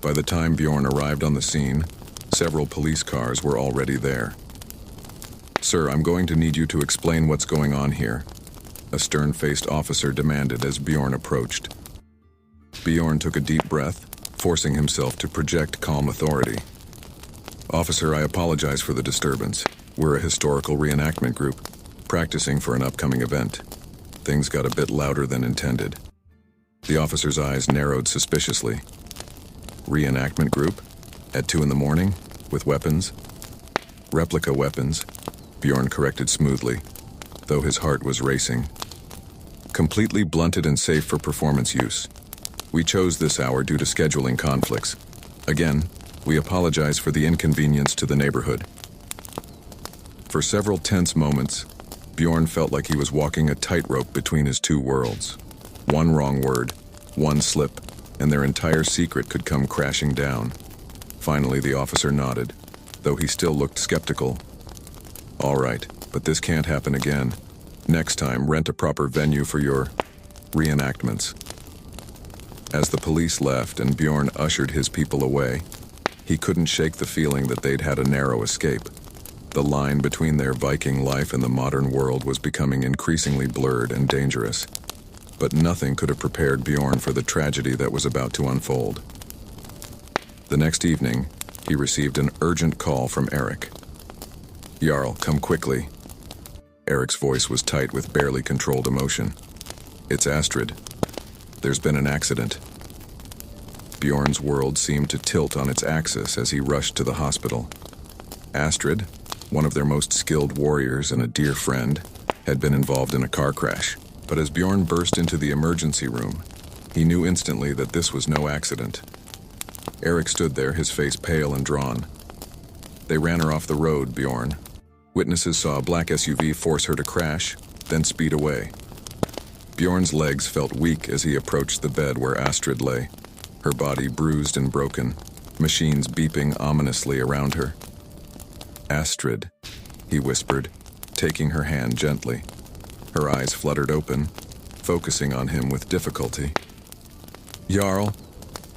By the time Bjorn arrived on the scene, several police cars were already there. "Sir, I'm going to need you to explain what's going on here," a stern-faced officer demanded as Bjorn approached. Bjorn took a deep breath, forcing himself to project calm authority. "Officer, I apologize for the disturbance. We're a historical reenactment group, practicing for an upcoming event. Things got a bit louder than intended." The officer's eyes narrowed suspiciously. "Reenactment group? At 2 in the morning? With weapons?" "Replica weapons," Bjorn corrected smoothly, though his heart was racing. "Completely blunted and safe for performance use. We chose this hour due to scheduling conflicts. Again, we apologize for the inconvenience to the neighborhood." For several tense moments, Bjorn felt like he was walking a tightrope between his two worlds. One wrong word, one slip, and their entire secret could come crashing down. Finally, the officer nodded, though he still looked skeptical. "All right, but this can't happen again. Next time, rent a proper venue for your reenactments." As the police left and Bjorn ushered his people away, he couldn't shake the feeling that they'd had a narrow escape. The line between their Viking life and the modern world was becoming increasingly blurred and dangerous. But nothing could have prepared Bjorn for the tragedy that was about to unfold. The next evening, he received an urgent call from Eric. "Jarl, come quickly." Eric's voice was tight with barely controlled emotion. "It's Astrid. There's been an accident." Bjorn's world seemed to tilt on its axis as he rushed to the hospital. Astrid, one of their most skilled warriors and a dear friend, had been involved in a car crash. But as Bjorn burst into the emergency room, he knew instantly that this was no accident. Eric stood there, his face pale and drawn. "They ran her off the road, Bjorn. Witnesses saw a black SUV force her to crash, then speed away." Bjorn's legs felt weak as he approached the bed where Astrid lay, her body bruised and broken, machines beeping ominously around her. "Astrid," he whispered, taking her hand gently. Her eyes fluttered open, focusing on him with difficulty. "Jarl,"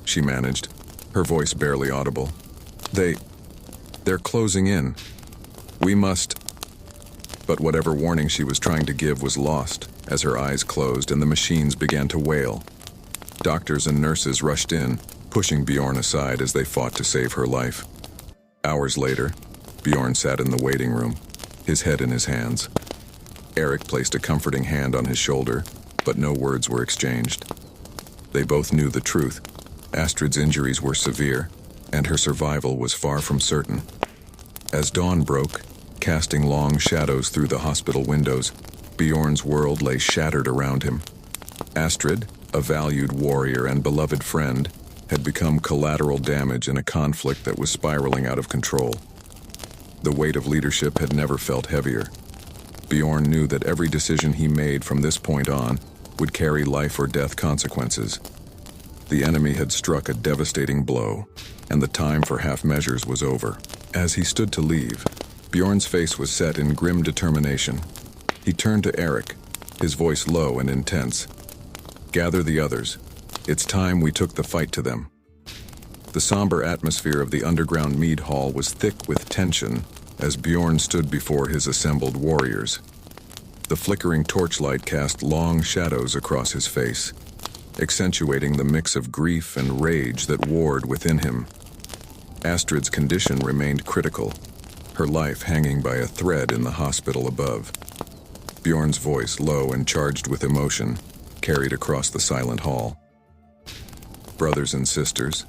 she managed, her voice barely audible. They're closing in. We must..." But whatever warning she was trying to give was lost as her eyes closed and the machines began to wail. Doctors and nurses rushed in, pushing Bjorn aside as they fought to save her life. Hours later, Bjorn sat in the waiting room, his head in his hands. Eric placed a comforting hand on his shoulder, but no words were exchanged. They both knew the truth. Astrid's injuries were severe, and her survival was far from certain. As dawn broke, casting long shadows through the hospital windows, Bjorn's world lay shattered around him. Astrid, a valued warrior and beloved friend, had become collateral damage in a conflict that was spiraling out of control. The weight of leadership had never felt heavier. Bjorn knew that every decision he made from this point on would carry life or death consequences. The enemy had struck a devastating blow, and the time for half measures was over. As he stood to leave, Bjorn's face was set in grim determination. He turned to Eric, his voice low and intense. "Gather the others. It's time we took the fight to them." The somber atmosphere of the underground mead hall was thick with tension as Bjorn stood before his assembled warriors. The flickering torchlight cast long shadows across his face, accentuating the mix of grief and rage that warred within him. Astrid's condition remained critical, her life hanging by a thread in the hospital above. Bjorn's voice, low and charged with emotion, carried across the silent hall. "Brothers and sisters,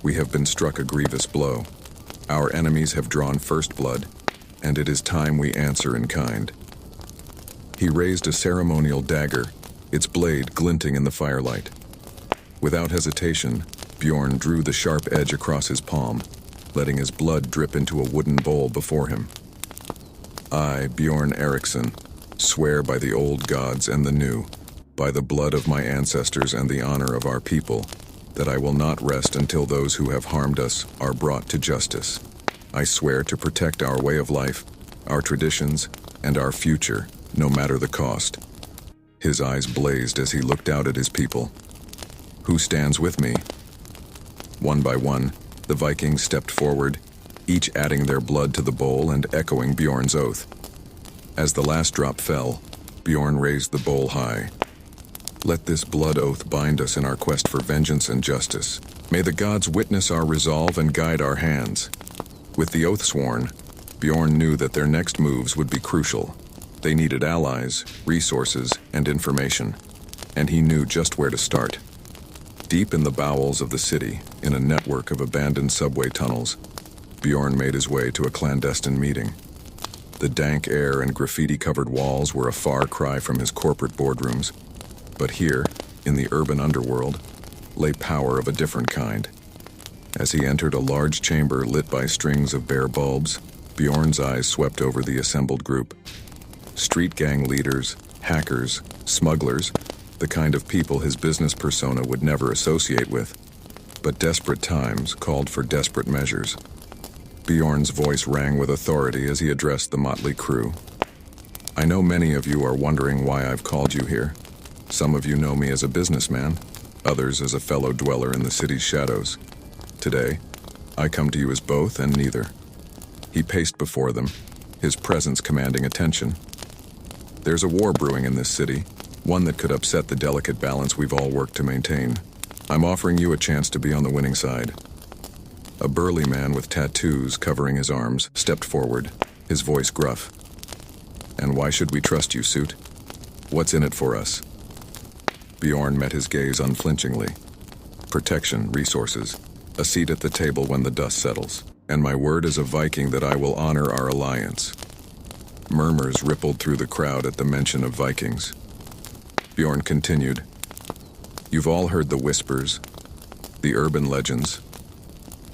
we have been struck a grievous blow. Our enemies have drawn first blood, and it is time we answer in kind." He raised a ceremonial dagger, its blade glinting in the firelight. Without hesitation, Bjorn drew the sharp edge across his palm, letting his blood drip into a wooden bowl before him. "I, Bjorn Eriksson, swear by the old gods and the new, by the blood of my ancestors and the honor of our people, that I will not rest until those who have harmed us are brought to justice. I swear to protect our way of life, our traditions, and our future, no matter the cost." His eyes blazed as he looked out at his people. "Who stands with me?" One by one, the Vikings stepped forward, each adding their blood to the bowl and echoing Bjorn's oath. As the last drop fell, Bjorn raised the bowl high. "Let this blood oath bind us in our quest for vengeance and justice. May the gods witness our resolve and guide our hands." With the oath sworn, Bjorn knew that their next moves would be crucial. They needed allies, resources, and information, and he knew just where to start. Deep in the bowels of the city, in a network of abandoned subway tunnels, Bjorn made his way to a clandestine meeting. The dank air and graffiti-covered walls were a far cry from his corporate boardrooms, but here, in the urban underworld, lay power of a different kind. As he entered a large chamber lit by strings of bare bulbs, Bjorn's eyes swept over the assembled group. Street gang leaders, hackers, smugglers, the kind of people his business persona would never associate with. But desperate times called for desperate measures. Bjorn's voice rang with authority as he addressed the motley crew. "I know many of you are wondering why I've called you here. Some of you know me as a businessman, others as a fellow dweller in the city's shadows. Today, I come to you as both and neither." He paced before them, his presence commanding attention. "There's a war brewing in this city, one that could upset the delicate balance we've all worked to maintain. I'm offering you a chance to be on the winning side." A burly man with tattoos covering his arms stepped forward, his voice gruff. "And why should we trust you, suit? What's in it for us?" Bjorn met his gaze unflinchingly. "Protection, resources, a seat at the table when the dust settles, and my word as a Viking that I will honor our alliance." Murmurs rippled through the crowd at the mention of Vikings. Bjorn continued, "You've all heard the whispers, the urban legends.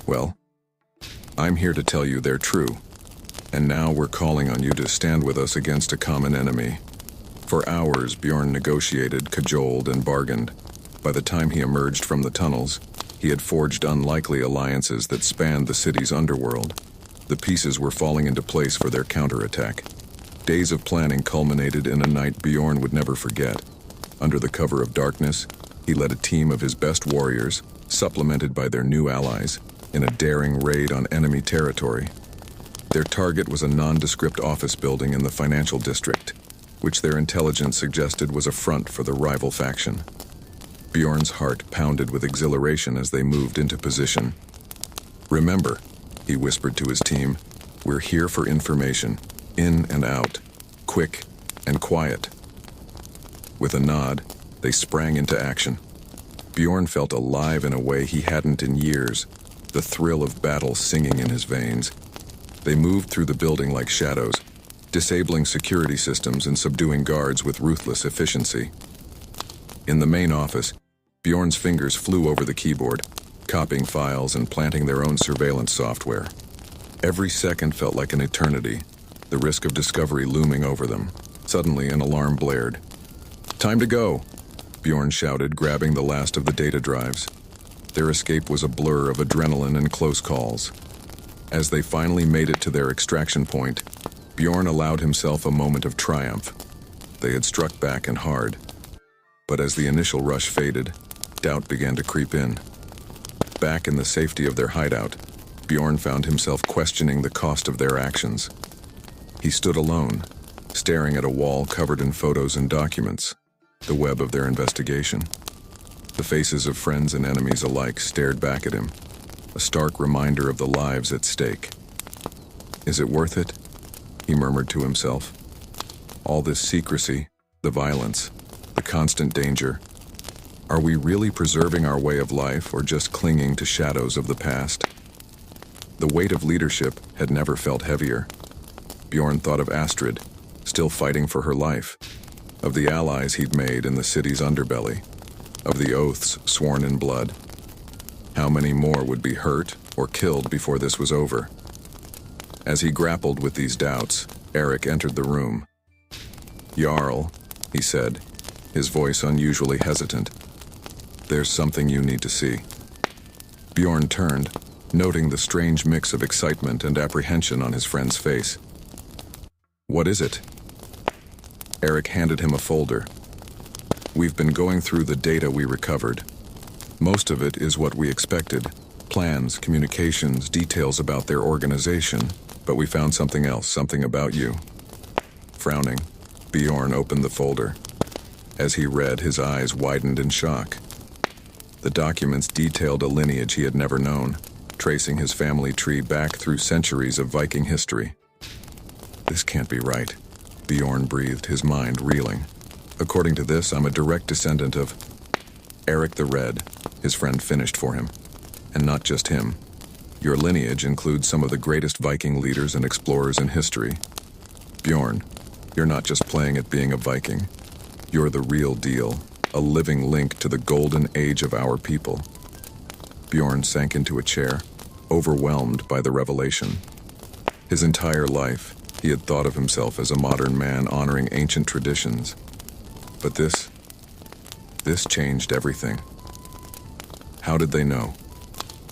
Well, I'm here to tell you they're true, and now we're calling on you to stand with us against a common enemy." For hours, Bjorn negotiated, cajoled, and bargained. By the time he emerged from the tunnels, he had forged unlikely alliances that spanned the city's underworld. The pieces were falling into place for their counterattack. Days of planning culminated in a night Bjorn would never forget. Under the cover of darkness, he led a team of his best warriors, supplemented by their new allies, in a daring raid on enemy territory. Their target was a nondescript office building in the financial district, which their intelligence suggested was a front for the rival faction. Bjorn's heart pounded with exhilaration as they moved into position. "Remember," he whispered to his team, "we're here for information, in and out, quick and quiet." With a nod, they sprang into action. Bjorn felt alive in a way he hadn't in years, the thrill of battle singing in his veins. They moved through the building like shadows, disabling security systems and subduing guards with ruthless efficiency. In the main office, Bjorn's fingers flew over the keyboard, copying files and planting their own surveillance software. Every second felt like an eternity, the risk of discovery looming over them. Suddenly, an alarm blared. "Time to go," Bjorn shouted, grabbing the last of the data drives. Their escape was a blur of adrenaline and close calls. As they finally made it to their extraction point, Bjorn allowed himself a moment of triumph. They had struck back and hard. But as the initial rush faded, doubt began to creep in. Back in the safety of their hideout, Bjorn found himself questioning the cost of their actions. He stood alone, staring at a wall covered in photos and documents, the web of their investigation. The faces of friends and enemies alike stared back at him, a stark reminder of the lives at stake. "Is it worth it?" he murmured to himself. "All this secrecy, the violence, the constant danger. Are we really preserving our way of life or just clinging to shadows of the past?" The weight of leadership had never felt heavier. Bjorn thought of Astrid, still fighting for her life, of the allies he'd made in the city's underbelly, of the oaths sworn in blood. How many more would be hurt or killed before this was over? As he grappled with these doubts, Eric entered the room. "Jarl," he said, his voice unusually hesitant. "There's something you need to see." Bjorn turned, noting the strange mix of excitement and apprehension on his friend's face. "What is it?" Eric handed him a folder. "We've been going through the data we recovered. Most of it is what we expected. Plans, communications, details about their organization, but we found something else, something about you." Frowning, Bjorn opened the folder. As he read, his eyes widened in shock. The documents detailed a lineage he had never known, tracing his family tree back through centuries of Viking history. "This can't be right," Bjorn breathed, his mind reeling. "According to this, I'm a direct descendant of—" "Eric the Red," his friend finished for him. "And not just him. Your lineage includes some of the greatest Viking leaders and explorers in history. Bjorn, you're not just playing at being a Viking. You're the real deal, a living link to the golden age of our people." Bjorn sank into a chair, overwhelmed by the revelation. His entire life, he had thought of himself as a modern man honoring ancient traditions. But this changed everything. "How did they know?"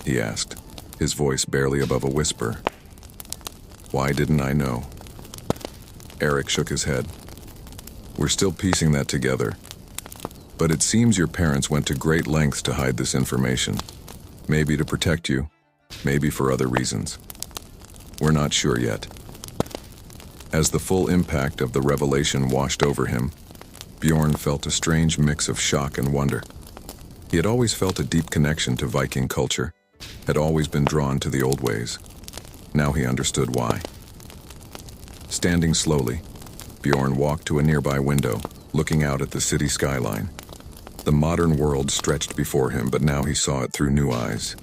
he asked, his voice barely above a whisper. "Why didn't I know?" Eric shook his head. "We're still piecing that together. But it seems your parents went to great lengths to hide this information. Maybe to protect you, maybe for other reasons. We're not sure yet." As the full impact of the revelation washed over him, Bjorn felt a strange mix of shock and wonder. He had always felt a deep connection to Viking culture, had always been drawn to the old ways. Now he understood why. Standing slowly, Bjorn walked to a nearby window, looking out at the city skyline. The modern world stretched before him, but now he saw it through new eyes.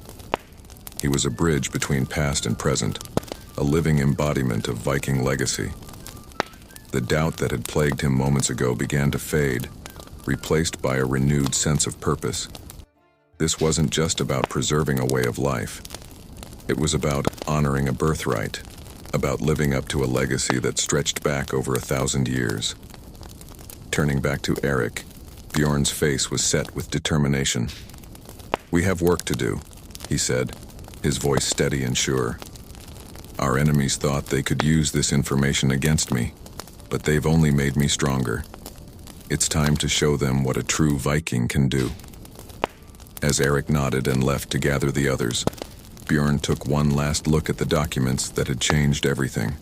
He was a bridge between past and present, a living embodiment of Viking legacy. The doubt that had plagued him moments ago began to fade, replaced by a renewed sense of purpose. This wasn't just about preserving a way of life. It was about honoring a birthright, about living up to a legacy that stretched back over 1,000 years. Turning back to Eric, Bjorn's face was set with determination. "We have work to do," he said, his voice steady and sure. "Our enemies thought they could use this information against me, but they've only made me stronger. It's time to show them what a true Viking can do." As Eric nodded and left to gather the others, Bjorn took one last look at the documents that had changed everything.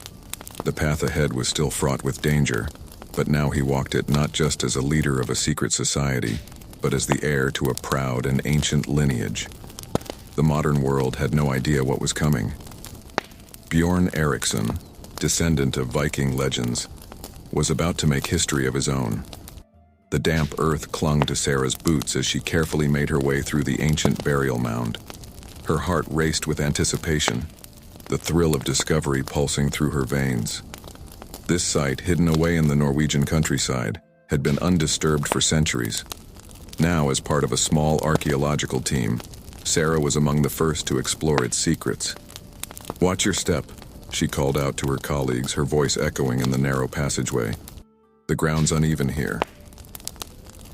The path ahead was still fraught with danger, but now he walked it not just as a leader of a secret society, but as the heir to a proud and ancient lineage. The modern world had no idea what was coming. Bjorn Eriksson, descendant of Viking legends, was about to make history of his own. The damp earth clung to Sarah's boots as she carefully made her way through the ancient burial mound. Her heart raced with anticipation, the thrill of discovery pulsing through her veins. This site, hidden away in the Norwegian countryside, had been undisturbed for centuries. Now, as part of a small archaeological team, Sarah was among the first to explore its secrets. "Watch your step," she called out to her colleagues, her voice echoing in the narrow passageway. "The ground's uneven here."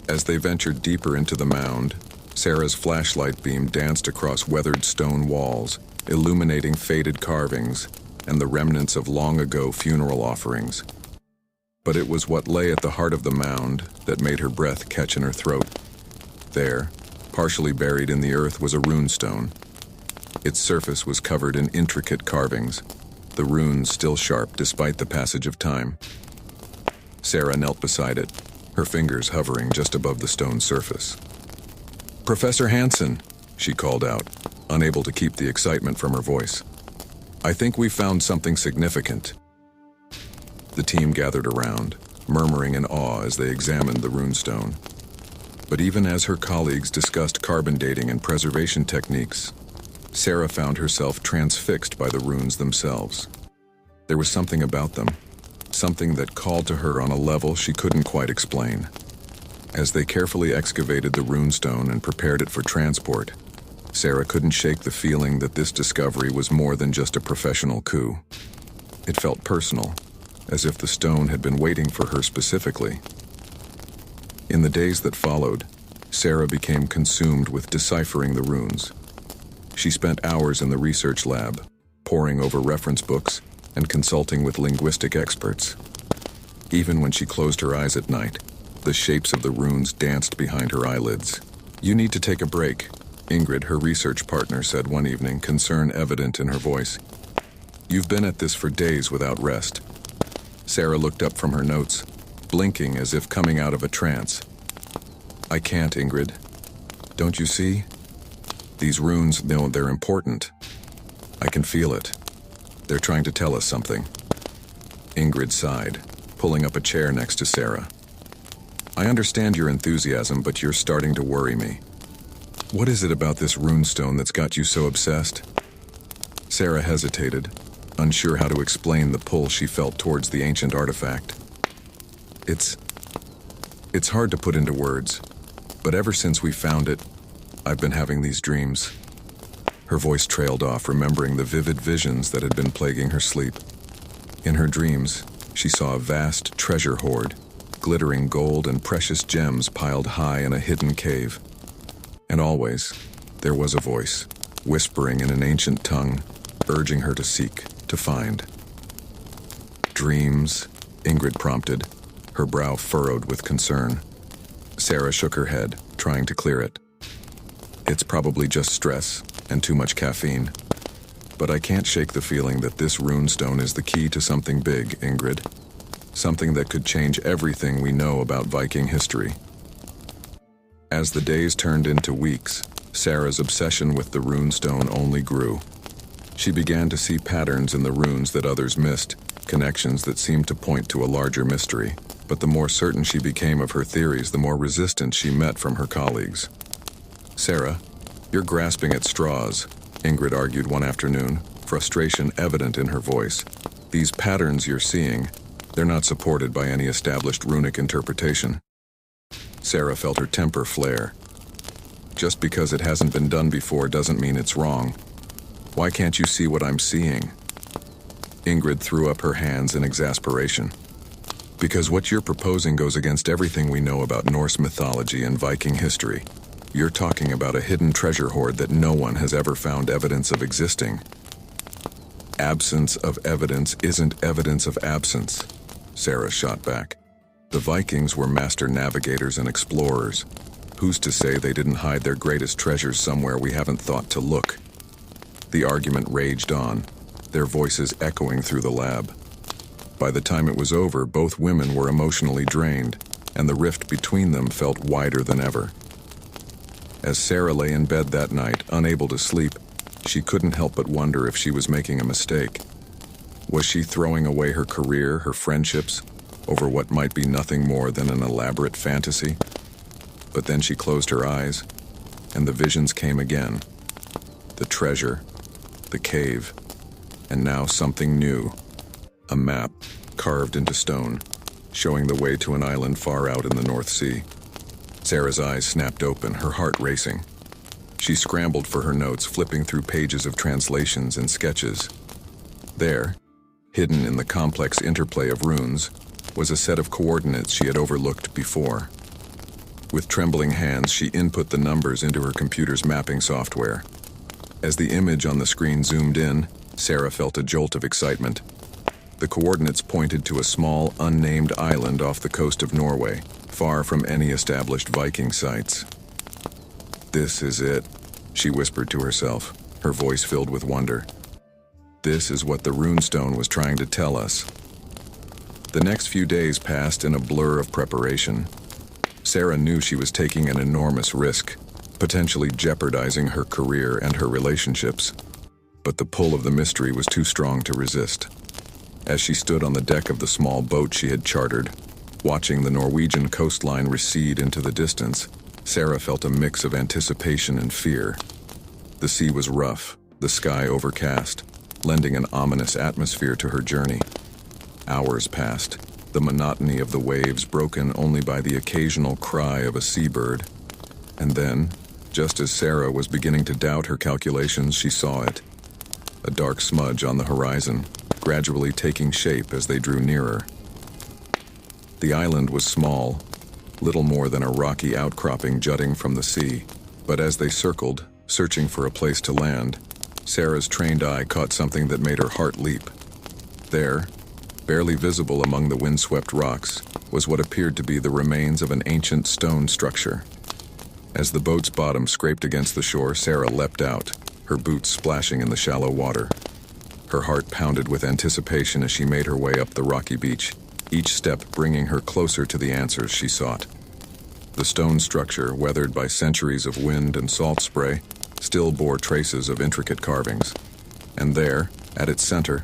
As they ventured deeper into the mound, Sarah's flashlight beam danced across weathered stone walls, illuminating faded carvings and the remnants of long-ago funeral offerings. But it was what lay at the heart of the mound that made her breath catch in her throat. There, partially buried in the earth, was a runestone. Its surface was covered in intricate carvings, the runes still sharp despite the passage of time. Sarah knelt beside it, her fingers hovering just above the stone's surface. "Professor Hansen," she called out, unable to keep the excitement from her voice. "I think we've found something significant." The team gathered around, murmuring in awe as they examined the runestone. But even as her colleagues discussed carbon dating and preservation techniques, Sarah found herself transfixed by the runes themselves. There was something about them, something that called to her on a level she couldn't quite explain. As they carefully excavated the runestone and prepared it for transport, Sarah couldn't shake the feeling that this discovery was more than just a professional coup. It felt personal, as if the stone had been waiting for her specifically. In the days that followed, Sarah became consumed with deciphering the runes. She spent hours in the research lab, poring over reference books and consulting with linguistic experts. Even when she closed her eyes at night, the shapes of the runes danced behind her eyelids. "You need to take a break," Ingrid, her research partner, said one evening, concern evident in her voice. "You've been at this for days without rest." Sarah looked up from her notes, blinking as if coming out of a trance. "I can't, Ingrid. Don't you see? These runes, they're important. I can feel it. They're trying to tell us something." Ingrid sighed, pulling up a chair next to Sarah. "I understand your enthusiasm, but you're starting to worry me. What is it about this runestone that's got you so obsessed?" Sarah hesitated, unsure how to explain the pull she felt towards the ancient artifact. It's hard to put into words, but ever since we found it, I've been having these dreams." Her voice trailed off, remembering the vivid visions that had been plaguing her sleep. In her dreams, she saw a vast treasure hoard, glittering gold and precious gems piled high in a hidden cave. And always, there was a voice, whispering in an ancient tongue, urging her to seek, to find. "Dreams?" Ingrid prompted, her brow furrowed with concern. Sarah shook her head, trying to clear it. "It's probably just stress and too much caffeine. But I can't shake the feeling that this runestone is the key to something big, Ingrid. Something that could change everything we know about Viking history." As the days turned into weeks, Sarah's obsession with the runestone only grew. She began to see patterns in the runes that others missed, connections that seemed to point to a larger mystery. But the more certain she became of her theories, the more resistance she met from her colleagues. "Sarah, you're grasping at straws," Ingrid argued one afternoon, frustration evident in her voice. "These patterns you're seeing, they're not supported by any established runic interpretation." Sarah felt her temper flare. "Just because it hasn't been done before doesn't mean it's wrong. Why can't you see what I'm seeing?" Ingrid threw up her hands in exasperation. "Because what you're proposing goes against everything we know about Norse mythology and Viking history. You're talking about a hidden treasure hoard that no one has ever found evidence of existing." "Absence of evidence isn't evidence of absence," Sarah shot back. "The Vikings were master navigators and explorers. Who's to say they didn't hide their greatest treasures somewhere we haven't thought to look?" The argument raged on, their voices echoing through the lab. By the time it was over, both women were emotionally drained, and the rift between them felt wider than ever. As Sarah lay in bed that night, unable to sleep, she couldn't help but wonder if she was making a mistake. Was she throwing away her career, her friendships, over what might be nothing more than an elaborate fantasy? But then she closed her eyes, and the visions came again. The treasure, the cave, and now something new. A map, carved into stone, showing the way to an island far out in the North Sea. Sarah's eyes snapped open, her heart racing. She scrambled for her notes, flipping through pages of translations and sketches. There, hidden in the complex interplay of runes, was a set of coordinates she had overlooked before. With trembling hands, she input the numbers into her computer's mapping software. As the image on the screen zoomed in, Sarah felt a jolt of excitement. The coordinates pointed to a small, unnamed island off the coast of Norway, far from any established Viking sites. "This is it," she whispered to herself, her voice filled with wonder. "This is what the runestone was trying to tell us." The next few days passed in a blur of preparation. Sarah knew she was taking an enormous risk, potentially jeopardizing her career and her relationships. But the pull of the mystery was too strong to resist. As she stood on the deck of the small boat she had chartered, watching the Norwegian coastline recede into the distance, Sarah felt a mix of anticipation and fear. The sea was rough, the sky overcast, lending an ominous atmosphere to her journey. Hours passed, the monotony of the waves broken only by the occasional cry of a seabird. And then, just as Sarah was beginning to doubt her calculations, she saw it. A dark smudge on the horizon, gradually taking shape as they drew nearer. The island was small, little more than a rocky outcropping jutting from the sea, but as they circled, searching for a place to land, Sarah's trained eye caught something that made her heart leap. There, barely visible among the windswept rocks, was what appeared to be the remains of an ancient stone structure. As the boat's bottom scraped against the shore, Sarah leapt out, her boots splashing in the shallow water. Her heart pounded with anticipation as she made her way up the rocky beach, each step bringing her closer to the answers she sought. The stone structure, weathered by centuries of wind and salt spray, still bore traces of intricate carvings. And there, at its center,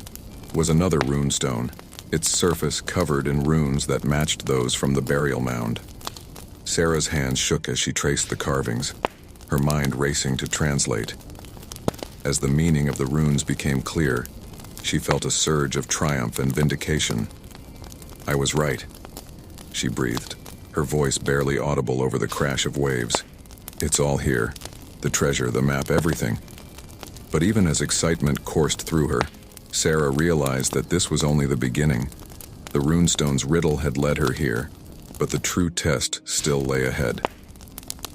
was another runestone, its surface covered in runes that matched those from the burial mound. Sarah's hands shook as she traced the carvings, her mind racing to translate. As the meaning of the runes became clear, she felt a surge of triumph and vindication. "I was right," she breathed, her voice barely audible over the crash of waves. "It's all here. The treasure, the map, everything." But even as excitement coursed through her, Sarah realized that this was only the beginning. The runestone's riddle had led her here, but the true test still lay ahead.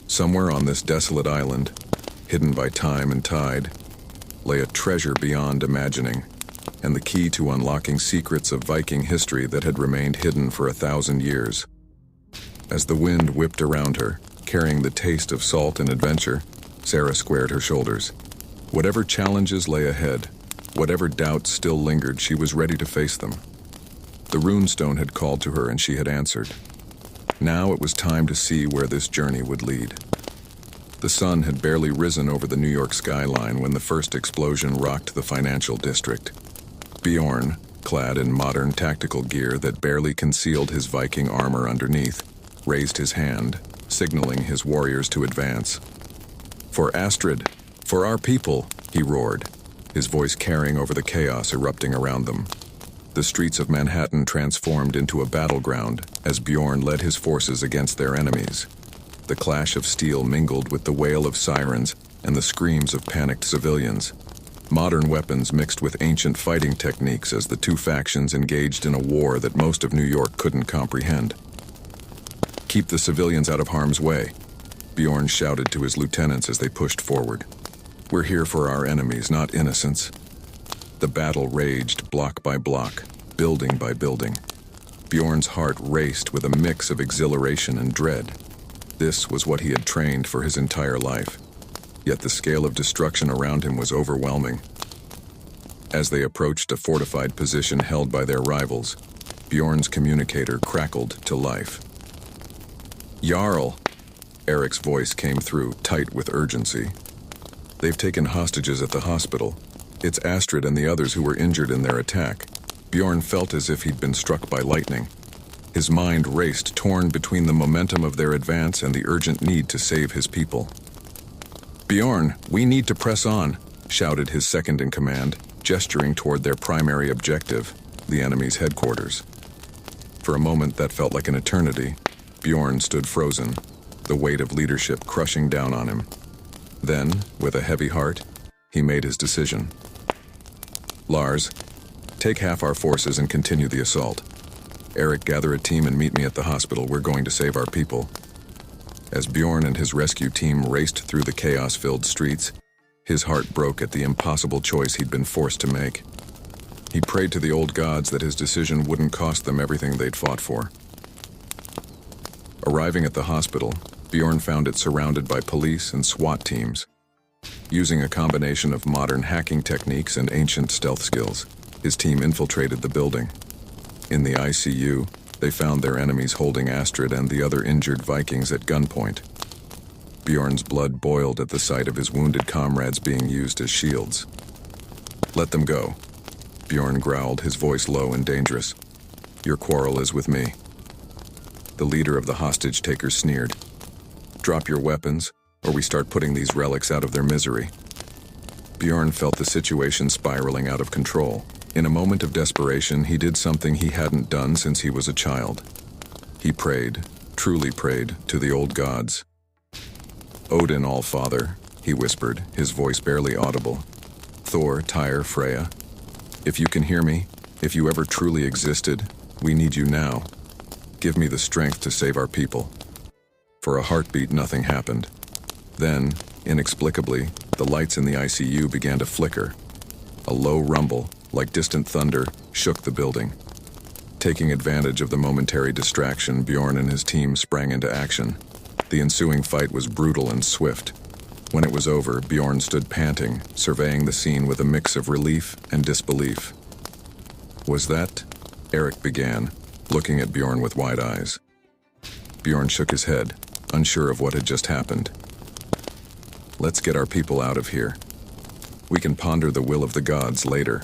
Somewhere on this desolate island, hidden by time and tide, lay a treasure beyond imagining, and the key to unlocking secrets of Viking history that had remained hidden for 1,000 years. As the wind whipped around her, carrying the taste of salt and adventure, Sarah squared her shoulders. Whatever challenges lay ahead, whatever doubts still lingered, she was ready to face them. The runestone had called to her and she had answered. Now it was time to see where this journey would lead. The sun had barely risen over the New York skyline when the first explosion rocked the financial district. Bjorn, clad in modern tactical gear that barely concealed his Viking armor underneath, raised his hand, signaling his warriors to advance. "For Astrid, for our people," he roared, his voice carrying over the chaos erupting around them. The streets of Manhattan transformed into a battleground as Bjorn led his forces against their enemies. The clash of steel mingled with the wail of sirens and the screams of panicked civilians. Modern weapons mixed with ancient fighting techniques as the two factions engaged in a war that most of New York couldn't comprehend. "Keep the civilians out of harm's way," Bjorn shouted to his lieutenants as they pushed forward. "We're here for our enemies, not innocents." The battle raged block by block, building by building. Bjorn's heart raced with a mix of exhilaration and dread. This was what he had trained for his entire life. Yet the scale of destruction around him was overwhelming. As they approached a fortified position held by their rivals, Bjorn's communicator crackled to life. "Jarl!" Eric's voice came through, tight with urgency. "They've taken hostages at the hospital. It's Astrid and the others who were injured in their attack." Bjorn felt as if he'd been struck by lightning. His mind raced, torn between the momentum of their advance and the urgent need to save his people. "Bjorn, we need to press on," shouted his second-in-command, gesturing toward their primary objective, the enemy's headquarters. For a moment that felt like an eternity, Bjorn stood frozen, the weight of leadership crushing down on him. Then, with a heavy heart, he made his decision. "Lars, take half our forces and continue the assault. Eric, gather a team and meet me at the hospital. We're going to save our people." As Bjorn and his rescue team raced through the chaos-filled streets, his heart broke at the impossible choice he'd been forced to make. He prayed to the old gods that his decision wouldn't cost them everything they'd fought for. Arriving at the hospital, Bjorn found it surrounded by police and SWAT teams. Using a combination of modern hacking techniques and ancient stealth skills, his team infiltrated the building. In the ICU, they found their enemies holding Astrid and the other injured Vikings at gunpoint. Bjorn's blood boiled at the sight of his wounded comrades being used as shields. "Let them go," Bjorn growled, his voice low and dangerous. "Your quarrel is with me." The leader of the hostage-takers sneered. "Drop your weapons, or we start putting these relics out of their misery." Bjorn felt the situation spiraling out of control. In a moment of desperation, he did something he hadn't done since he was a child. He prayed, truly prayed, to the old gods. "Odin All-Father," he whispered, his voice barely audible. "Thor, Tyr, Freya. If you can hear me, if you ever truly existed, we need you now. Give me the strength to save our people." For a heartbeat, nothing happened. Then, inexplicably, the lights in the ICU began to flicker. A low rumble, like distant thunder, shook the building. Taking advantage of the momentary distraction, Bjorn and his team sprang into action. The ensuing fight was brutal and swift. When it was over, Bjorn stood panting, surveying the scene with a mix of relief and disbelief. "Was that?" Eric began, looking at Bjorn with wide eyes. Bjorn shook his head, unsure of what had just happened. "Let's get our people out of here. We can ponder the will of the gods later."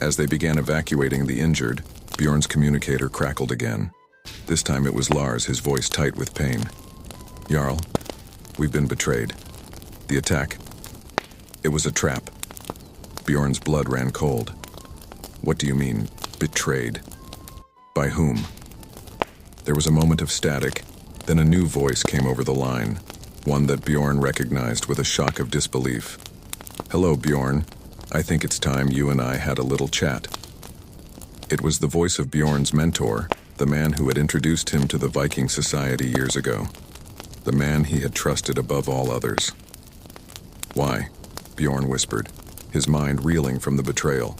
As they began evacuating the injured, Bjorn's communicator crackled again. This time it was Lars, his voice tight with pain. "Jarl, we've been betrayed. The attack, it was a trap." Bjorn's blood ran cold. "What do you mean, betrayed? By whom?" There was a moment of static, then a new voice came over the line, one that Bjorn recognized with a shock of disbelief. "Hello, Bjorn. I think it's time you and I had a little chat." It was the voice of Bjorn's mentor, the man who had introduced him to the Viking society years ago. The man he had trusted above all others. "Why?" Bjorn whispered, his mind reeling from the betrayal.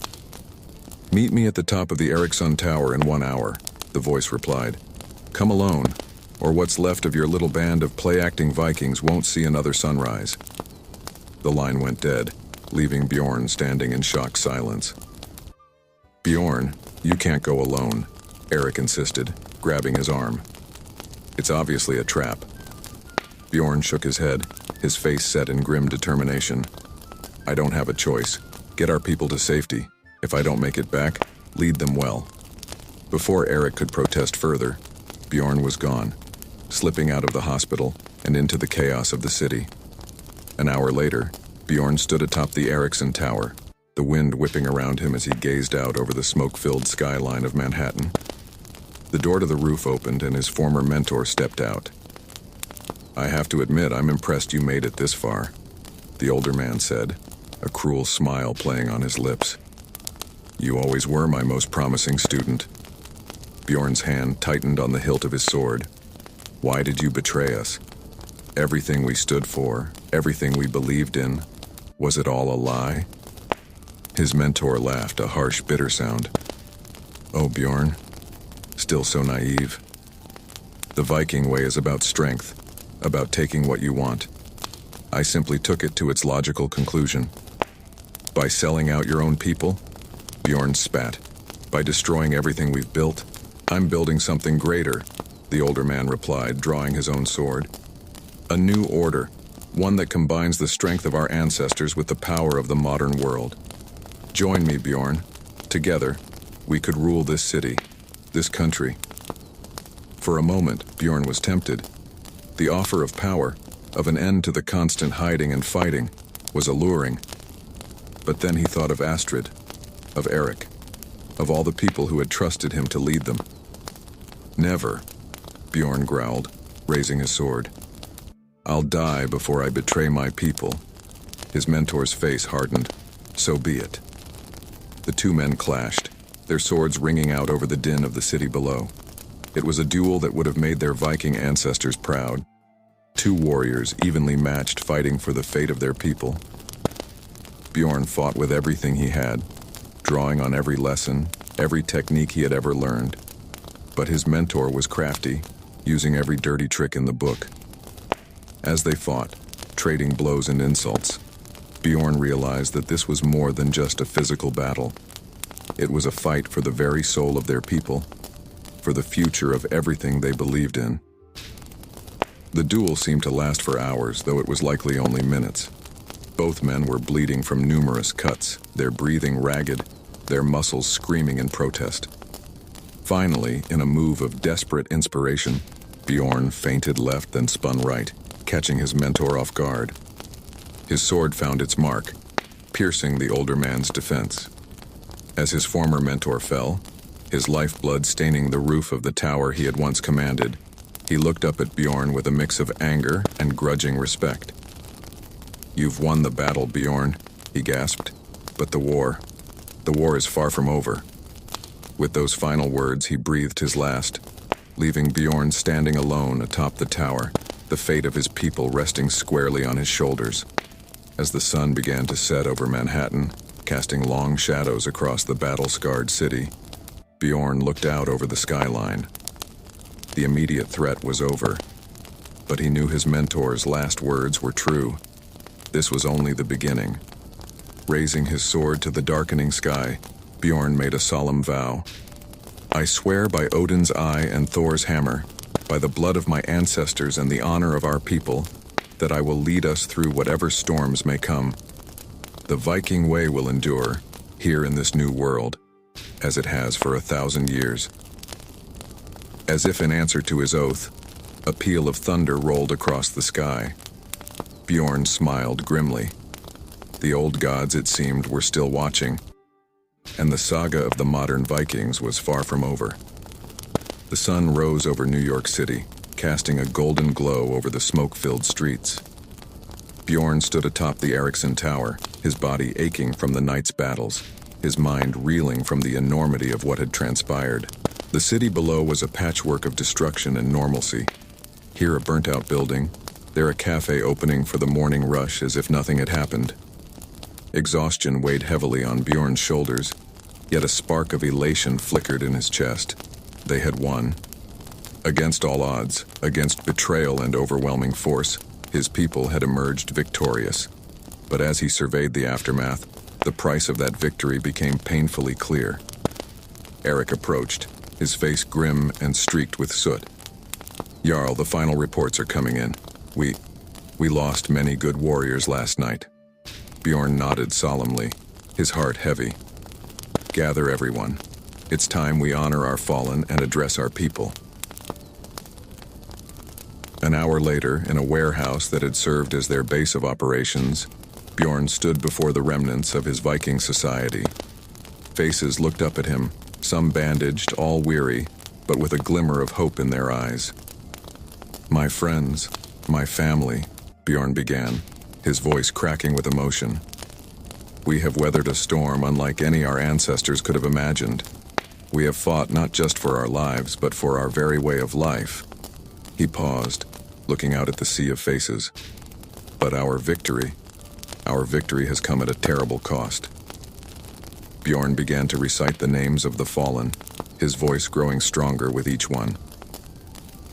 "Meet me at the top of the Eriksson Tower in 1 hour," the voice replied. "Come alone, or what's left of your little band of play-acting Vikings won't see another sunrise." The line went dead, leaving Bjorn standing in shocked silence. "Bjorn, you can't go alone," Eric insisted, grabbing his arm. "It's obviously a trap." Bjorn shook his head, his face set in grim determination. "I don't have a choice. Get our people to safety. If I don't make it back, lead them well." Before Eric could protest further, Bjorn was gone, slipping out of the hospital and into the chaos of the city. An hour later, Bjorn stood atop the Eriksson Tower, the wind whipping around him as he gazed out over the smoke-filled skyline of Manhattan. The door to the roof opened and his former mentor stepped out. "I have to admit, I'm impressed you made it this far," the older man said, a cruel smile playing on his lips. "You always were my most promising student." Bjorn's hand tightened on the hilt of his sword. "Why did you betray us? Everything we stood for, everything we believed in, was it all a lie?" His mentor laughed, a harsh, bitter sound. "Oh, Bjorn, still so naive. The Viking way is about strength, about taking what you want. I simply took it to its logical conclusion. By selling out your own people?" Bjorn spat. "By destroying everything we've built? I'm building something greater," the older man replied, drawing his own sword. "A new order, one that combines the strength of our ancestors with the power of the modern world. Join me, Bjorn. Together, we could rule this city, this country." For a moment, Bjorn was tempted. The offer of power, of an end to the constant hiding and fighting, was alluring. But then he thought of Astrid, of Eric, of all the people who had trusted him to lead them. "Never," Bjorn growled, raising his sword. "I'll die before I betray my people." His mentor's face hardened. "So be it." The two men clashed, their swords ringing out over the din of the city below. It was a duel that would have made their Viking ancestors proud. Two warriors evenly matched, fighting for the fate of their people. Bjorn fought with everything he had. drawing on every lesson, every technique he had ever learned. But his mentor was crafty, using every dirty trick in the book. As they fought, trading blows and insults, Bjorn realized that this was more than just a physical battle. It was a fight for the very soul of their people, for the future of everything they believed in. The duel seemed to last for hours, though it was likely only minutes. Both men were bleeding from numerous cuts, their breathing ragged, their muscles screaming in protest. Finally, in a move of desperate inspiration, Bjorn feinted left then spun right, catching his mentor off guard. His sword found its mark, piercing the older man's defense. As his former mentor fell, his lifeblood staining the roof of the tower he had once commanded, he looked up at Bjorn with a mix of anger and grudging respect. "You've won the battle, Bjorn," he gasped. "But the war is far from over." With those final words, he breathed his last, leaving Bjorn standing alone atop the tower, the fate of his people resting squarely on his shoulders. As the sun began to set over Manhattan, casting long shadows across the battle-scarred city, Bjorn looked out over the skyline. The immediate threat was over, but he knew his mentor's last words were true. This was only the beginning. Raising his sword to the darkening sky, Bjorn made a solemn vow. "I swear by Odin's eye and Thor's hammer, by the blood of my ancestors and the honor of our people, that I will lead us through whatever storms may come. The Viking way will endure, here in this new world, as it has for 1,000 years." As if in answer to his oath, a peal of thunder rolled across the sky. Bjorn smiled grimly. The old gods, it seemed, were still watching, and the saga of the modern Vikings was far from over. The sun rose over New York City, casting a golden glow over the smoke-filled streets. Bjorn stood atop the Ericsson Tower, his body aching from the night's battles, his mind reeling from the enormity of what had transpired. The city below was a patchwork of destruction and normalcy. Here a burnt-out building, there a cafe opening for the morning rush as if nothing had happened. Exhaustion weighed heavily on Bjorn's shoulders, yet a spark of elation flickered in his chest. They had won. Against all odds, against betrayal and overwhelming force, his people had emerged victorious. But as he surveyed the aftermath, the price of that victory became painfully clear. Eric approached, his face grim and streaked with soot. "Jarl, the final reports are coming in. We lost many good warriors last night." Bjorn nodded solemnly, his heart heavy. "Gather everyone. It's time we honor our fallen and address our people." An hour later, in a warehouse that had served as their base of operations, Bjorn stood before the remnants of his Viking society. Faces looked up at him, some bandaged, all weary, but with a glimmer of hope in their eyes. "My friends, my family," Bjorn began, his voice cracking with emotion. "We have weathered a storm unlike any our ancestors could have imagined. We have fought not just for our lives, but for our very way of life." He paused, looking out at the sea of faces. "But our victory has come at a terrible cost." Bjorn began to recite the names of the fallen, his voice growing stronger with each one.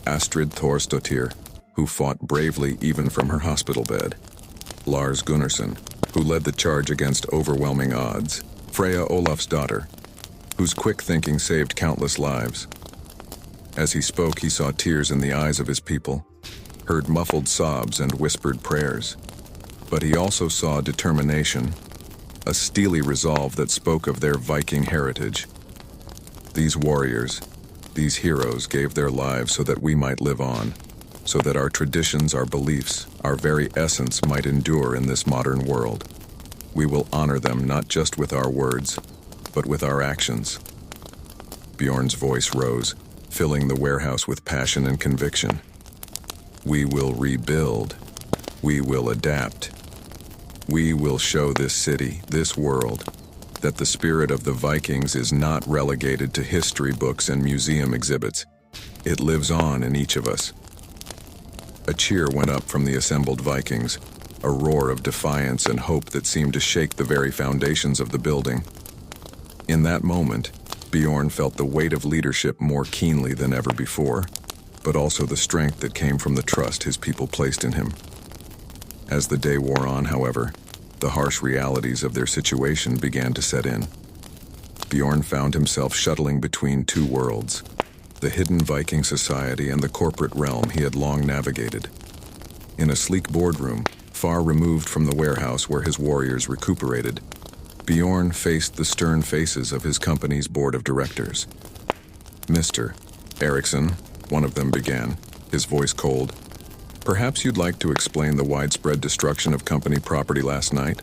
Astrid Thorsdottir, who fought bravely even from her hospital bed. Lars Gunnarsson, who led the charge against overwhelming odds. Freya Olafsdottir, whose quick thinking saved countless lives. As he spoke, he saw tears in the eyes of his people, heard muffled sobs and whispered prayers. But he also saw determination, a steely resolve that spoke of their Viking heritage. These warriors, these heroes gave their lives so that we might live on, so that our traditions, our beliefs, our very essence might endure in this modern world. We will honor them not just with our words, but with our actions. Bjorn's voice rose, filling the warehouse with passion and conviction. We will rebuild. We will adapt. We will show this city, this world, that the spirit of the Vikings is not relegated to history books and museum exhibits. It lives on in each of us. A cheer went up from the assembled Vikings, a roar of defiance and hope that seemed to shake the very foundations of the building. In that moment, Bjorn felt the weight of leadership more keenly than ever before, but also the strength that came from the trust his people placed in him. As the day wore on, however, the harsh realities of their situation began to set in. Bjorn found himself shuttling between two worlds, the hidden Viking society and the corporate realm he had long navigated. In a sleek boardroom, far removed from the warehouse where his warriors recuperated, Bjorn faced the stern faces of his company's board of directors. "Mr. Eriksson," one of them began, his voice cold, "perhaps you'd like to explain the widespread destruction of company property last night,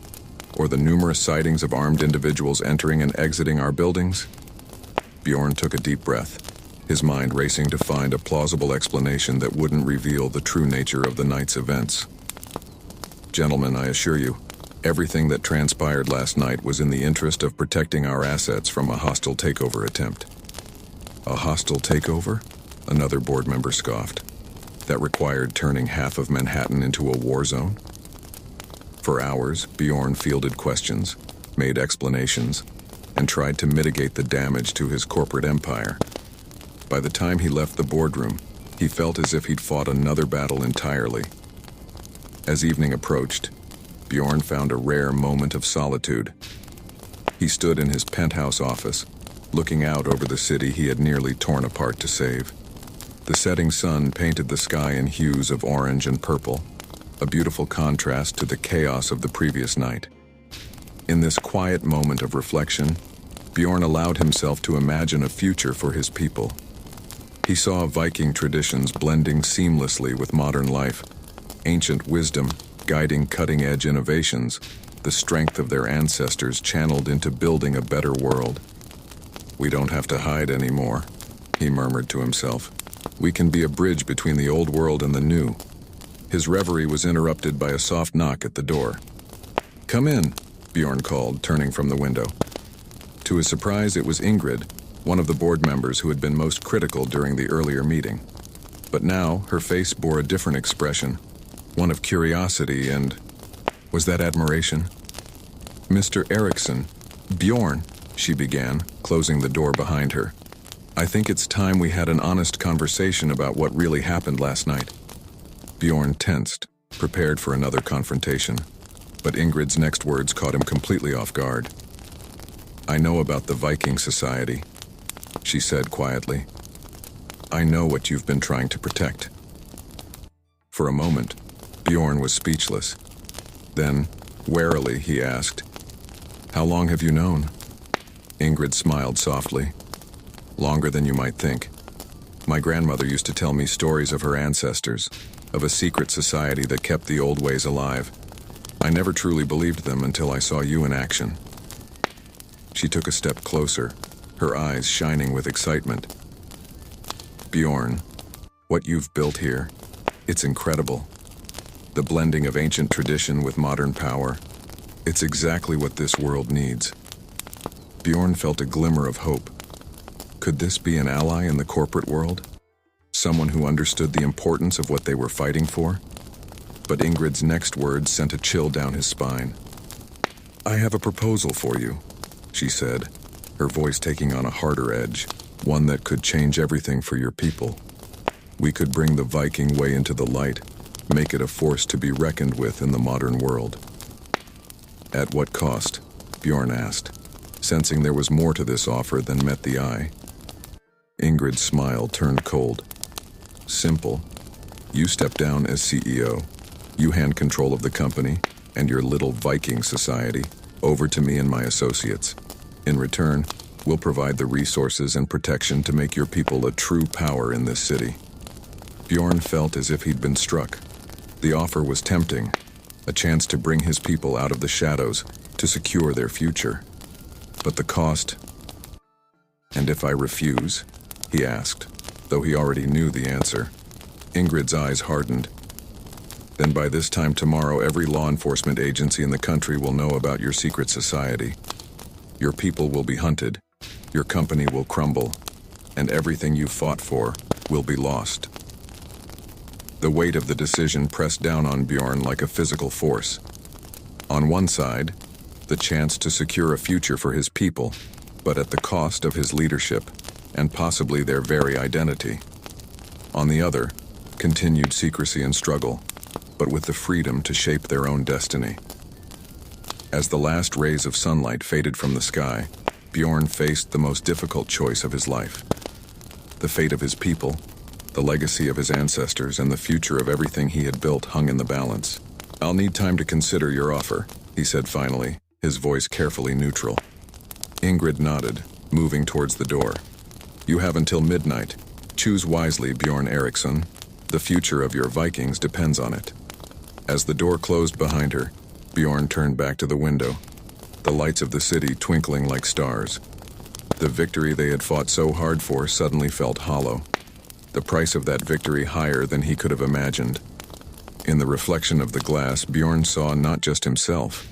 or the numerous sightings of armed individuals entering and exiting our buildings?" Bjorn took a deep breath, his mind racing to find a plausible explanation that wouldn't reveal the true nature of the night's events. "Gentlemen, I assure you, everything that transpired last night was in the interest of protecting our assets from a hostile takeover attempt." "A hostile takeover?" Another board member scoffed. "That required turning half of Manhattan into a war zone?" For hours, Bjorn fielded questions, made explanations, and tried to mitigate the damage to his corporate empire. By the time he left the boardroom, he felt as if he'd fought another battle entirely. As evening approached, Bjorn found a rare moment of solitude. He stood in his penthouse office, looking out over the city he had nearly torn apart to save. The setting sun painted the sky in hues of orange and purple, a beautiful contrast to the chaos of the previous night. In this quiet moment of reflection, Bjorn allowed himself to imagine a future for his people. He saw Viking traditions blending seamlessly with modern life, ancient wisdom guiding cutting-edge innovations, the strength of their ancestors channeled into building a better world. "We don't have to hide anymore," he murmured to himself. "We can be a bridge between the old world and the new." His reverie was interrupted by a soft knock at the door. "Come in," Bjorn called, turning from the window. To his surprise, it was Ingrid, one of the board members who had been most critical during the earlier meeting. But now, her face bore a different expression, one of curiosity and... was that admiration? "Mr. Eriksson, Bjorn," she began, closing the door behind her. "I think it's time we had an honest conversation about what really happened last night." Bjorn tensed, prepared for another confrontation. But Ingrid's next words caught him completely off guard. "I know about the Viking society," she said quietly. "I know what you've been trying to protect." For a moment, Bjorn was speechless. Then, warily, he asked, "How long have you known?" Ingrid smiled softly. "Longer than you might think. My grandmother used to tell me stories of her ancestors, of a secret society that kept the old ways alive. I never truly believed them until I saw you in action." She took a step closer, her eyes shining with excitement. "Bjorn, what you've built here, it's incredible. The blending of ancient tradition with modern power, it's exactly what this world needs." Bjorn felt a glimmer of hope. Could this be an ally in the corporate world? Someone who understood the importance of what they were fighting for? But Ingrid's next words sent a chill down his spine. "I have a proposal for you," she said, her voice taking on a harder edge, one that could change everything for your people. "We could bring the Viking way into the light, make it a force to be reckoned with in the modern world." "At what cost?" Bjorn asked, sensing there was more to this offer than met the eye. Ingrid's smile turned cold. "Simple. You step down as CEO. You hand control of the company and your little Viking society over to me and my associates. In return, we'll provide the resources and protection to make your people a true power in this city." Bjorn felt as if he'd been struck. The offer was tempting, a chance to bring his people out of the shadows, to secure their future. But the cost... "And if I refuse?" he asked, though he already knew the answer. Ingrid's eyes hardened. "Then by this time tomorrow, every law enforcement agency in the country will know about your secret society. Your people will be hunted, your company will crumble, and everything you fought for will be lost." The weight of the decision pressed down on Bjorn like a physical force. On one side, the chance to secure a future for his people, but at the cost of his leadership and possibly their very identity. On the other, continued secrecy and struggle, but with the freedom to shape their own destiny. As the last rays of sunlight faded from the sky, Bjorn faced the most difficult choice of his life. The fate of his people, the legacy of his ancestors, and the future of everything he had built hung in the balance. "I'll need time to consider your offer," he said finally, his voice carefully neutral. Ingrid nodded, moving towards the door. "You have until midnight. Choose wisely, Bjorn Eriksson. The future of your Vikings depends on it." As the door closed behind her, Bjorn turned back to the window, the lights of the city twinkling like stars. The victory they had fought so hard for suddenly felt hollow, the price of that victory higher than he could have imagined. In the reflection of the glass, Bjorn saw not just himself,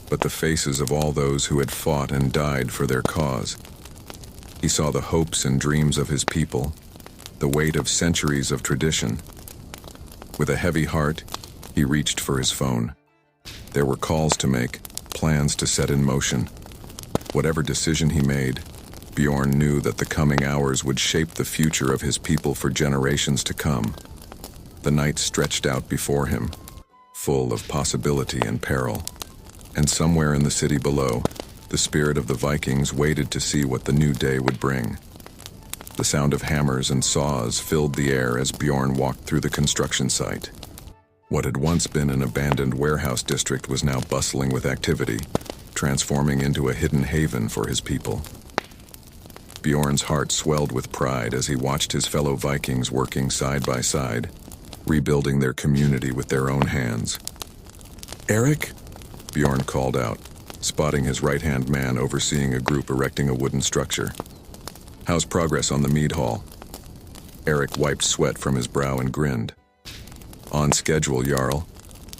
but the faces of all those who had fought and died for their cause. He saw the hopes and dreams of his people, the weight of centuries of tradition. With a heavy heart, he reached for his phone. There were calls to make, plans to set in motion. Whatever decision he made, Bjorn knew that the coming hours would shape the future of his people for generations to come. The night stretched out before him, full of possibility and peril. And somewhere in the city below, the spirit of the Vikings waited to see what the new day would bring. The sound of hammers and saws filled the air as Bjorn walked through the construction site. What had once been an abandoned warehouse district was now bustling with activity, transforming into a hidden haven for his people. Bjorn's heart swelled with pride as he watched his fellow Vikings working side by side, rebuilding their community with their own hands. "Eric?" Bjorn called out, spotting his right-hand man overseeing a group erecting a wooden structure. "How's progress on the mead hall?" Eric wiped sweat from his brow and grinned. "On schedule, Jarl.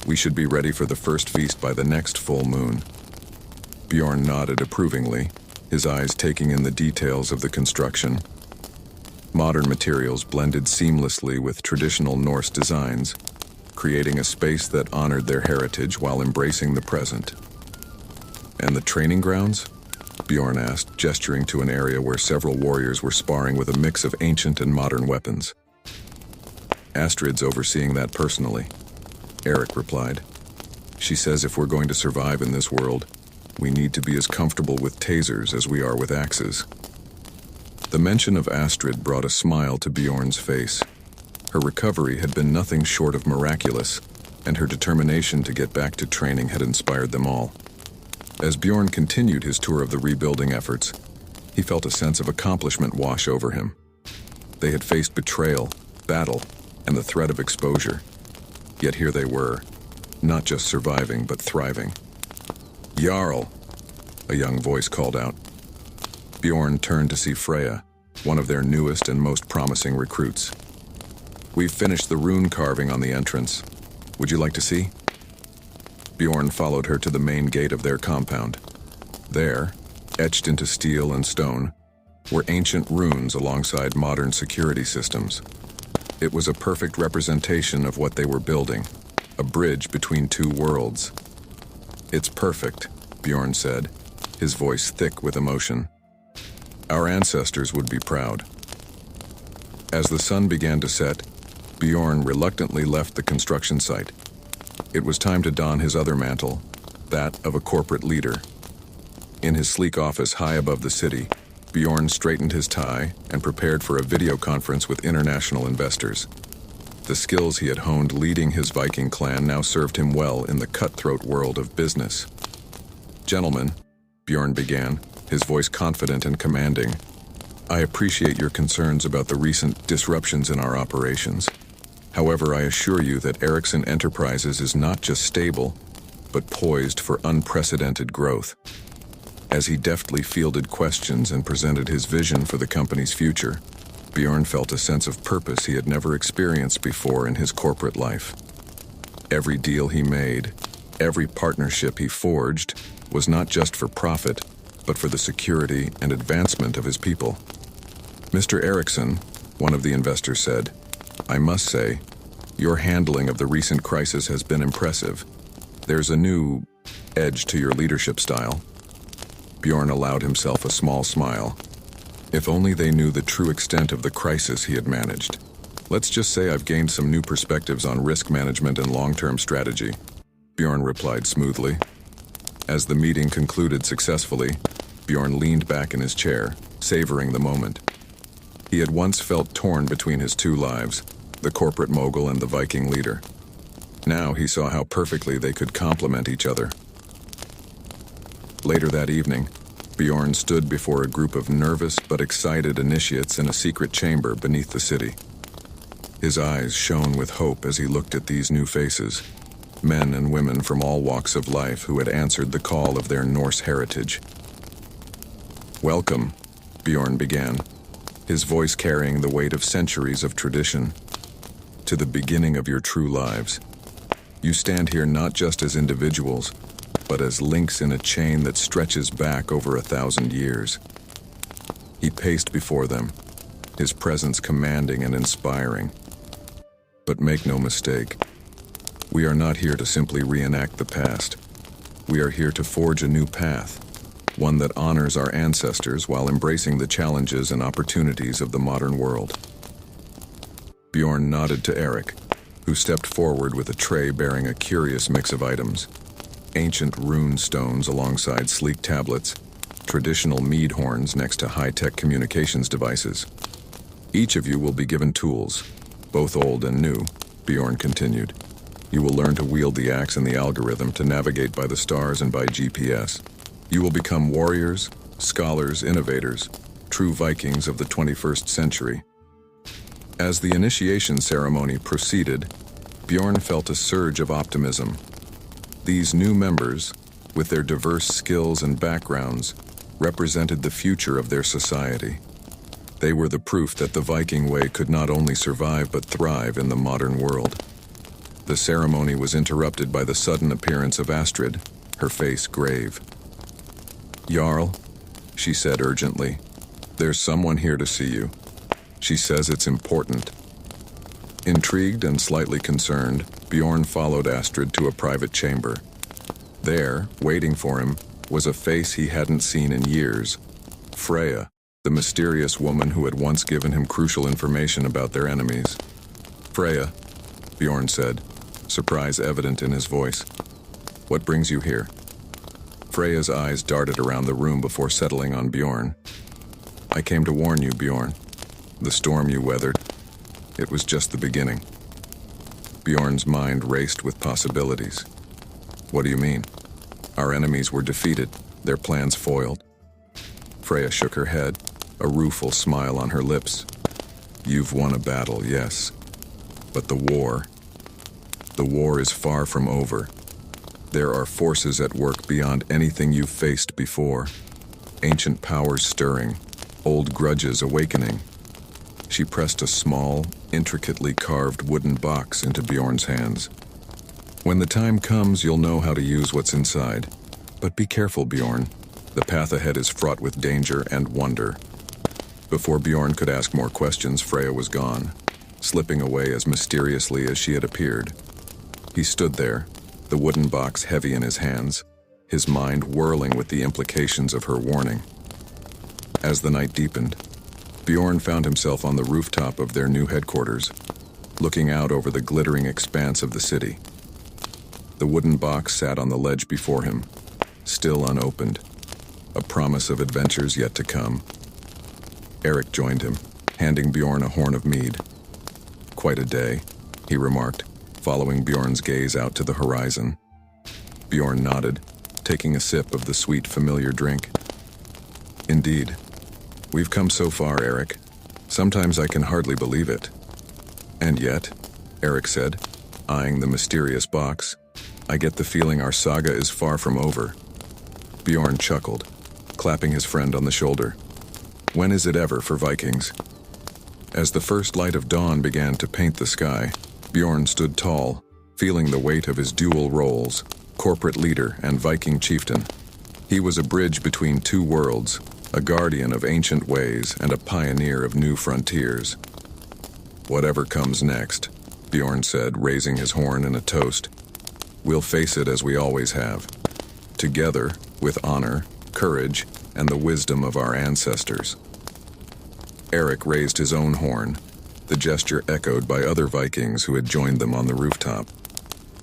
We should be ready for the first feast by the next full moon." Bjorn nodded approvingly, his eyes taking in the details of the construction. Modern materials blended seamlessly with traditional Norse designs, creating a space that honored their heritage while embracing the present. "And the training grounds?" Bjorn asked, gesturing to an area where several warriors were sparring with a mix of ancient and modern weapons. "Astrid's overseeing that personally," Eric replied. "She says if we're going to survive in this world, we need to be as comfortable with tasers as we are with axes." The mention of Astrid brought a smile to Bjorn's face. Her recovery had been nothing short of miraculous, and her determination to get back to training had inspired them all. As Bjorn continued his tour of the rebuilding efforts, he felt a sense of accomplishment wash over him. They had faced betrayal, battle, and the threat of exposure. Yet here they were, not just surviving, but thriving. "Jarl!" a young voice called out. Bjorn turned to see Freya, one of their newest and most promising recruits. "We've finished the rune carving on the entrance. Would you like to see?" Bjorn followed her to the main gate of their compound. There, etched into steel and stone, were ancient runes alongside modern security systems. It was a perfect representation of what they were building, a bridge between two worlds. "It's perfect," Bjorn said, his voice thick with emotion. "Our ancestors would be proud." As the sun began to set, Bjorn reluctantly left the construction site. It was time to don his other mantle, that of a corporate leader. In his sleek office high above the city, Bjorn straightened his tie and prepared for a video conference with international investors. The skills he had honed leading his Viking clan now served him well in the cutthroat world of business. "Gentlemen," Bjorn began, his voice confident and commanding, "I appreciate your concerns about the recent disruptions in our operations. However, I assure you that Eriksson Enterprises is not just stable, but poised for unprecedented growth." As he deftly fielded questions and presented his vision for the company's future, Bjorn felt a sense of purpose he had never experienced before in his corporate life. Every deal he made, every partnership he forged, was not just for profit, but for the security and advancement of his people. "Mr. Eriksson," one of the investors said, "I must say, your handling of the recent crisis has been impressive. There's a new edge to your leadership style." Bjorn allowed himself a small smile. If only they knew the true extent of the crisis he had managed. Let's just say I've gained some new perspectives on risk management and long-term strategy, Bjorn replied smoothly. As the meeting concluded successfully, Bjorn leaned back in his chair, savoring the moment. He had once felt torn between his two lives, the corporate mogul and the Viking leader. Now he saw how perfectly they could complement each other. Later that evening, Bjorn stood before a group of nervous but excited initiates in a secret chamber beneath the city. His eyes shone with hope as he looked at these new faces, men and women from all walks of life who had answered the call of their Norse heritage. "Welcome," Bjorn began, his voice carrying the weight of centuries of tradition, "to the beginning of your true lives. You stand here not just as individuals, but as links in a chain that stretches back over 1,000 years." He paced before them, his presence commanding and inspiring. But make no mistake, we are not here to simply reenact the past. We are here to forge a new path, one that honors our ancestors while embracing the challenges and opportunities of the modern world. Bjorn nodded to Eric, who stepped forward with a tray bearing a curious mix of items. Ancient rune stones alongside sleek tablets, traditional mead horns next to high-tech communications devices. "Each of you will be given tools, both old and new," Bjorn continued. "You will learn to wield the axe and the algorithm to navigate by the stars and by GPS. You will become warriors, scholars, innovators, true Vikings of the 21st century." As the initiation ceremony proceeded, Bjorn felt a surge of optimism. These new members, with their diverse skills and backgrounds, represented the future of their society. They were the proof that the Viking way could not only survive but thrive in the modern world. The ceremony was interrupted by the sudden appearance of Astrid, her face grave. "Jarl," she said urgently, "there's someone here to see you. She says it's important." Intrigued and slightly concerned, Bjorn followed Astrid to a private chamber. There, waiting for him, was a face he hadn't seen in years. Freya, the mysterious woman who had once given him crucial information about their enemies. "Freya," Bjorn said, surprise evident in his voice. "What brings you here?" Freya's eyes darted around the room before settling on Bjorn. "I came to warn you, Bjorn. The storm you weathered, it was just the beginning." Bjorn's mind raced with possibilities. "What do you mean?" "Our enemies were defeated, their plans foiled." Freya shook her head, a rueful smile on her lips. "You've won a battle, yes. But the war is far from over. There are forces at work beyond anything you've faced before. Ancient powers stirring, old grudges awakening." She pressed a small, intricately carved wooden box into Bjorn's hands. "When the time comes, you'll know how to use what's inside. But be careful, Bjorn. The path ahead is fraught with danger and wonder." Before Bjorn could ask more questions, Freya was gone, slipping away as mysteriously as she had appeared. He stood there, the wooden box heavy in his hands, his mind whirling with the implications of her warning. As the night deepened, Bjorn found himself on the rooftop of their new headquarters, looking out over the glittering expanse of the city. The wooden box sat on the ledge before him, still unopened, a promise of adventures yet to come. Eric joined him, handing Bjorn a horn of mead. "Quite a day," he remarked, following Bjorn's gaze out to the horizon. Bjorn nodded, taking a sip of the sweet, familiar drink. "Indeed. We've come so far, Eric. Sometimes I can hardly believe it." "And yet," Eric said, eyeing the mysterious box, "I get the feeling our saga is far from over." Bjorn chuckled, clapping his friend on the shoulder. "When is it ever for Vikings?" As the first light of dawn began to paint the sky, Bjorn stood tall, feeling the weight of his dual roles, corporate leader and Viking chieftain. He was a bridge between two worlds, a guardian of ancient ways and a pioneer of new frontiers. "Whatever comes next," Bjorn said, raising his horn in a toast, "we'll face it as we always have. Together, with honor, courage, and the wisdom of our ancestors. Eric raised his own horn, the gesture echoed by other Vikings who had joined them on the rooftop.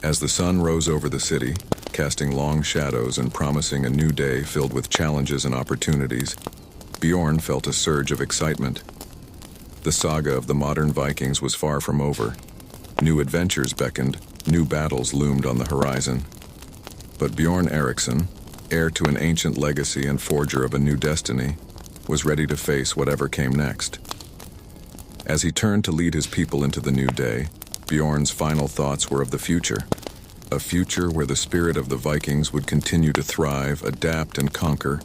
As the sun rose over the city, casting long shadows and promising a new day filled with challenges and opportunities, Bjorn felt a surge of excitement. The saga of the modern Vikings was far from over. New adventures beckoned, new battles loomed on the horizon. But Bjorn Eriksson, heir to an ancient legacy and forger of a new destiny, was ready to face whatever came next. As he turned to lead his people into the new day, Bjorn's final thoughts were of the future. A future where the spirit of the Vikings would continue to thrive, adapt, and conquer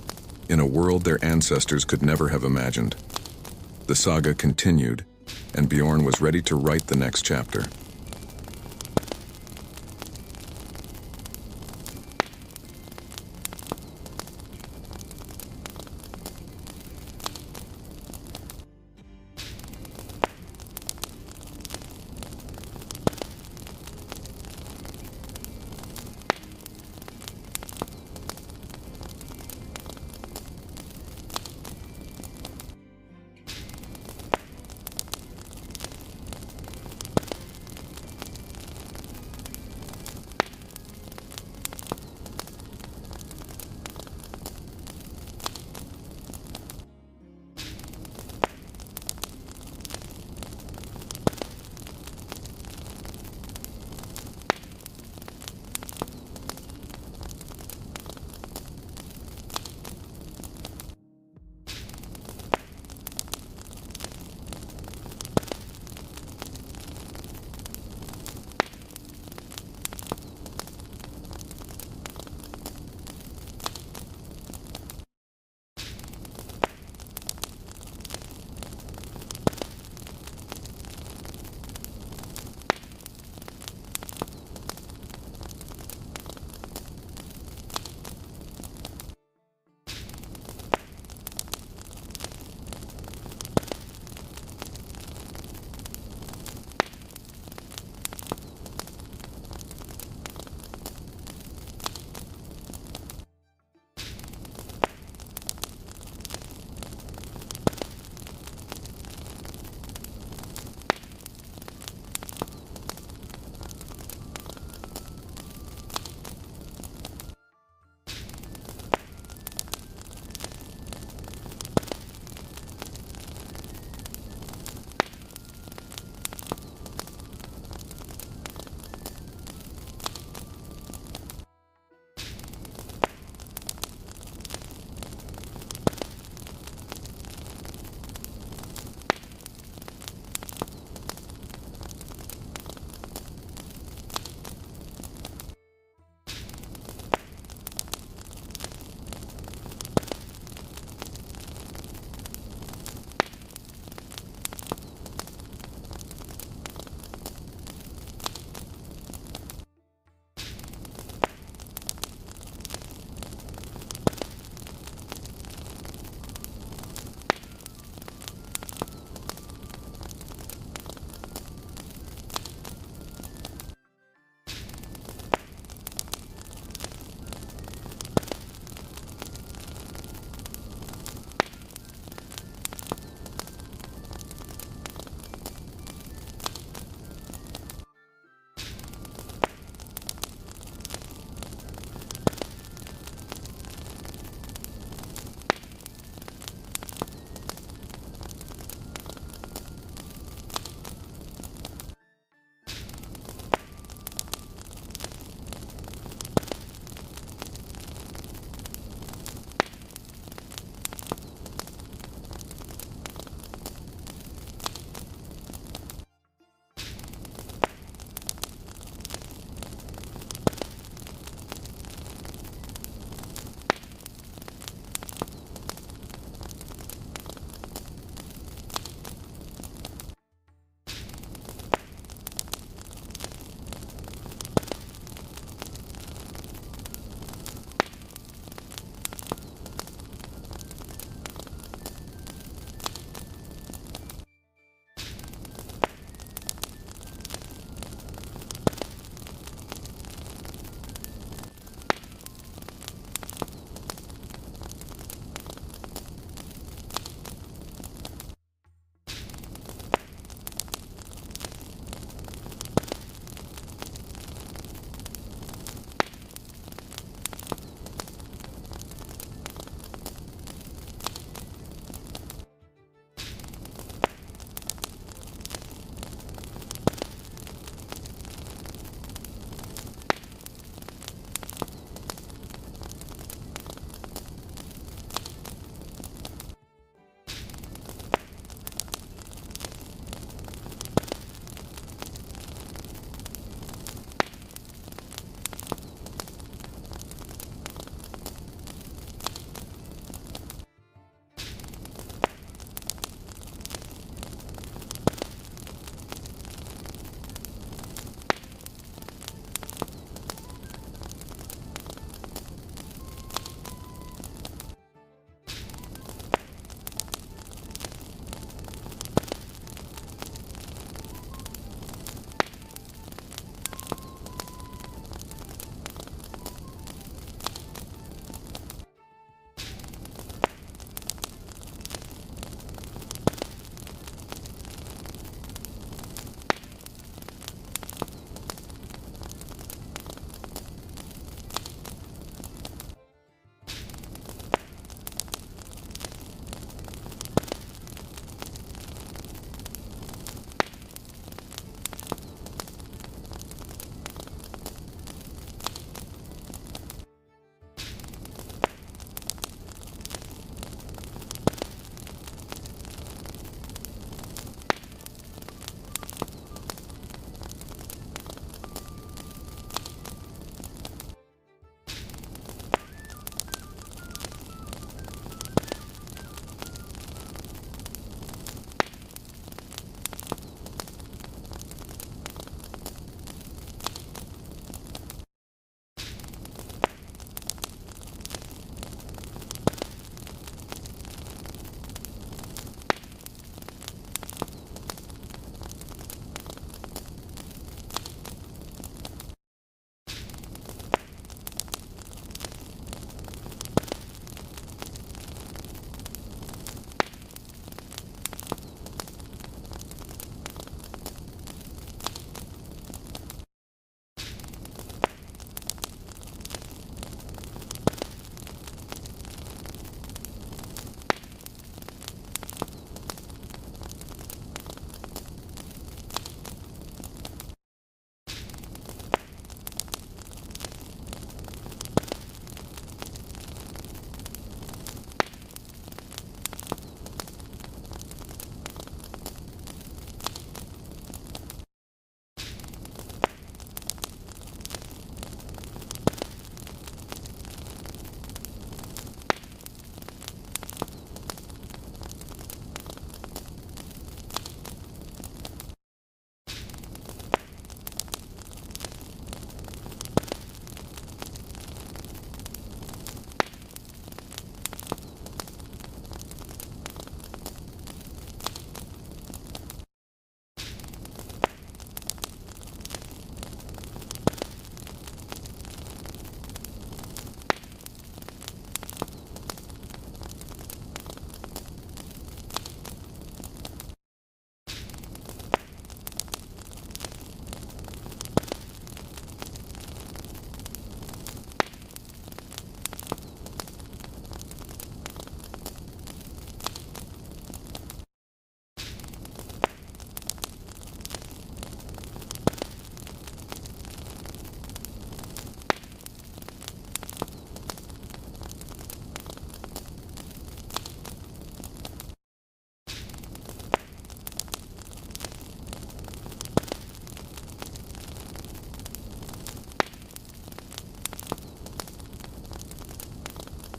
in a world their ancestors could never have imagined. The saga continued, and Bjorn was ready to write the next chapter.